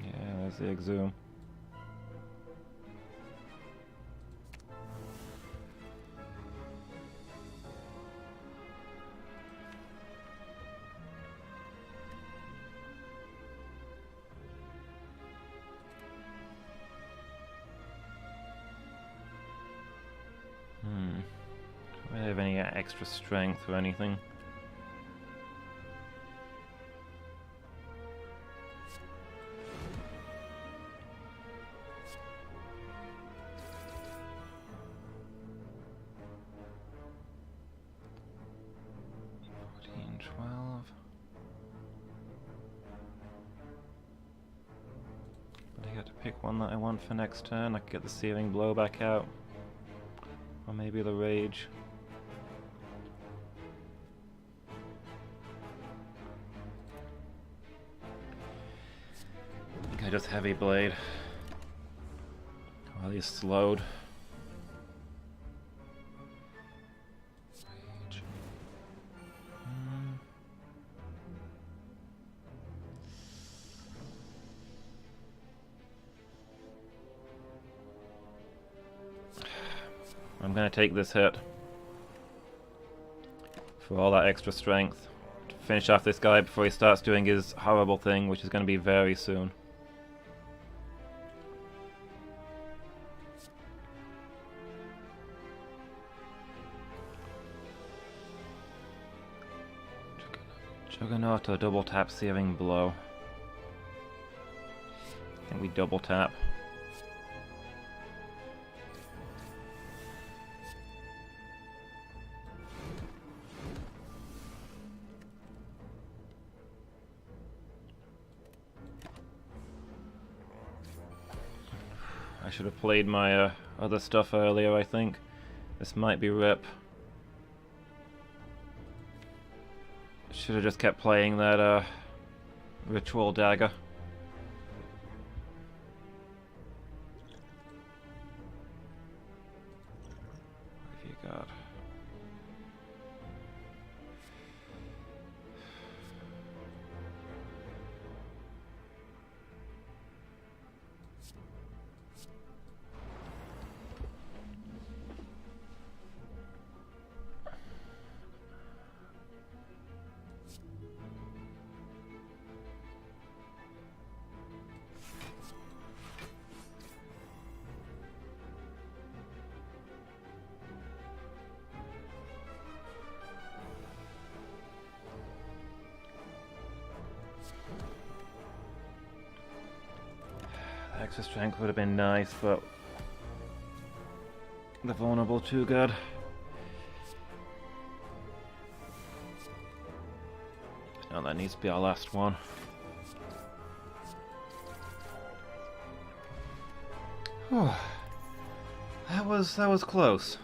Yeah, there's the Exhume. Do I have any extra strength or anything? But I got to pick one that I want for next turn. I could get the Searing Blow back out. Or maybe the Rage. I think I just Heavy Blade. While he's slowed. Rage. I'm gonna take this hit for all that extra strength to finish off this guy before he starts doing his horrible thing, which is gonna be very soon. Juggernaut or double tap Searing Blow. I think we double tap. I should have played my other stuff earlier, I think. This might be rip. Should have just kept playing that Ritual Dagger. If God. Extra strength would have been nice, but the vulnerable too good. No, that needs to be our last one. Whew. That was close.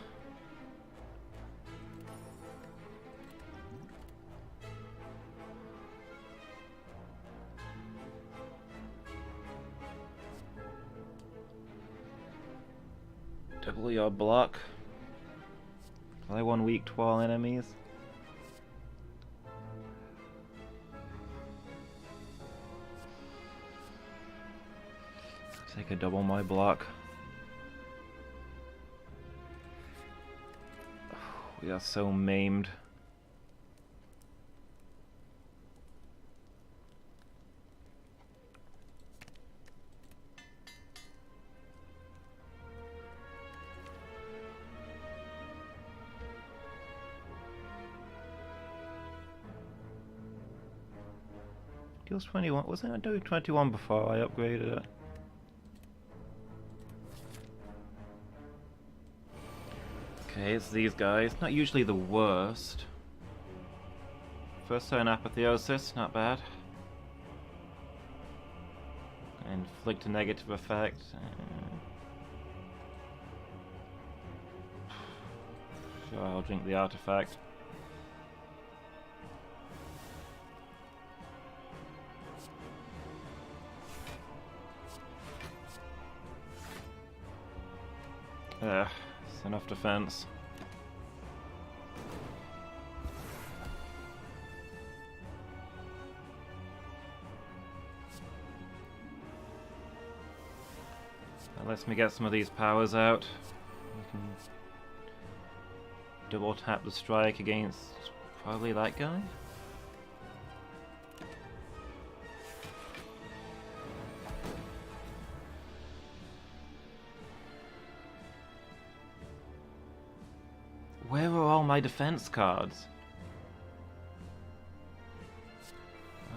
Double your block. Play one weak to all enemies. Take a double my block. We are so maimed. Deals 21. Wasn't I doing 21 before I upgraded it? Okay, it's these guys. Not usually the worst. First turn apotheosis, not bad. Inflict a negative effect. Sure, I'll drink the artifact. It's enough defense. That lets me get some of these powers out. We can double tap the strike against probably that guy. Where are all my defense cards?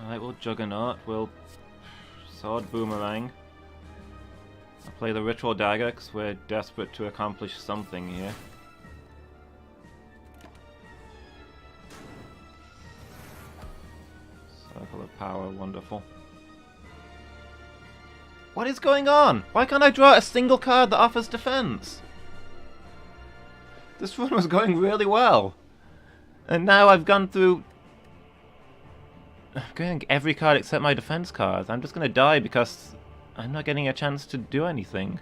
Alright, we'll Juggernaut, we'll Sword Boomerang. I'll play the Ritual Dagger because we're desperate to accomplish something here. Circle of Power, wonderful. What is going on? Why can't I draw a single card that offers defense? This run was going really well. And now I've gone through... I'm getting every card except my defense cards. I'm just going to die because I'm not getting a chance to do anything.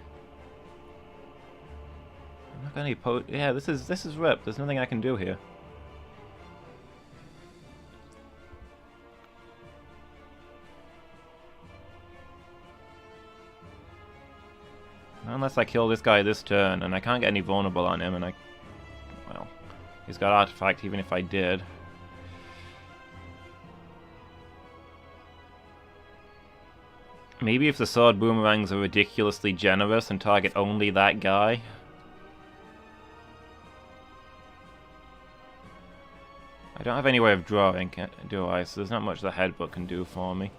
I'm not going to... Yeah, this is ripped. There's nothing I can do here. Unless I kill this guy this turn, and I can't get any vulnerable on him, and I... Well, he's got artifact even if I did. Maybe if the sword boomerangs are ridiculously generous and target only that guy. I don't have any way of drawing, do I? So there's not much the headbutt can do for me.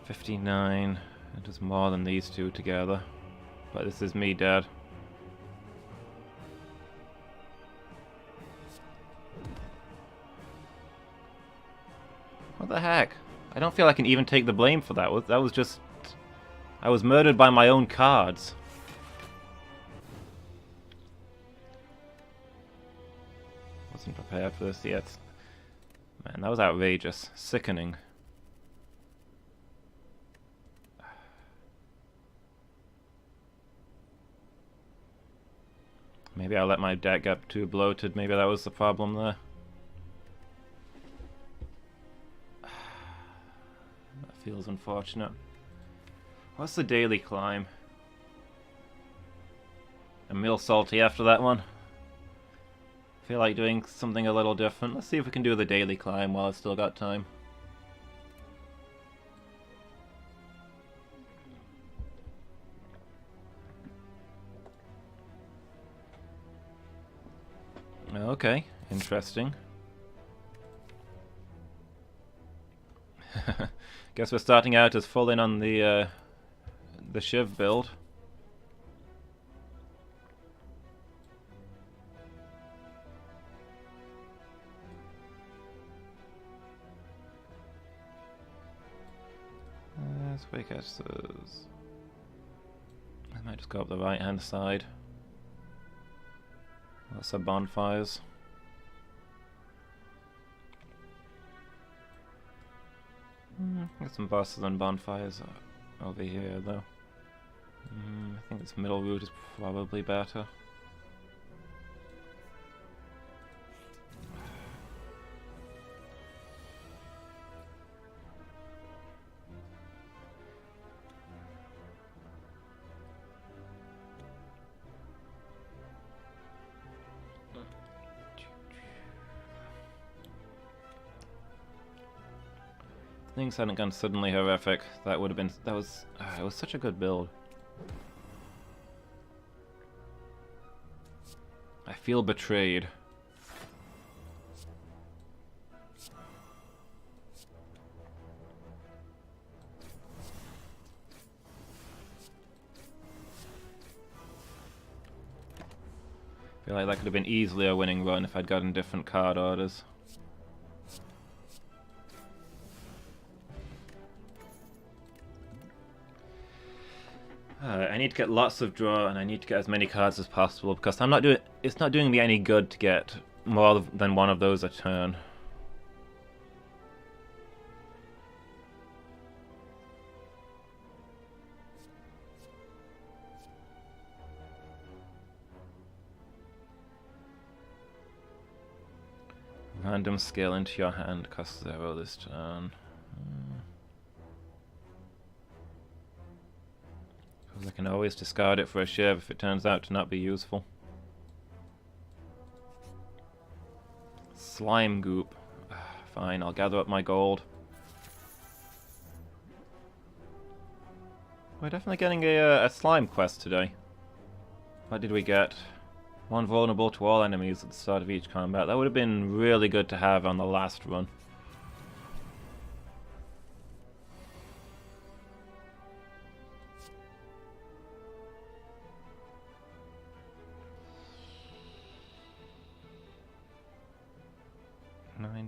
$59. It does more than these two together. But this is me dead. What the heck? I don't feel I can even take the blame for that. That was just... I was murdered by my own cards. Wasn't prepared for this yet. Man, that was outrageous. Sickening. Maybe I let my deck get too bloated. Maybe that was the problem there. That feels unfortunate. What's the daily climb? I'm real salty after that one. Feel like doing something a little different. Let's see if we can do the daily climb while I've still got time. Okay, interesting. Guess we're starting out as full in on the Shiv build. Let's quick access. I might just go up the right hand side. Lots of bonfires. Got some bosses and bonfires over here though. I think this middle route is probably better. Things hadn't gone suddenly horrific. That would have been. That was. It was such a good build. I feel betrayed. I feel like that could have been easily a winning run if I'd gotten different card orders. I need to get lots of draw, and I need to get as many cards as possible because I'm not doing. It's not doing me any good to get more than one of those a turn. Random skill into your hand costs 0 this turn. I can always discard it for a Shiv if it turns out to not be useful. Slime goop. Fine, I'll gather up my gold. We're definitely getting a slime quest today. What did we get? One vulnerable to all enemies at the start of each combat. That would have been really good to have on the last run.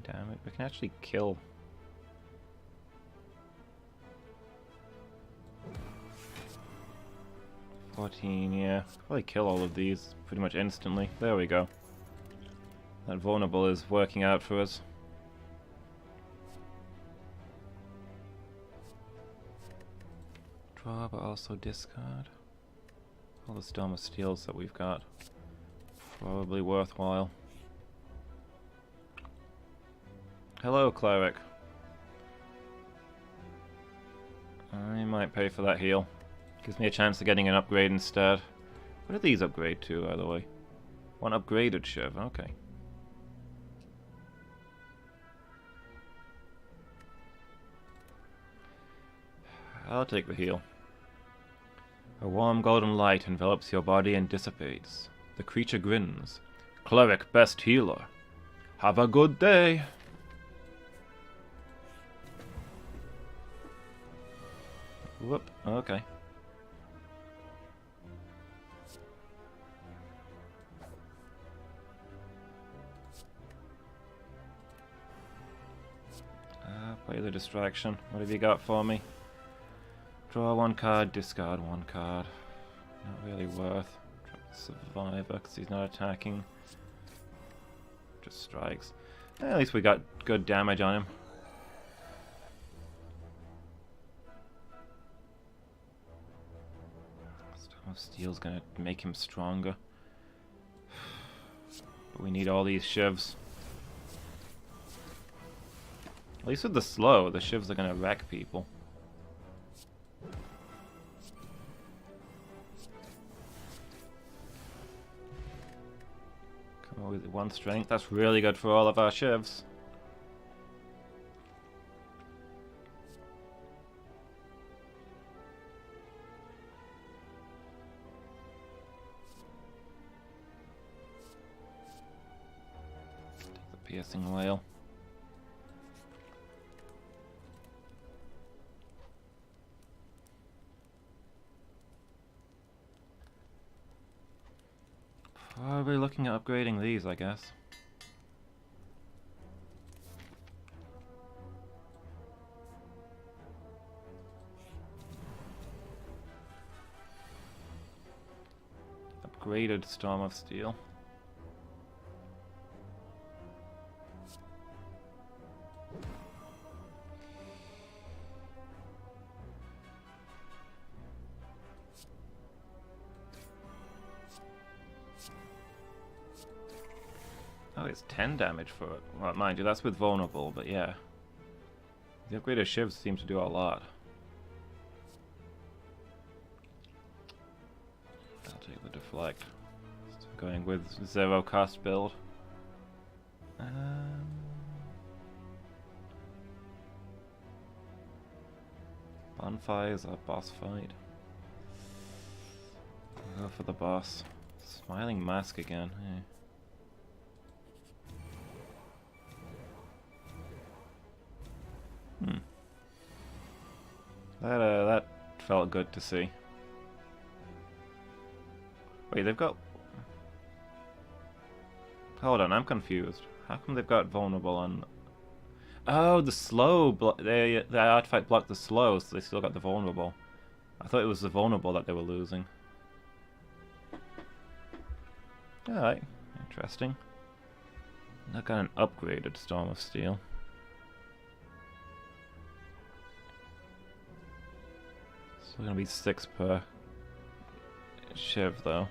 Damn it, we can actually kill. $14, yeah. Probably kill all of these pretty much instantly. There we go. That vulnerable is working out for us. Draw, but also discard. All the Storm of Steels that we've got. Probably worthwhile. Hello, Cleric. I might pay for that heal. Gives me a chance of getting an upgrade instead. What do these upgrade to, by the way? One upgraded Shiv, okay. I'll take the heal. A warm golden light envelops your body and dissipates. The creature grins. Cleric, best healer. Have a good day. Whoop, okay. Play the distraction. What have you got for me? Draw one card, discard one card. Not really worth. Drop the Survivor because he's not attacking. Just strikes. At least we got good damage on him. Steel's gonna make him stronger. We need all these shivs. At least with the slow, the shivs are gonna wreck people. Come on, with 1 strength, that's really good for all of our shivs. Take the piercing whale. Probably looking at upgrading these, I guess. Upgraded Storm of Steel. Oh, it's 10 damage for it. Well, mind you, that's with vulnerable, but yeah. The upgraded shivs seem to do a lot. I'll take the deflect. So going with 0 cost build. Bonfires or boss fight? I'll go for the boss. Smiling Mask again. Eh. That felt good to see. Wait, they've got... Hold on, I'm confused. How come they've got vulnerable on... Oh, the slow... the artifact blocked the slow, so they still got the vulnerable. I thought it was the vulnerable that they were losing. Alright, interesting. I got an upgraded Storm of Steel. Still gonna be 6 per shiv though.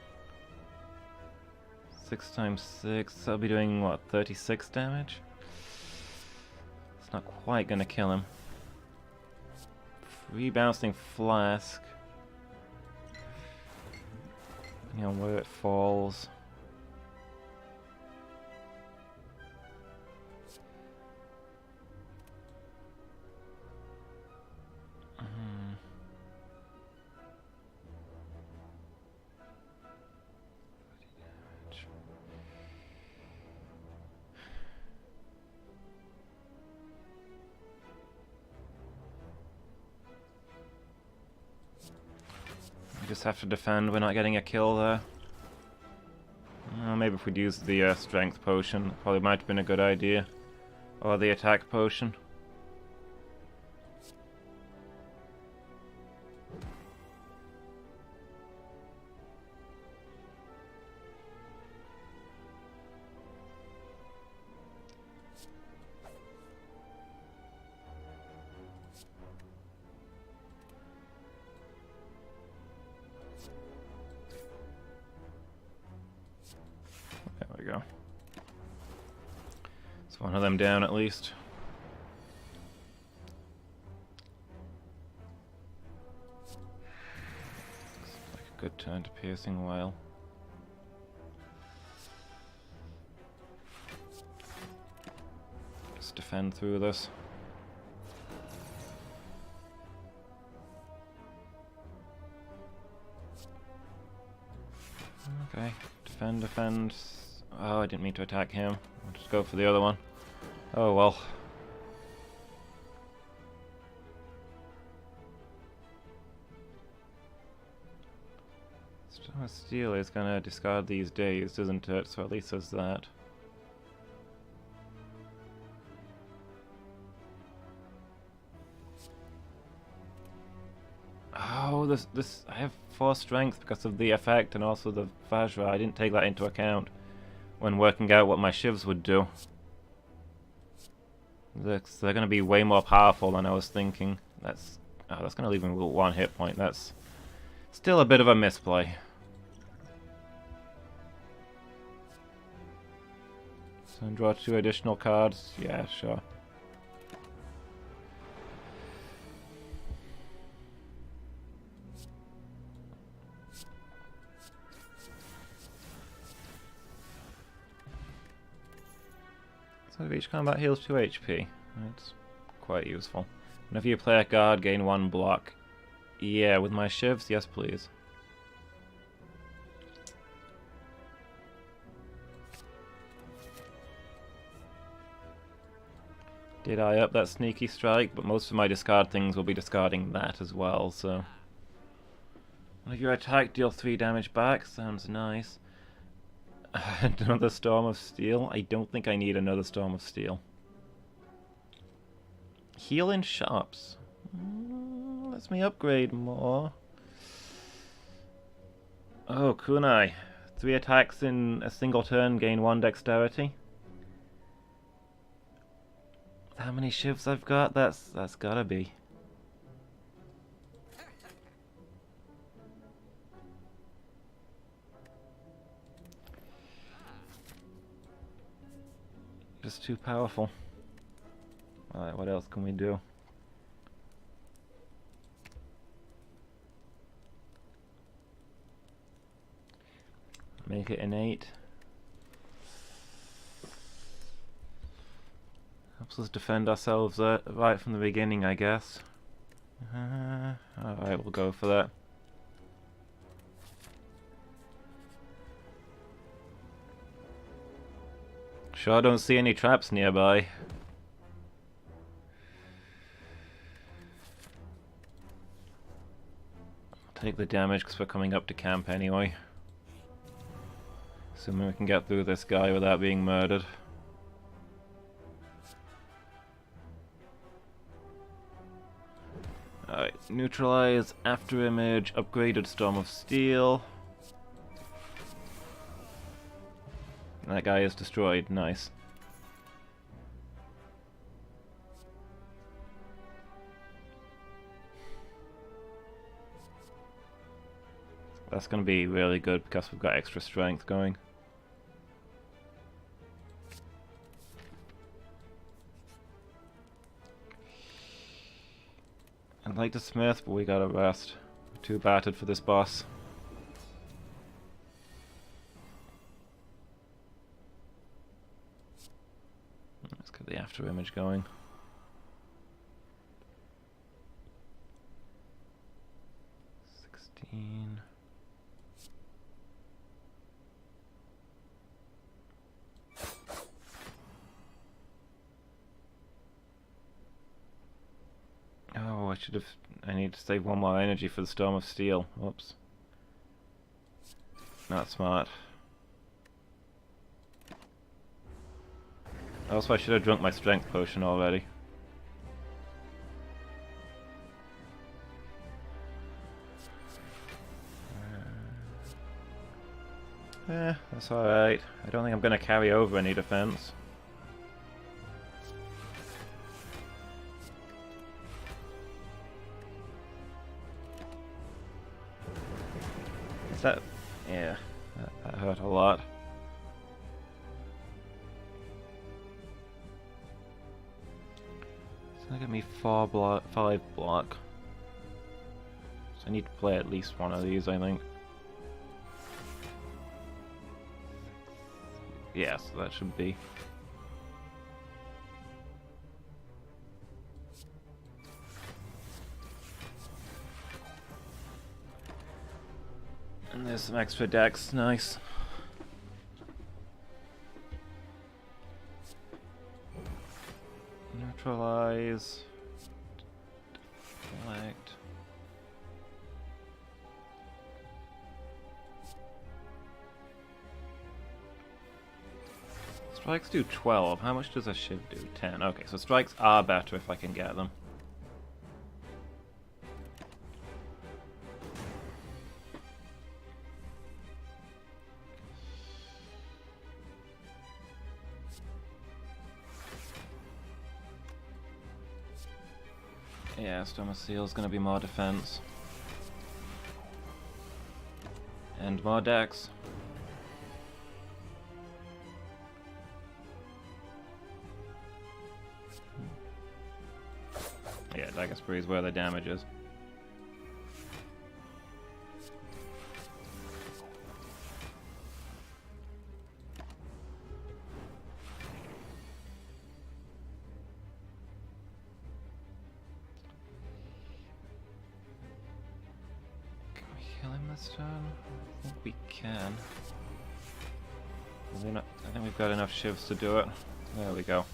6 times 6, I'll be doing what, 36 damage? It's not quite gonna kill him. Free bouncing flask. Depending on where it falls. Just have to defend, we're not getting a kill there. Maybe if we'd used the strength potion, probably might have been a good idea. Or the attack potion. There we go. It's one of them down at least. Looks like a good turn to piercing whale. Just defend through this. Okay, defend, defend. Oh, I didn't mean to attack him. I'll just go for the other one. Oh well. Storm of Steel is gonna discard these days, isn't it? So at least there's that. Oh, this I have 4 strength because of the effect and also the Vajra. I didn't take that into account when working out what my shivs would do. They're going to be way more powerful than I was thinking. That's going to leave him with 1 hit point. That's still a bit of a misplay. And draw 2 additional cards. Yeah, sure. So each combat heals 2 HP. That's quite useful. Whenever you play a guard, gain 1 block. Yeah, with my shivs, yes please. Did I up that sneaky strike? But most of my discard things will be discarding that as well, so... One of your attack, deal 3 damage back. Sounds nice. Another Storm of Steel? I don't think I need another Storm of Steel. Heal in shops. Lets me upgrade more. Oh, kunai. 3 attacks in a single turn, gain 1 dexterity. How many shifts I've got? That's gotta be. Just too powerful. Alright, what else can we do? Make it innate. Helps us defend ourselves right from the beginning, I guess. Alright, we'll go for that. Sure, I don't see any traps nearby. I'll take the damage because we're coming up to camp anyway. Assuming we can get through this guy without being murdered. Alright, neutralize, after image, upgraded Storm of Steel. That guy is destroyed, nice. That's gonna be really good because we've got extra strength going. I'd like to smith, but we gotta rest. We're too battered for this boss. Let's get the after image going. Oh, I need to save 1 more energy for the Storm of Steel. Whoops. Not smart. Also, I should have drunk my strength potion already. That's alright. I don't think I'm going to carry over any defense. That, yeah, that hurt a lot. It's gonna give me 5 block. So I need to play at least one of these, I think. Yeah, so that should be. And there's some extra dex, nice. Neutralize. Deflect. Strikes do 12. How much does a shiv do? 10. Okay, so strikes are better if I can get them. Yeah, Storm of Steel is going to be more defense. And more dex. Yeah, Dagger Spree is where the damage is. Can we kill him this turn? I think we can. I think we've got enough shivs to do it. There we go.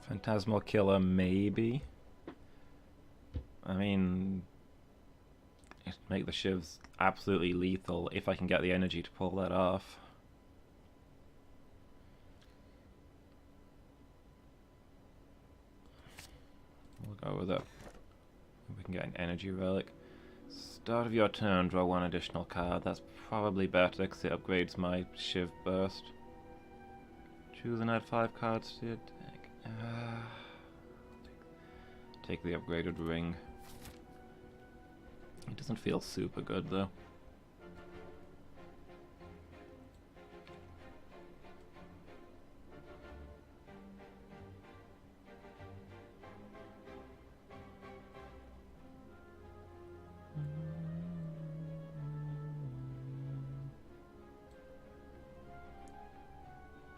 Phantasmal Killer, maybe. I mean, make the shivs absolutely lethal if I can get the energy to pull that off. We'll go with it. We can get an energy relic. Start of your turn, draw one additional card. That's probably better because it upgrades my Shiv burst. Choose and add 5 cards to your deck. Take the upgraded ring. It doesn't feel super good though.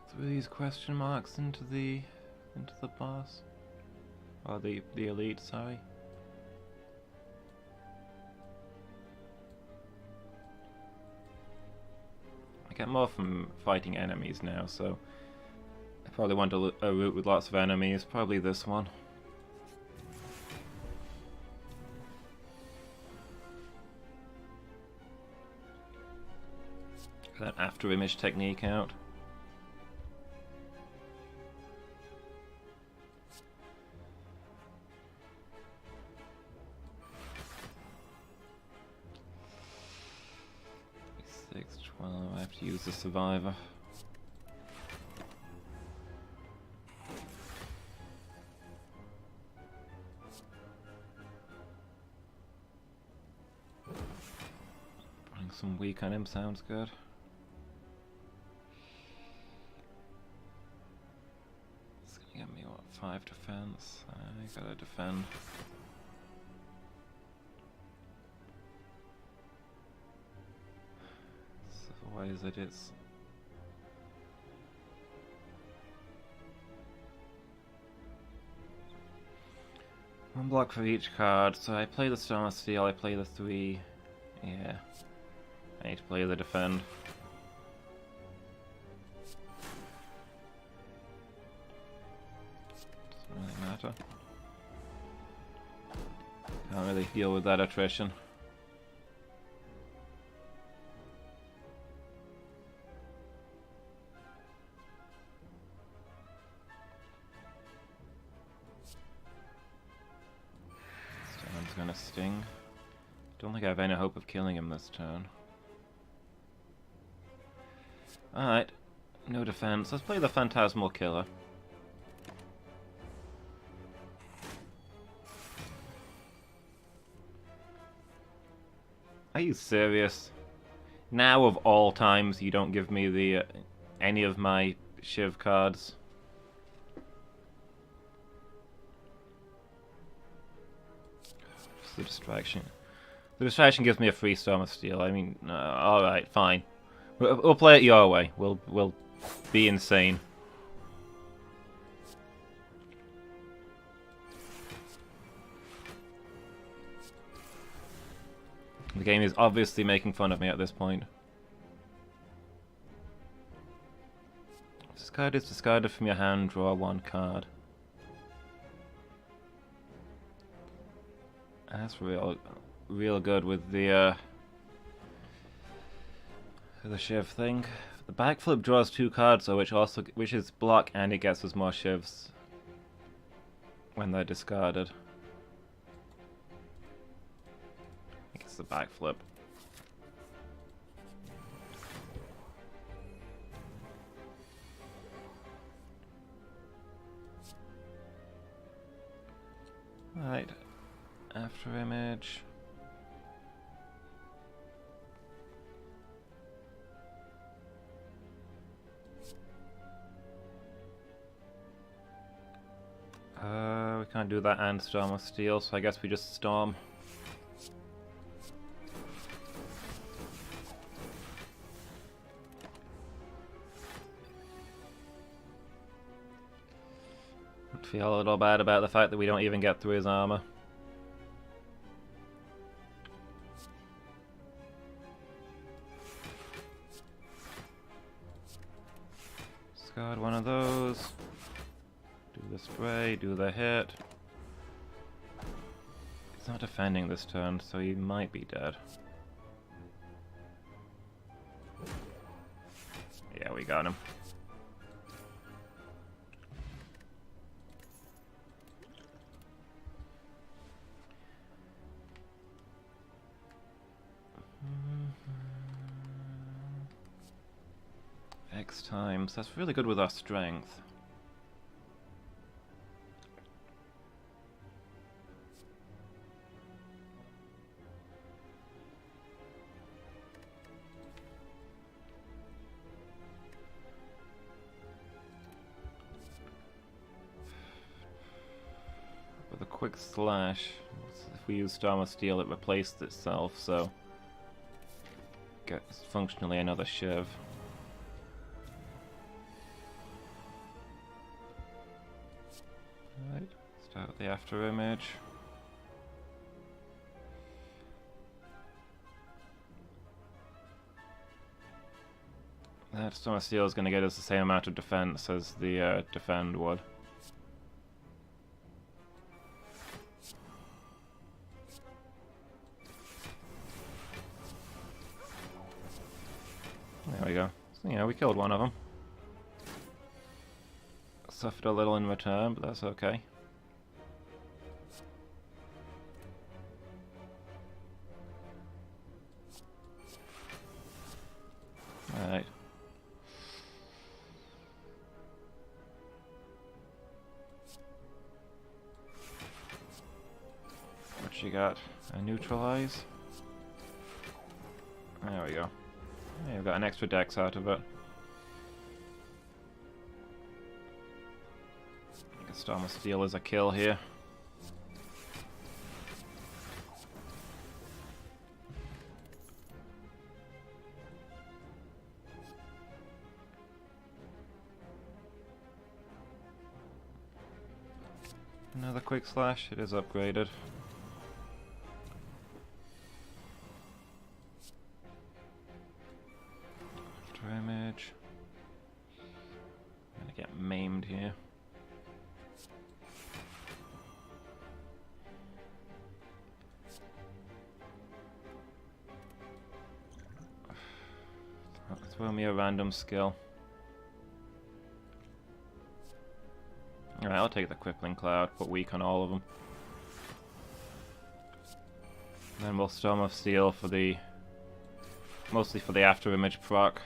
Through these question marks into the boss. Or the elite, sorry. I get more from fighting enemies now, so I probably want a route with lots of enemies, probably this one. Get that after image technique out. I have to use the survivor. Putting some weak on him sounds good. It's gonna get me what, 5 defense? I gotta defend. Why is it? It's one block for each card, so I play the Storm of Steel, I play the 3. Yeah. I need to play the defend. Doesn't really matter. Can't really deal with that attrition. Gonna sting. Don't think I have any hope of killing him this turn. Alright, no defense. Let's play the Phantasmal Killer. Are you serious? Now of all times you don't give me the any of my Shiv cards? The distraction. The distraction gives me a free Storm of Steel. I mean, alright, fine. We'll play it your way. We'll be insane. The game is obviously making fun of me at this point. If this card is discarded from your hand, draw 1 card. That's real good with the Shiv thing. The backflip draws 2 cards, though, which is block, and it gets us more Shivs when they're discarded. I think it's the backflip. After image. We can't do that and Storm of Steel, so I guess we just Storm. I feel a little bad about the fact that we don't even get through his armor. Discard one of those. Do the spray, do the hit. He's not defending this turn, so he might be dead. Yeah, we got him. X times. That's really good with our strength. With a quick slash, if we use Storm of Steel, it replaced itself, so gets functionally another shiv. Right, start with the after image. That Storm of Steel is going to get us the same amount of defense as the defend would. There we go. So, yeah, we killed one of them. Suffered a little in return, but that's okay. Alright. What you got? A neutralize? There we go. Yeah, we've got an extra dex out of it. I guess Storm of Steel is a kill here. Another quick slash, it is upgraded. After image. I'm gonna get maimed here. Throw me a random skill. Alright, I'll take the Crippling Cloud, put weak on all of them. Then we'll Storm of Steel for the... mostly for the after image proc.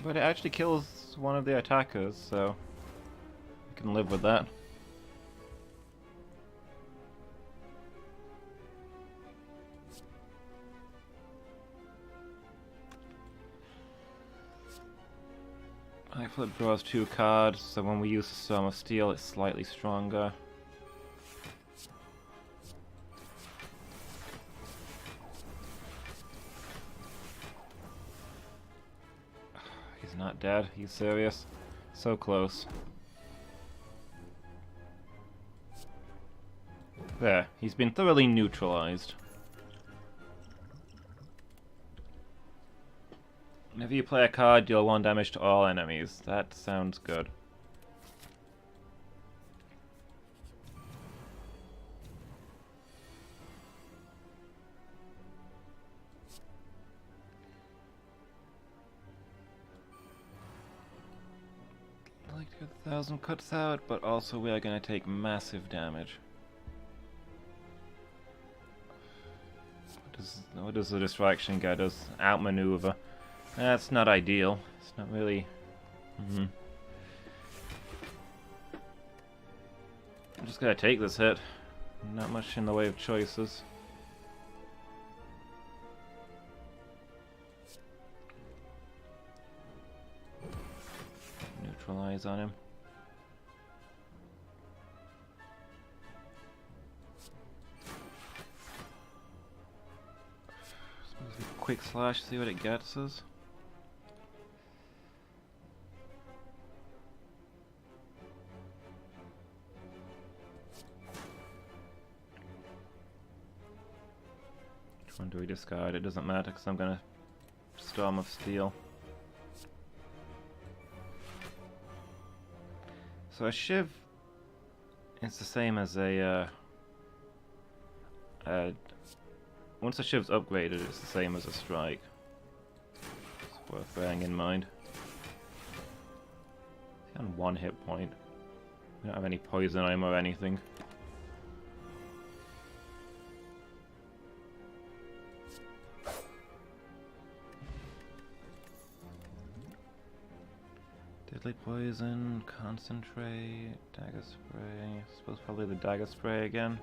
But it actually kills one of the attackers, so I can live with that. I flip draws 2 cards, so when we use the Storm of Steel, it's slightly stronger. He's not dead. He's serious. So close. There. He's been thoroughly neutralized. Whenever you play a card, deal 1 damage to all enemies. That sounds good. I like to get 1,000 cuts out, but also we are going to take massive damage. What does the distraction get us? Outmaneuver. That's not ideal. It's not really... I'm just gonna take this hit. Not much in the way of choices. Neutralize on him. Quick slash, see what it gets us. Which one do we discard? It doesn't matter because I'm gonna Storm of Steel. So a Shiv is the same as a once a Shiv's upgraded, it's the same as a Strike. It's worth bearing in mind. He's on 1 hit point. We don't have any poison on him or anything. Deadly Poison, Concentrate, Dagger Spray. I suppose probably the Dagger Spray again.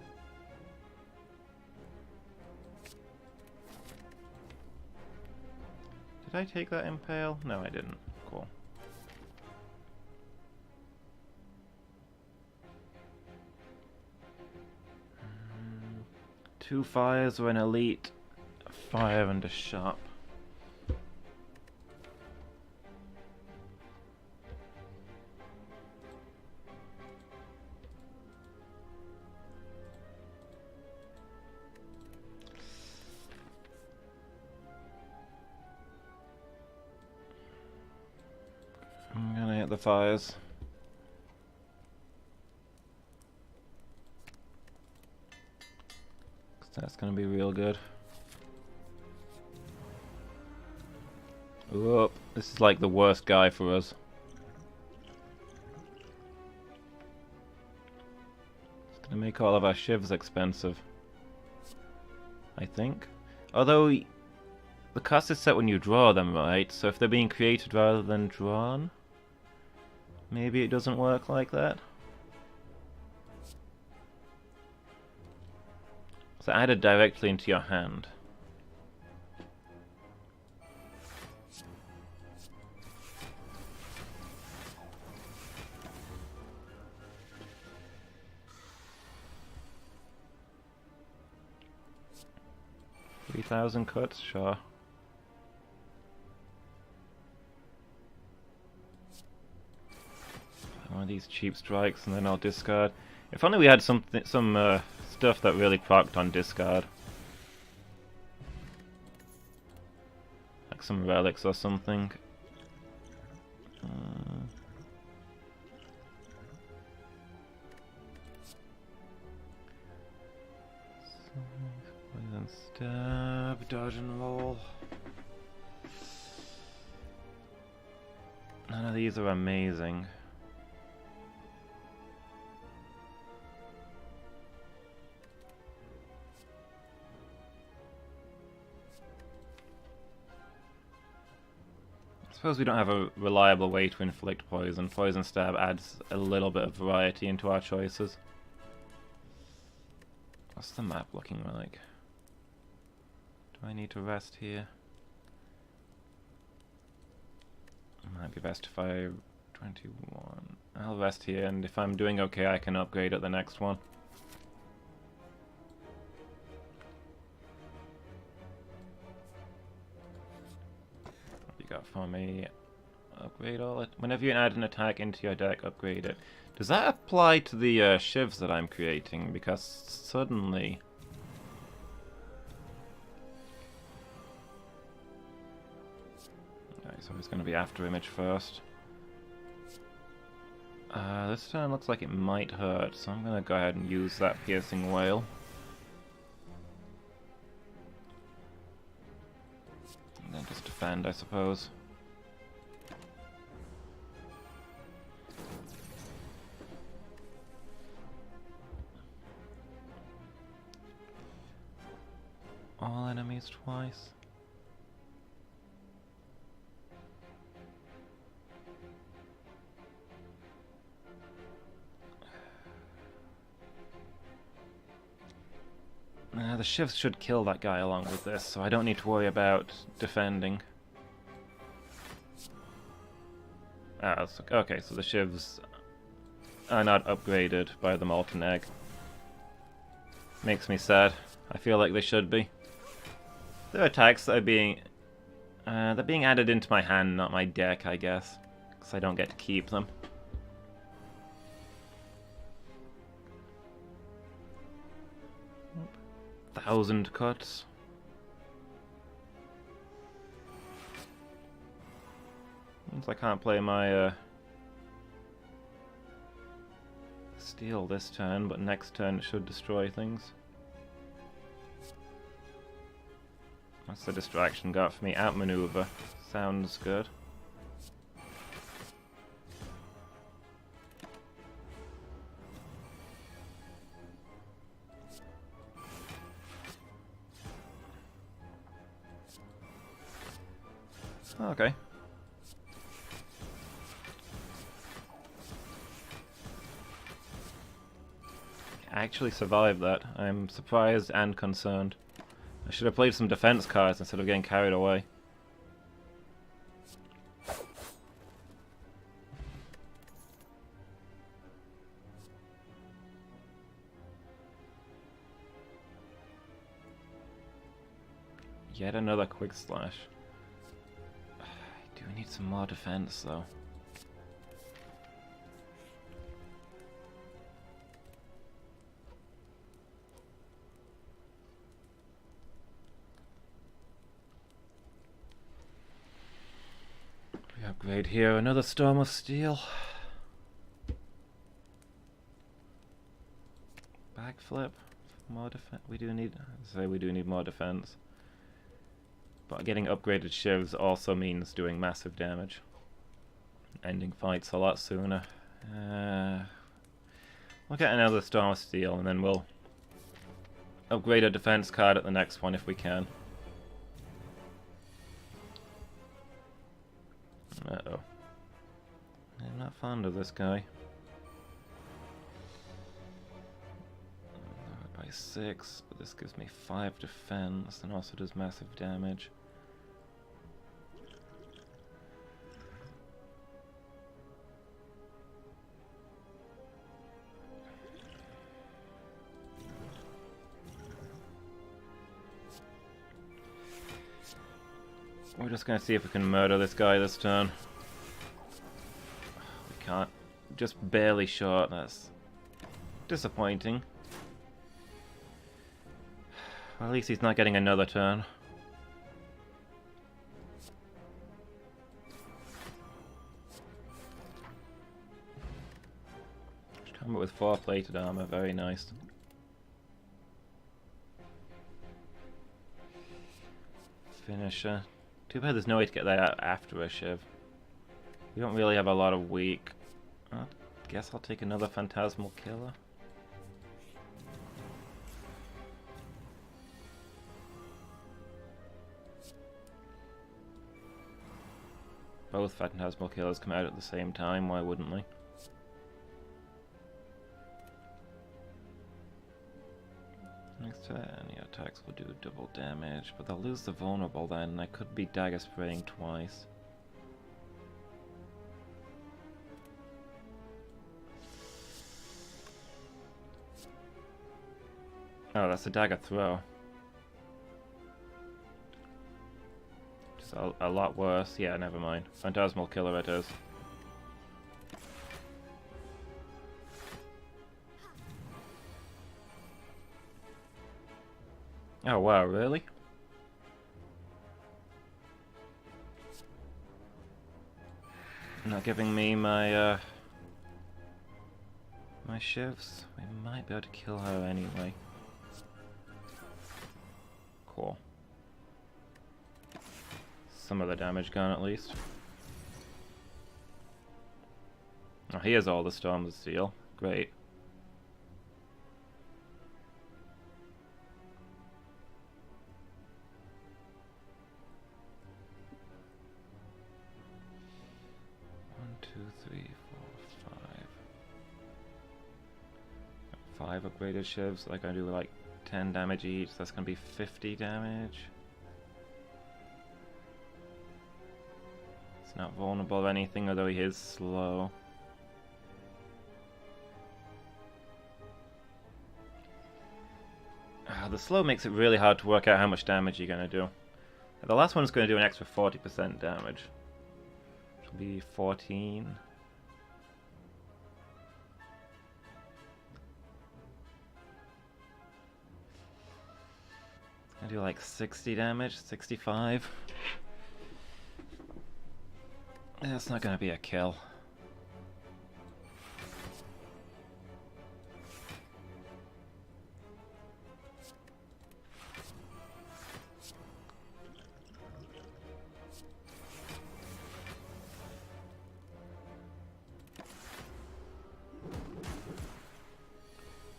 Did I take that Impale? No, I didn't. Cool. Two fires or an elite, a fire and a sharp. I'm gonna hit the fires. That's gonna be real good. Whoop, this is like the worst guy for us. It's gonna make all of our shivs expensive, I think. Although, the cost is set when you draw them, right? So if they're being created rather than drawn, maybe it doesn't work like that. So added directly into your hand. $3,000 cuts, sure. One of these cheap strikes, and then I'll discard. If only we had some stuff that really procced on discard, like some relics or something. Poison stab, dodge and roll. None of these are amazing. I suppose we don't have a reliable way to inflict poison. Poison stab adds a little bit of variety into our choices. What's the map looking like? Do I need to rest here? Might be best if I 21. I'll rest here, and if I'm doing okay, I can upgrade at the next one. Got for me. Upgrade all it. Whenever you add an attack into your deck, upgrade it. Does that apply to the shivs that I'm creating? Because suddenly... Okay, so he's going to be after image first. This turn looks like it might hurt, so I'm going to go ahead and use that piercing wail. And then just defend, I suppose. All enemies twice. shivs should kill that guy along with this, so I don't need to worry about defending. Okay, so the shivs are not upgraded by the molten egg. Makes me sad. I feel like they should be. Their attacks are being... they're being added into my hand, not my deck, I guess. Because I don't get to keep them. Oop. 1,000 cuts. Means I can't play my steel this turn, but next turn it should destroy things. That's the distraction got for me. Outmaneuver. Sounds good. Okay. I actually survived that. I'm surprised and concerned. I should have played some defense cards instead of getting carried away. Yet another quick slash. I do need some more defense though. Upgrade here, another Storm of Steel. Backflip. More defense. We do need more defense. But getting upgraded shivs also means doing massive damage. Ending fights a lot sooner. We'll get another Storm of Steel and then we'll upgrade a defense card at the next one if we can. Uh-oh. I'm not fond of this guy. By 6, but this gives me 5 defense and also does massive damage. We're just gonna see if we can murder this guy this turn. We can't. Just barely short, that's disappointing. Well, at least he's not getting another turn. Combat with 4 plated armor, very nice. Finisher. Too bad there's no way to get that out after a shiv. We don't really have a lot of weak. I guess I'll take another Phantasmal Killer. Both Phantasmal Killers come out at the same time, why wouldn't they? Next turn, any attacks will do double damage, but they'll lose the vulnerable then, and I could be dagger spraying twice. Oh, that's a dagger throw. Just a lot worse. Yeah, never mind. Phantasmal Killer it is. Oh wow, really? Not giving me my my shivs. We might be able to kill her anyway. Cool. Some of the damage gone at least. Oh, he has all the Storms of Steel. Great. Five upgraded shivs, like I do like 10 damage each, so that's going to be 50 damage. It's not vulnerable to anything, although he is slow. The slow makes it really hard to work out how much damage you're going to do. The last one's going to do an extra 40% damage. Which will be 14. I do like 60 damage, 65. That's not gonna be a kill.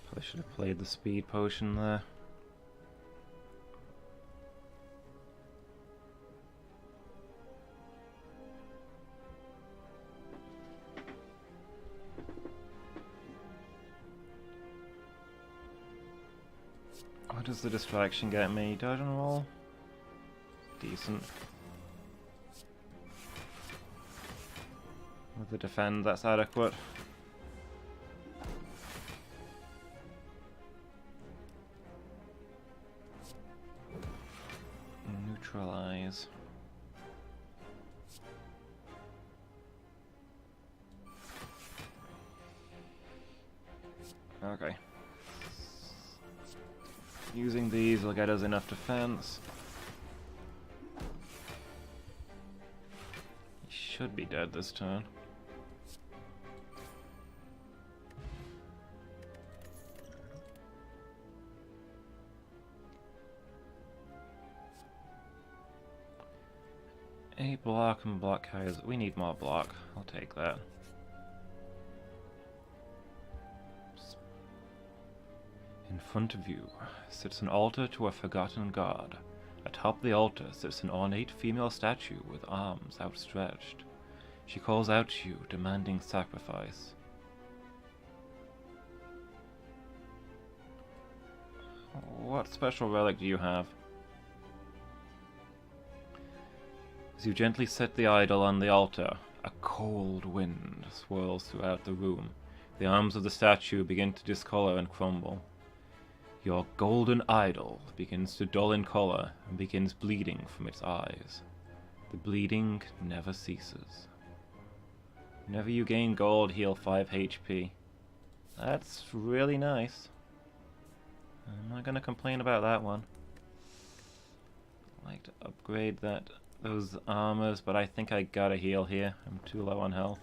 Probably should have played the speed potion there. What does the distraction get me? Dodge and roll? Decent. With the defend, that's adequate. Neutralize. Okay. Using these will get us enough defense. He should be dead this turn. A block and block carries. We need more block. I'll take that. In front of you sits an altar to a forgotten god. Atop the altar sits an ornate female statue with arms outstretched. She calls out to you, demanding sacrifice. What special relic do you have? As you gently set the idol on the altar, a cold wind swirls throughout the room. The arms of the statue begin to discolor and crumble. Your golden idol begins to dull in color and begins bleeding from its eyes. The bleeding never ceases. Whenever you gain gold, heal 5 HP. That's really nice. I'm not gonna complain about that one. I'd like to upgrade those armors, but I think I gotta heal here. I'm too low on health.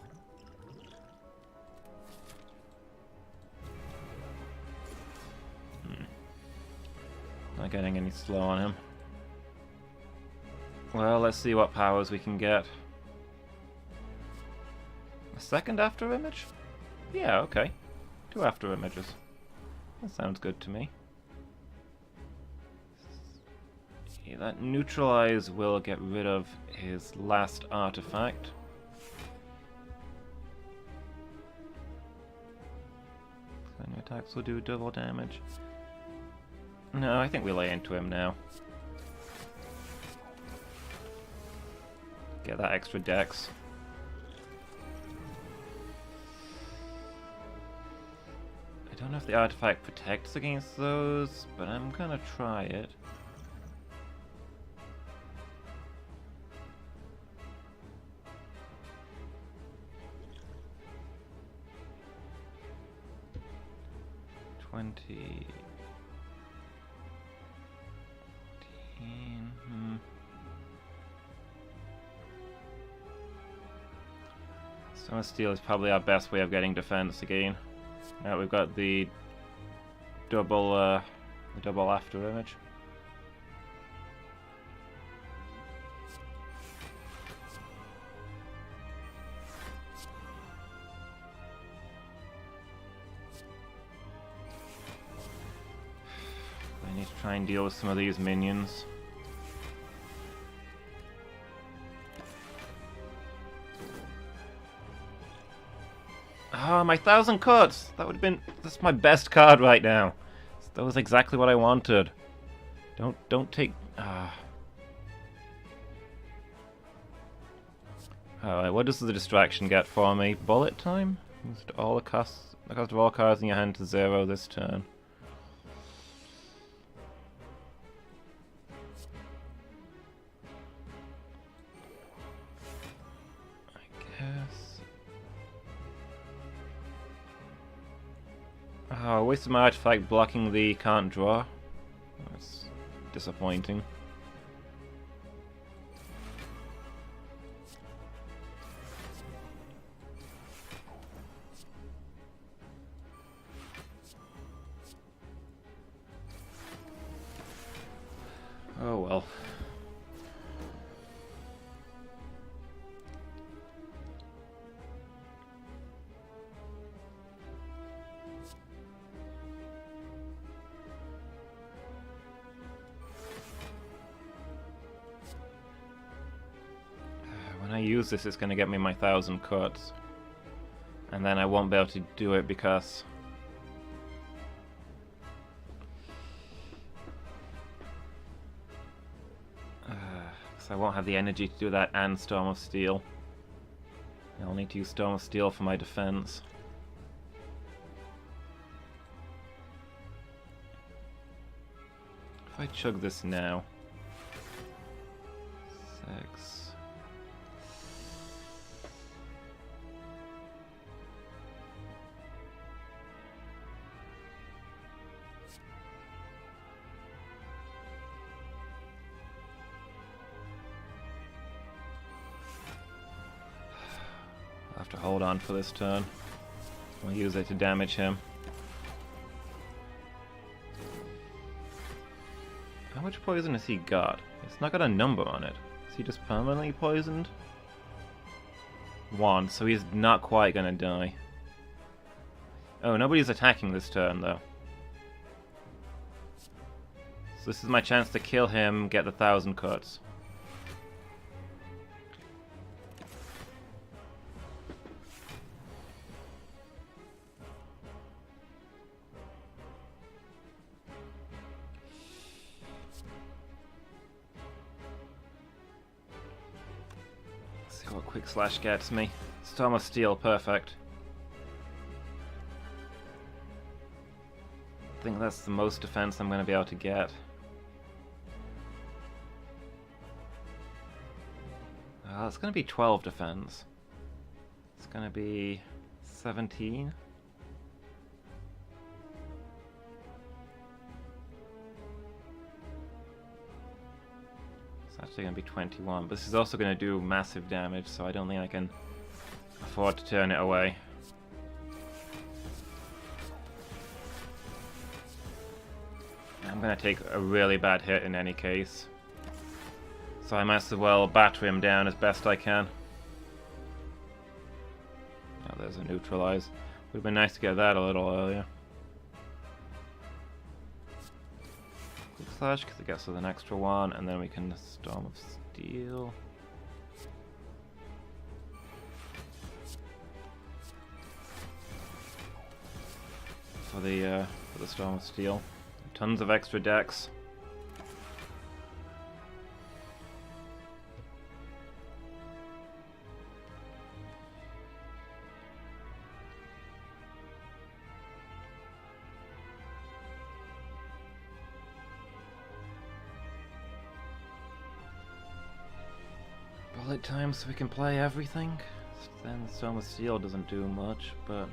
Not getting any slow on him. Well, let's see what powers we can get. A second after image? Yeah, okay. 2 after images. That sounds good to me. Yeah, that neutralize will get rid of his last artifact. Any attacks will do double damage. No, I think we lay into him now. Get that extra dex. I don't know if the artifact protects against those, but I'm gonna try it. Stone Steel is probably our best way of getting defense again. Now we've got the double after image. I need to try and deal with some of these minions. Ah, my 1000 cuts! That would have been... That's my best card right now. That was exactly what I wanted. Don't take... Alright, what does the distraction get for me? Bullet time? The cost of all cards in your hand to 0 this turn. I guess... Oh, I wasted my artifact blocking the can't draw. That's disappointing. Oh well. When I use this, it's going to get me my 1,000 cuts. And then I won't be able to do it because... I won't have the energy to do that and Storm of Steel. I'll need to use Storm of Steel for my defense. If I chug this now... 6... I'll have to hold on for this turn. I'll use it to damage him. How much poison has he got? It's not got a number on it. Is he just permanently poisoned? 1, so he's not quite gonna die. Oh, nobody's attacking this turn though. So this is my chance to kill him, get the 1,000 cuts. What Quick Slash gets me. Storm of Steel, perfect. I think that's the most defense I'm going to be able to get. It's going to be 12 defense. It's going to be 17. It's actually going to be 21, but this is also going to do massive damage, so I don't think I can afford to turn it away. I'm going to take a really bad hit in any case, so I might as well batter him down as best I can. Oh, there's a neutralize. Would have been nice to get that a little earlier. Quick Slash, because it gets us an extra 1, and then we can Storm of Steel. For the Storm of Steel. Tons of extra decks. Bullet time so we can play everything. Then Storm of Steel doesn't do much, but...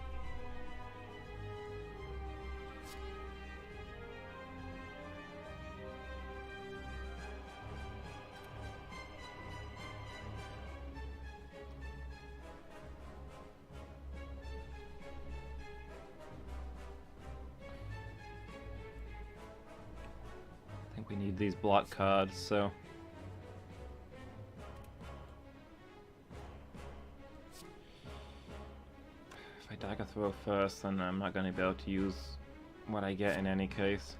I think we need these block cards, so... If I dagger throw first, then I'm not going to be able to use what I get in any case.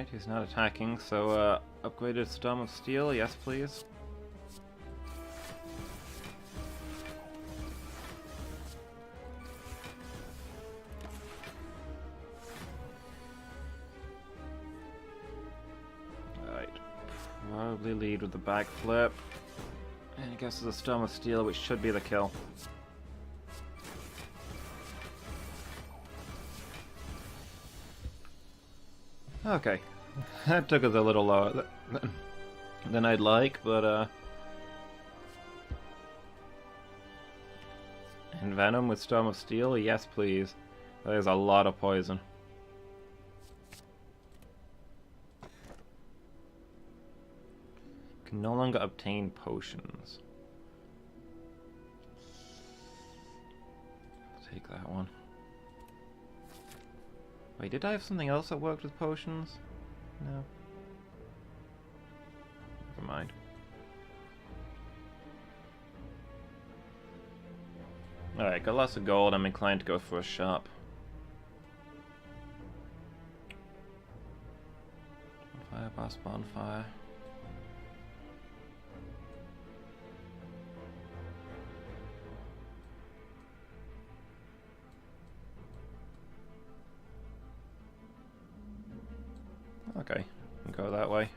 Alright, he's not attacking, so upgraded Storm of Steel, yes please. Alright, probably lead with the backflip. And I guess there's a Storm of Steel, which should be the kill. Okay, that took us a little lower than I'd like, but and Venom with Storm of Steel, yes please. That is a lot of poison. Can no longer obtain potions. Take that one. Wait, did I have something else that worked with potions? No. Never mind. Alright, got lots of gold. I'm inclined to go for a shop. Bonfire, boss bonfire. Okay, we can go that way.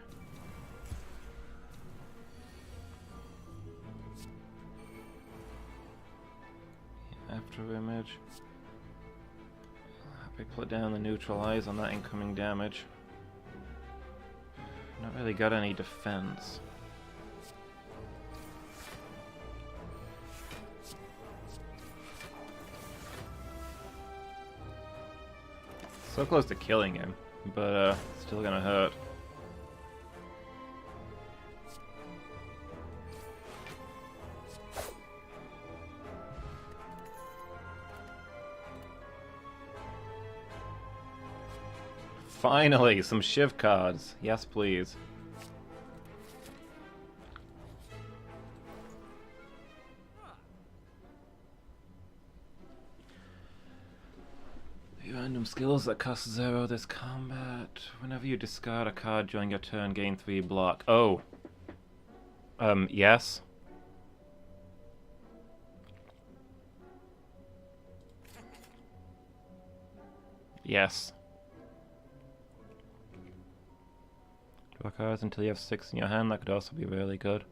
After image. Happy put down the neutralize on that incoming damage. Not really got any defense. So close to killing him, but still gonna hurt. Finally, some Shiv cards. Yes, please. The random skills that cost 0 this combat. Whenever you discard a card during your turn, gain 3 block. Oh. Yes. Yes. Draw cards until you have 6 in your hand. That could also be really good.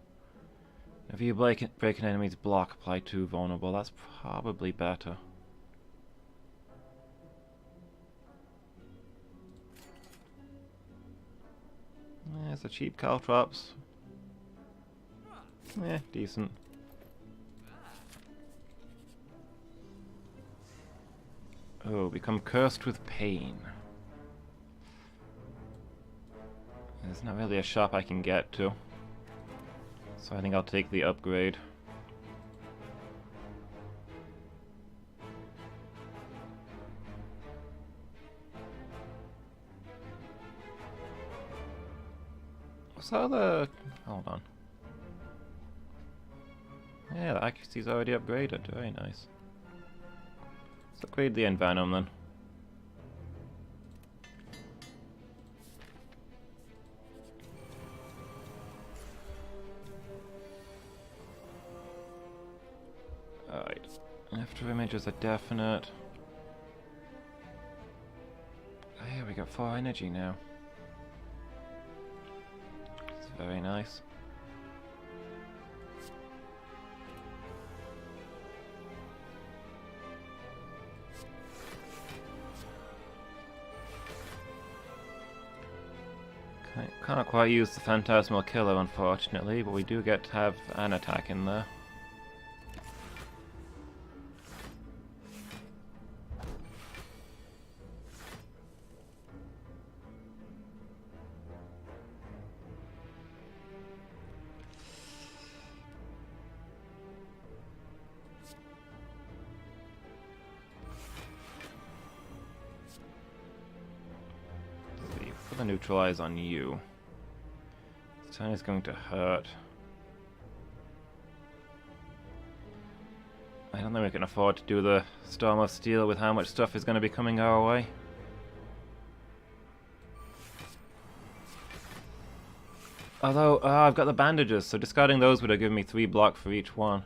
If you break an enemy's block, apply 2 vulnerable. That's probably better. There's a cheap Caltrops. Decent. Oh, become cursed with pain. There's not really a shop I can get to, so I think I'll take the upgrade. So the... hold on. Yeah, the accuracy's already upgraded. Very nice. Let's upgrade the Envenom then. Alright. After image is a definite. Oh yeah, we got 4 energy now. It's very nice. Can't quite use the Phantasmal Killer, unfortunately, but we do get to have an attack in there. Put the neutralize on you. This turn is going to hurt. I don't think we can afford to do the Storm of Steel with how much stuff is going to be coming our way. Although, I've got the bandages, so discarding those would have given me 3 block for each one.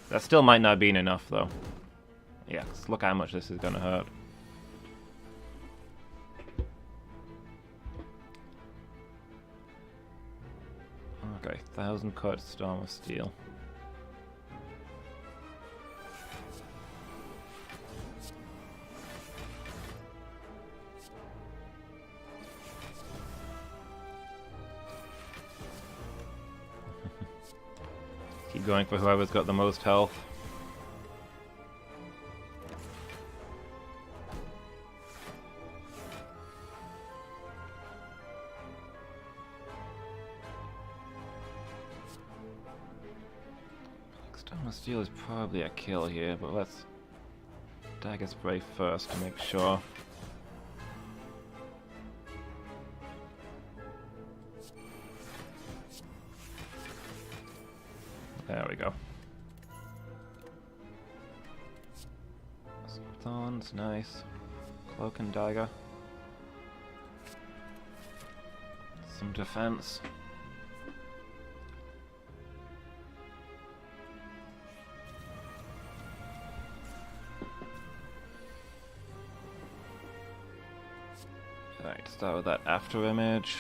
That still might not have been enough, though. Yeah, 'cause look how much this is gonna hurt. Okay, 1,000 cut, Storm of Steel. Keep going for whoever's got the most health. Stone of Steel is probably a kill here, but let's Dagger Spray first to make sure. There we go. Some thorns, nice. Cloak and dagger. Some defense. Alright, start with that after image.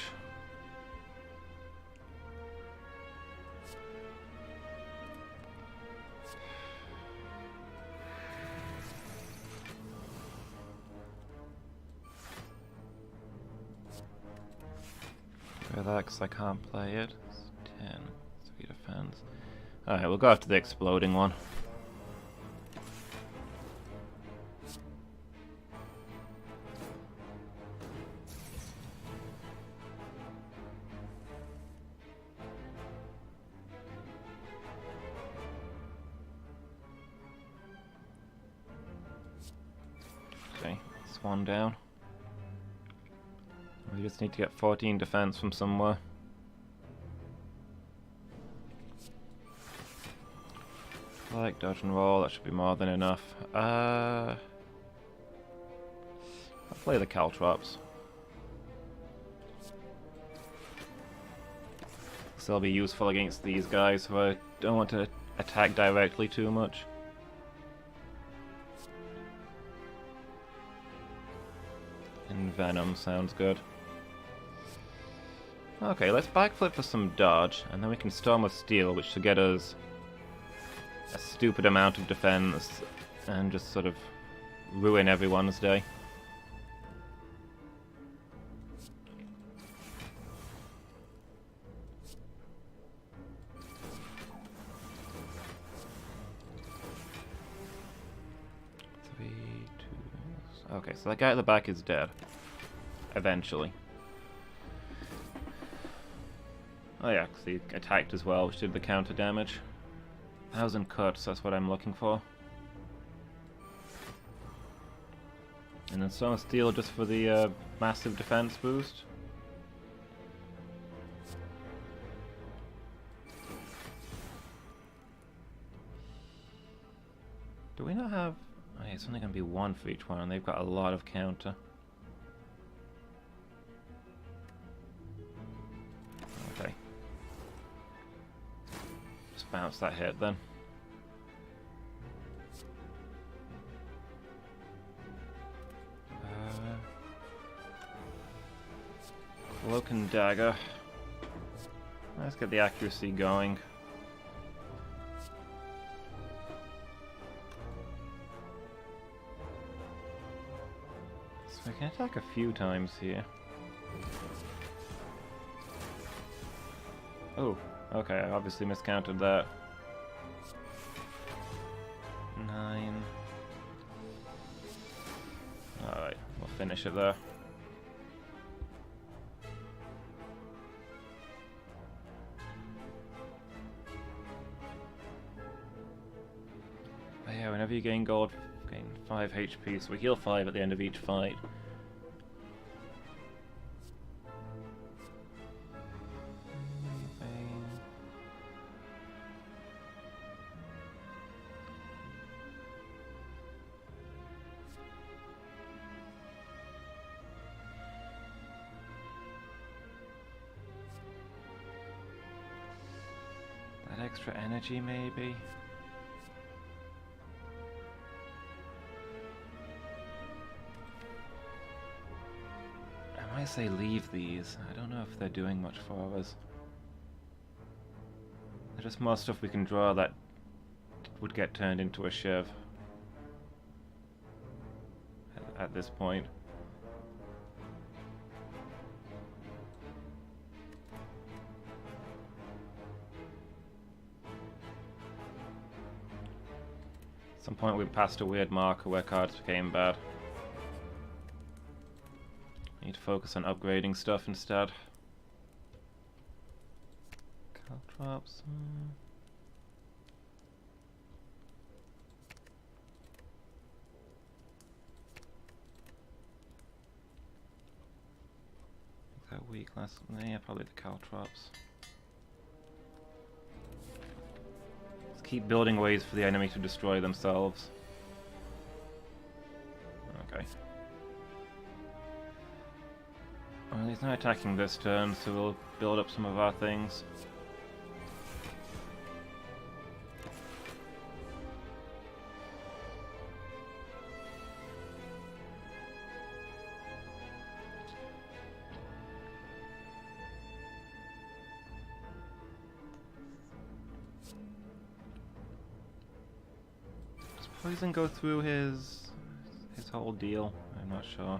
That because I can't play it. It's 10. 3 defense. Alright, we'll go after the exploding one. Okay, that's one down. We just need to get 14 defense from somewhere. Like dodge and roll, that should be more than enough. I'll play the Caltrops. So they'll be useful against these guys who I don't want to attack directly too much. And Venom sounds good. Okay, let's backflip for some dodge, and then we can Storm of Steel, which should get us a stupid amount of defense and just sort of ruin everyone's day. Okay, so that guy at the back is dead. Eventually. Oh yeah, because he attacked as well, which did the counter damage. 1,000 cuts, that's what I'm looking for. And then Storm of Steel just for the massive defense boost. Do we not have... Oh, yeah, it's only going to be 1 for each one, and they've got a lot of counter. Okay. Just bounce that hit then. Cloak and dagger. Let's get the accuracy going. So we can attack a few times here. Oh, okay, I obviously miscounted that. 9. Alright, we'll finish it there. But yeah, whenever you gain gold, gain 5 HP, so we heal 5 at the end of each fight. extra energy, maybe? I might say leave these. I don't know if they're doing much for us. There's just more stuff we can draw that would get turned into a Shiv at this point. At some point we passed a weird marker where cards became bad. I need to focus on upgrading stuff instead. Caltrops. That weak last. Yeah, probably the caltrops. Let's keep building ways for the enemy to destroy themselves. Okay. Well, he's not attacking this turn, so we'll build up some of our things. Does poison go through his whole deal? I'm not sure.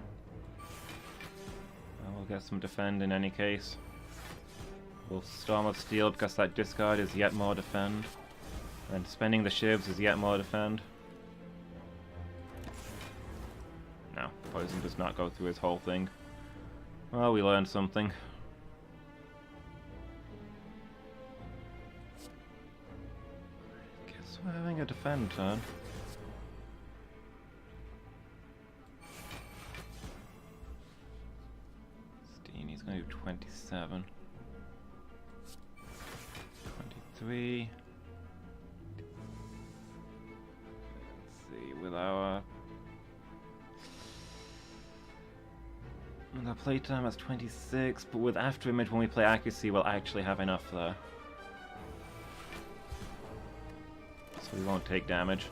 We'll get some defend in any case. We'll Storm of Steel because that discard is yet more defend. And spending the shivs is yet more defend. No, poison does not go through his whole thing. Well, we learned something. Guess we're having a defend turn. He's going to do 27. 23. Let's see, with our playtime that's 26, but with After Image when we play Accuracy we'll actually have enough there. So we won't take damage.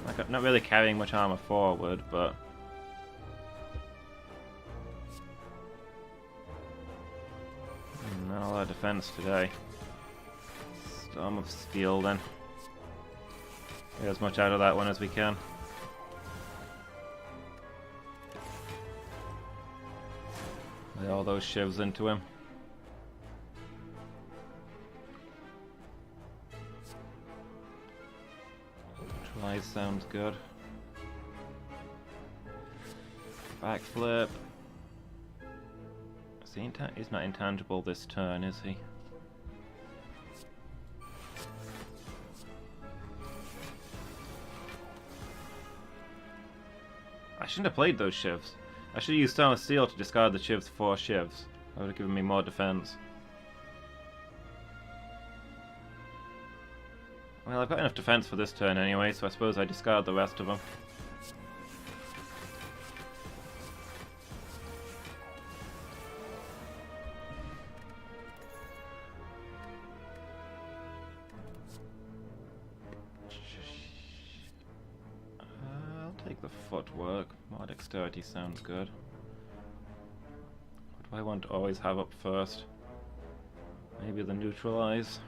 Like, not really carrying much armor forward, but not a lot of defense today. Storm of Steel then. Get as much out of that one as we can. Lay all those shivs into him. Neutralize sounds good. Backflip. He's not intangible this turn, is he? I shouldn't have played those shivs. I should have used Stone of Steel to discard the shivs for shivs. That would have given me more defense. Well, I've got enough defense for this turn anyway, so I suppose I discard the rest of them. The footwork. More dexterity sounds good. What do I want to always have up first? Maybe the neutralize.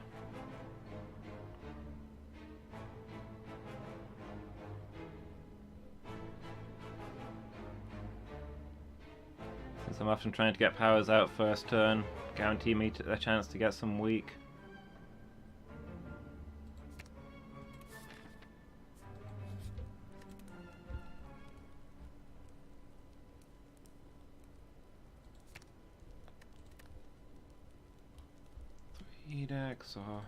Since I'm often trying to get powers out first turn, guarantee me a chance to get some weak. Dex, or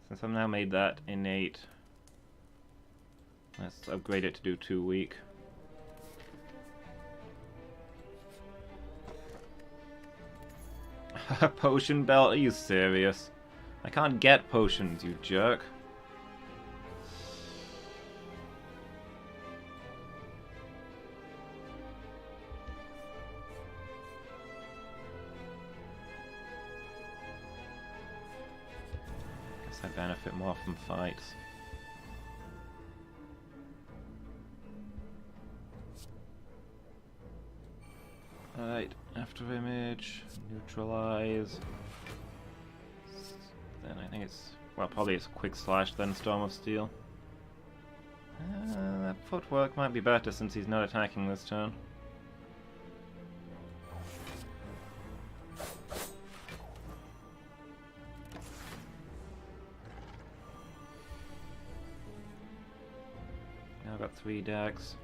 since I've now made that innate, let's upgrade it to do 2 weak. Potion belt? Are you serious? I can't get potions, you jerk. I benefit more from fights. Right, after image, neutralize. Then I think it's, well, probably it's quick slash, then Storm of Steel. That footwork might be better since he's not attacking this turn. Now I've got 3 decks.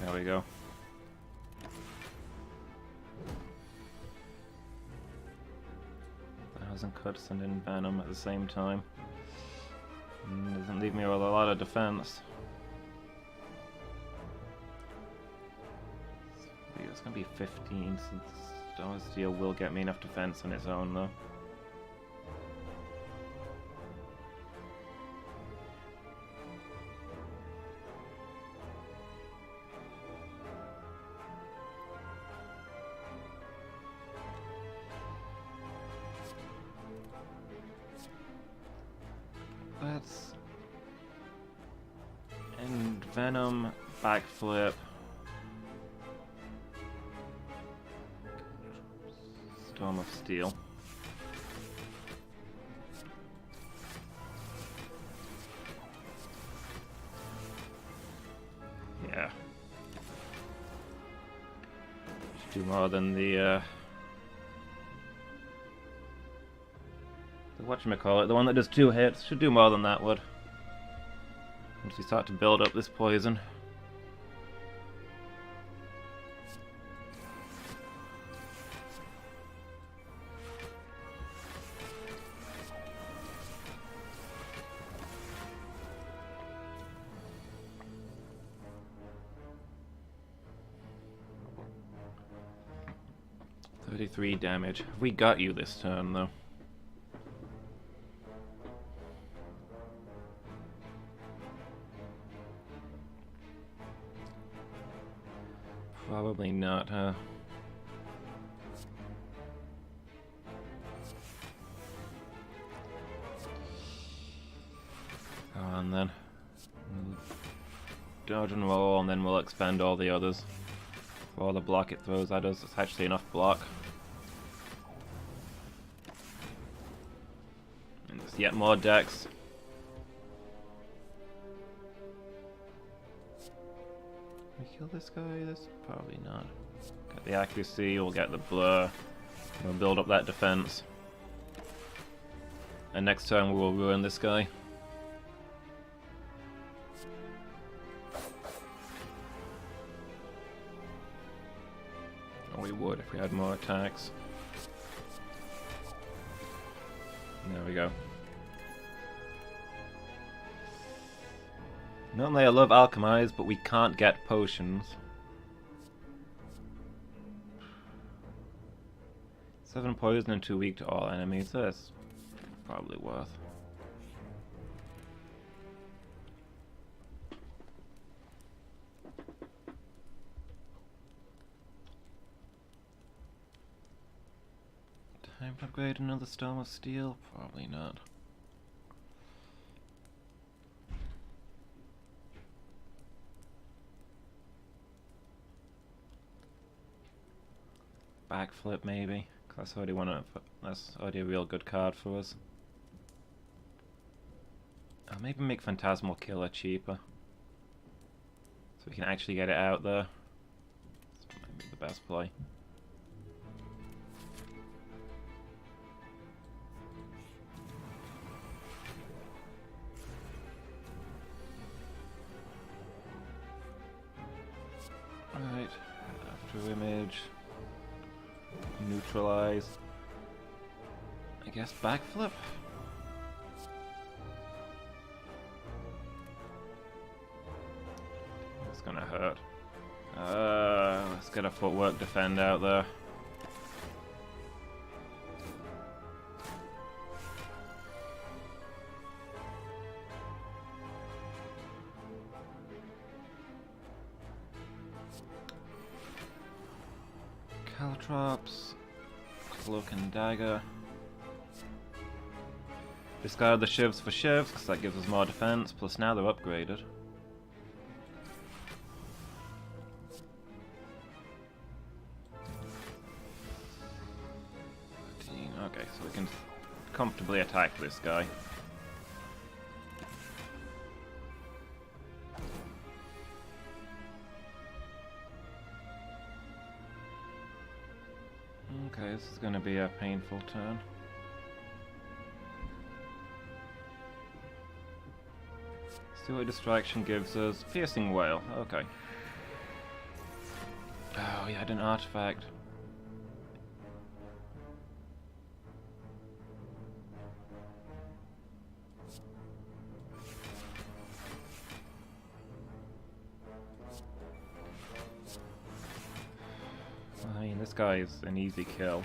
There we go. Thousand Cuts and then Venom at the same time. Doesn't leave me with a lot of defense. It's gonna be 15 since Storm of Steel will get me enough defense on its own though. Let's end Venom, backflip. Storm of Steel. Yeah. Should do more than the whatchamacallit, the one that does 2 hits, should do more than that would. Once we start to build up this poison. $33 damage. We got you this turn though. Probably not, huh? Go on then. Dodge and roll, and then we'll expend all the others. For all the block it throws at us, it's actually enough block. And there's yet more decks. Kill this guy? This probably not. Get the accuracy, we'll get the blur. We'll build up that defense. And next turn we will ruin this guy. Or we would if we had more attacks. There we go. Normally I love Alchemize, but we can't get potions. 7 poison and 2 weak to all enemies, that's probably worth. Time to upgrade another Storm of Steel? Probably not. Backflip maybe, because that's already a real good card for us. I'll maybe make Phantasmal Killer cheaper, so we can actually get it out there. This might be the best play. Alright, after image. Neutralize. I guess backflip? It's gonna hurt. Let's get a footwork defend out there. Caltrops, Cloak and Dagger. Discard the shivs for shivs, because that gives us more defense, plus now they're upgraded. Okay, so we can comfortably attack this guy. Okay, this is going to be a painful turn. See what distraction gives us. Piercing Wail, okay. Oh, he had an artifact. I mean, this guy is an easy kill.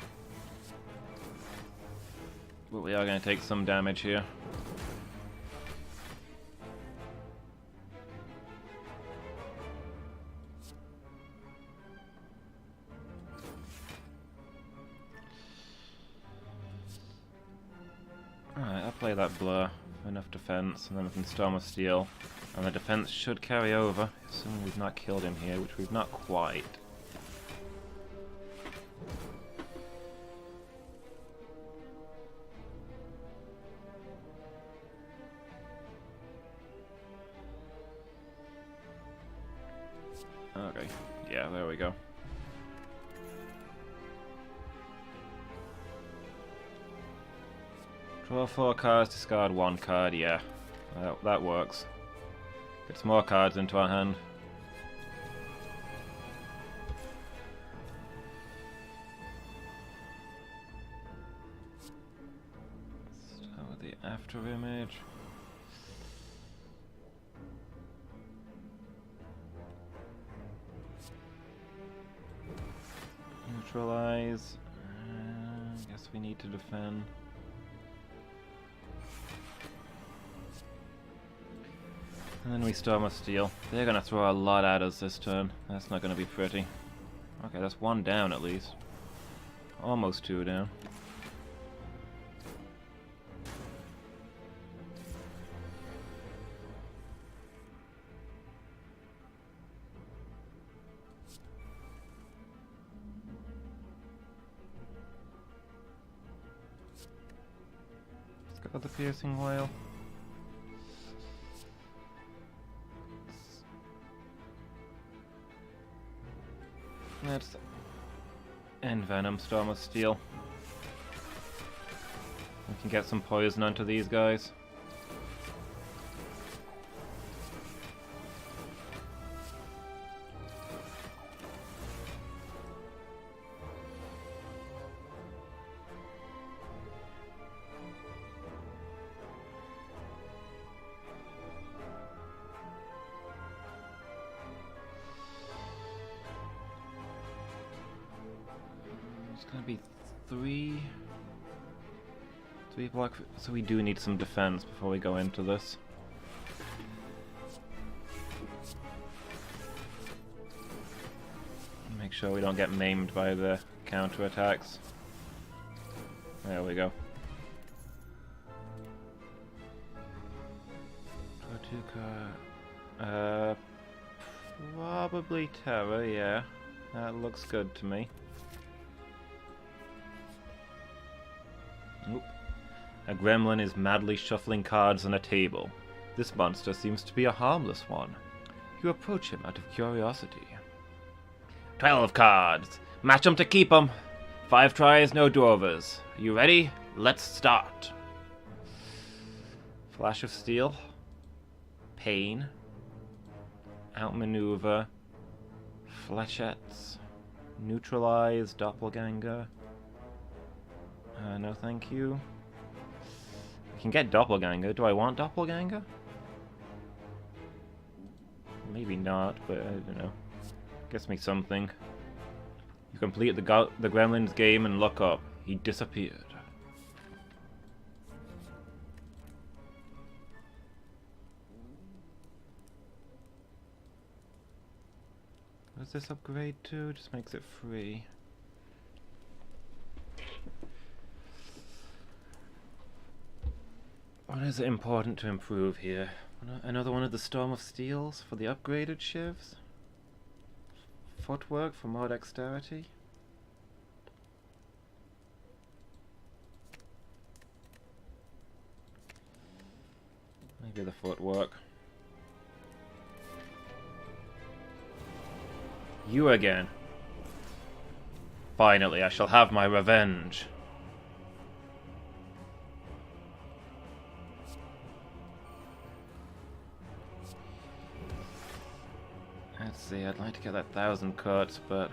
But we are going to take some damage here. Alright, I'll play that Blur for enough defense, and then we can Storm of Steel. And the defense should carry over, assuming we've not killed him here, which we've not quite. Okay, yeah, there we go. Draw 4 cards, discard 1 card, yeah. That works. Gets more cards into our hand. Start with the after image. Neutralize. Guess we need to defend. And then we Storm of Steel. They're gonna throw a lot at us this turn. That's not gonna be pretty. Okay, that's 1 down at least. Almost 2 down. Let's go with the Piercing Wail. Let's end Venom, Storm of Steel. We can get some poison onto these guys. It's gonna be three block, so we do need some defense before we go into this. Make sure we don't get maimed by the counterattacks. There we go. Draw 2 card. Probably Terror, yeah. That looks good to me. Oop. A gremlin is madly shuffling cards on a table. This monster seems to be a harmless one. You approach him out of curiosity. 12 cards! Match 'em to keep 'em! 5 tries, no do-overs. You ready? Let's start! Flash of Steel. Pain. Outmaneuver. Flechettes. Neutralize. Doppelganger. No thank you. I can get Doppelganger. Do I want Doppelganger? Maybe not, but I don't know. Gets me something. You complete the Gremlin's game and look up. He disappeared. What does this upgrade to? Just makes it free. What is important to improve here? Another one of the Storm of Steels for the upgraded shivs? Footwork for more dexterity? Maybe the footwork. You again. Finally, I shall have my revenge. Let's see, I'd like to get that 1,000 cuts, but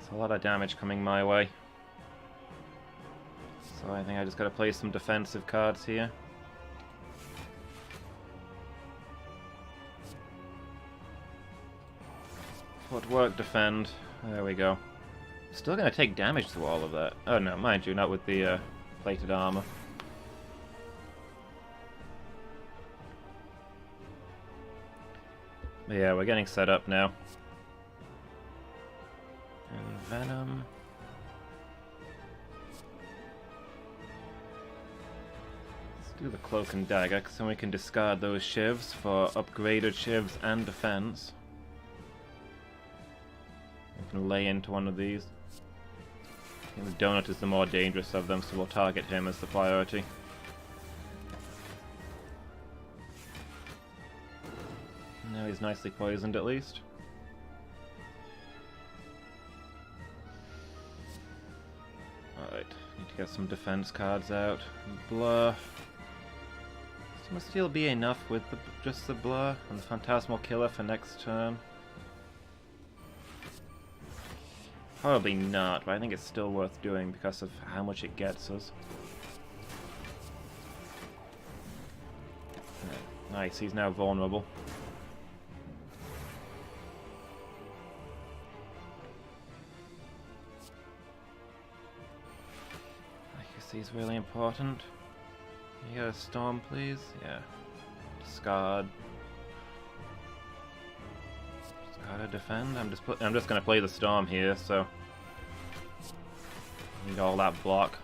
it's a lot of damage coming my way. So I think I just gotta play some defensive cards here. Footwork, defend. There we go. Still gonna take damage through all of that. Oh no, mind you, not with the plated armor. But yeah, we're getting set up now. And Venom. Let's do the Cloak and Dagger, because then we can discard those shivs for upgraded shivs and defense. We can lay into one of these. I think the Donut is the more dangerous of them, so we'll target him as the priority. Now he's nicely poisoned at least. Alright, need to get some defense cards out. Blur. Must still be enough with just the Blur and the Phantasmal Killer for next turn. Probably not, but I think it's still worth doing because of how much it gets us. Nice, he's now vulnerable. Accuracy is really important. You got a Storm, please? Yeah. Discard. Gotta defend. I'm just gonna play the Storm here, so need all that block.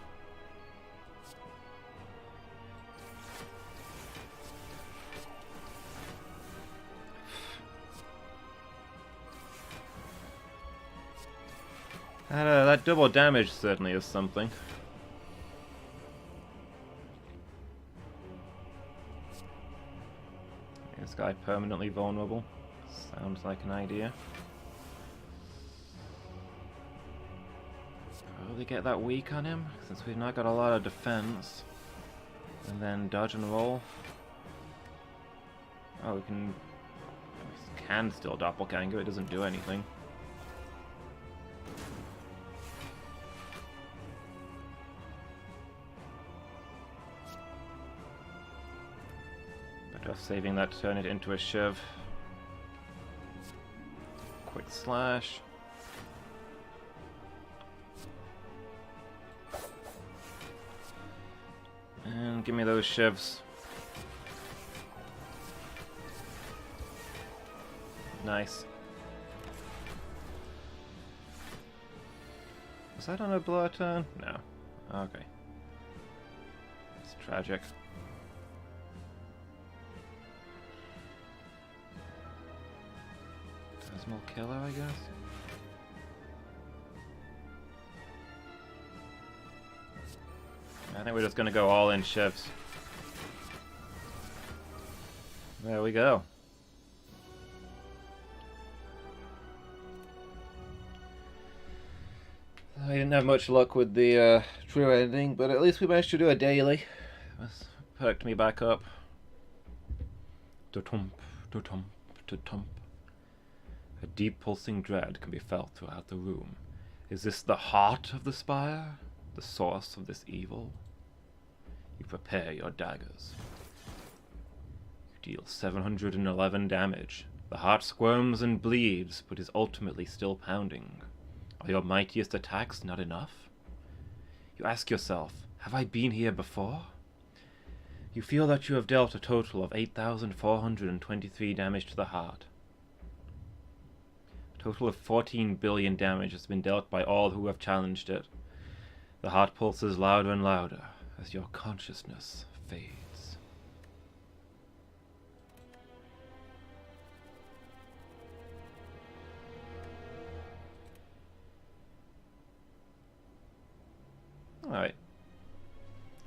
That double damage certainly is something. This guy permanently vulnerable. Sounds like an idea. Probably get that weak on him, since we've not got a lot of defense. And then dodge and roll. Oh, we can still doppelganger, it doesn't do anything. Better off saving that to turn it into a shiv. Quick slash. And give me those shivs. Nice. Was that on a Blur turn? No. Okay. It's tragic. Phantasmal Killer, I guess? I think we're just gonna go all in shivs. There we go. I didn't have much luck with the true ending, but at least we managed to do a daily. This perked me back up. Da-tump, da-tump, da-tump. A deep pulsing dread can be felt throughout the room. Is this the heart of the spire? The source of this evil? You prepare your daggers. You deal 711 damage. The heart squirms and bleeds, but is ultimately still pounding. Are your mightiest attacks not enough? You ask yourself, have I been here before? You feel that you have dealt a total of 8,423 damage to the heart. A total of 14 billion damage has been dealt by all who have challenged it. The heart pulses louder and louder, as your consciousness fades. Alright.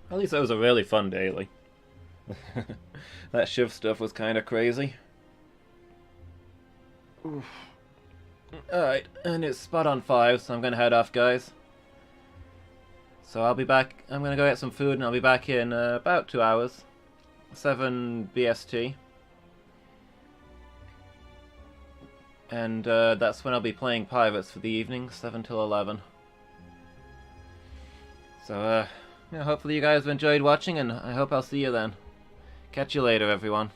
At least that was a really fun daily. That shift stuff was kind of crazy. Alright, and it's spot on 5, so I'm gonna head off, guys. So I'll be back. I'm gonna go get some food, and I'll be back in about 2 hours. 7 BST. And that's when I'll be playing Pirates for the evening, 7 till 11. So, yeah, hopefully you guys have enjoyed watching, and I hope I'll see you then. Catch you later, everyone.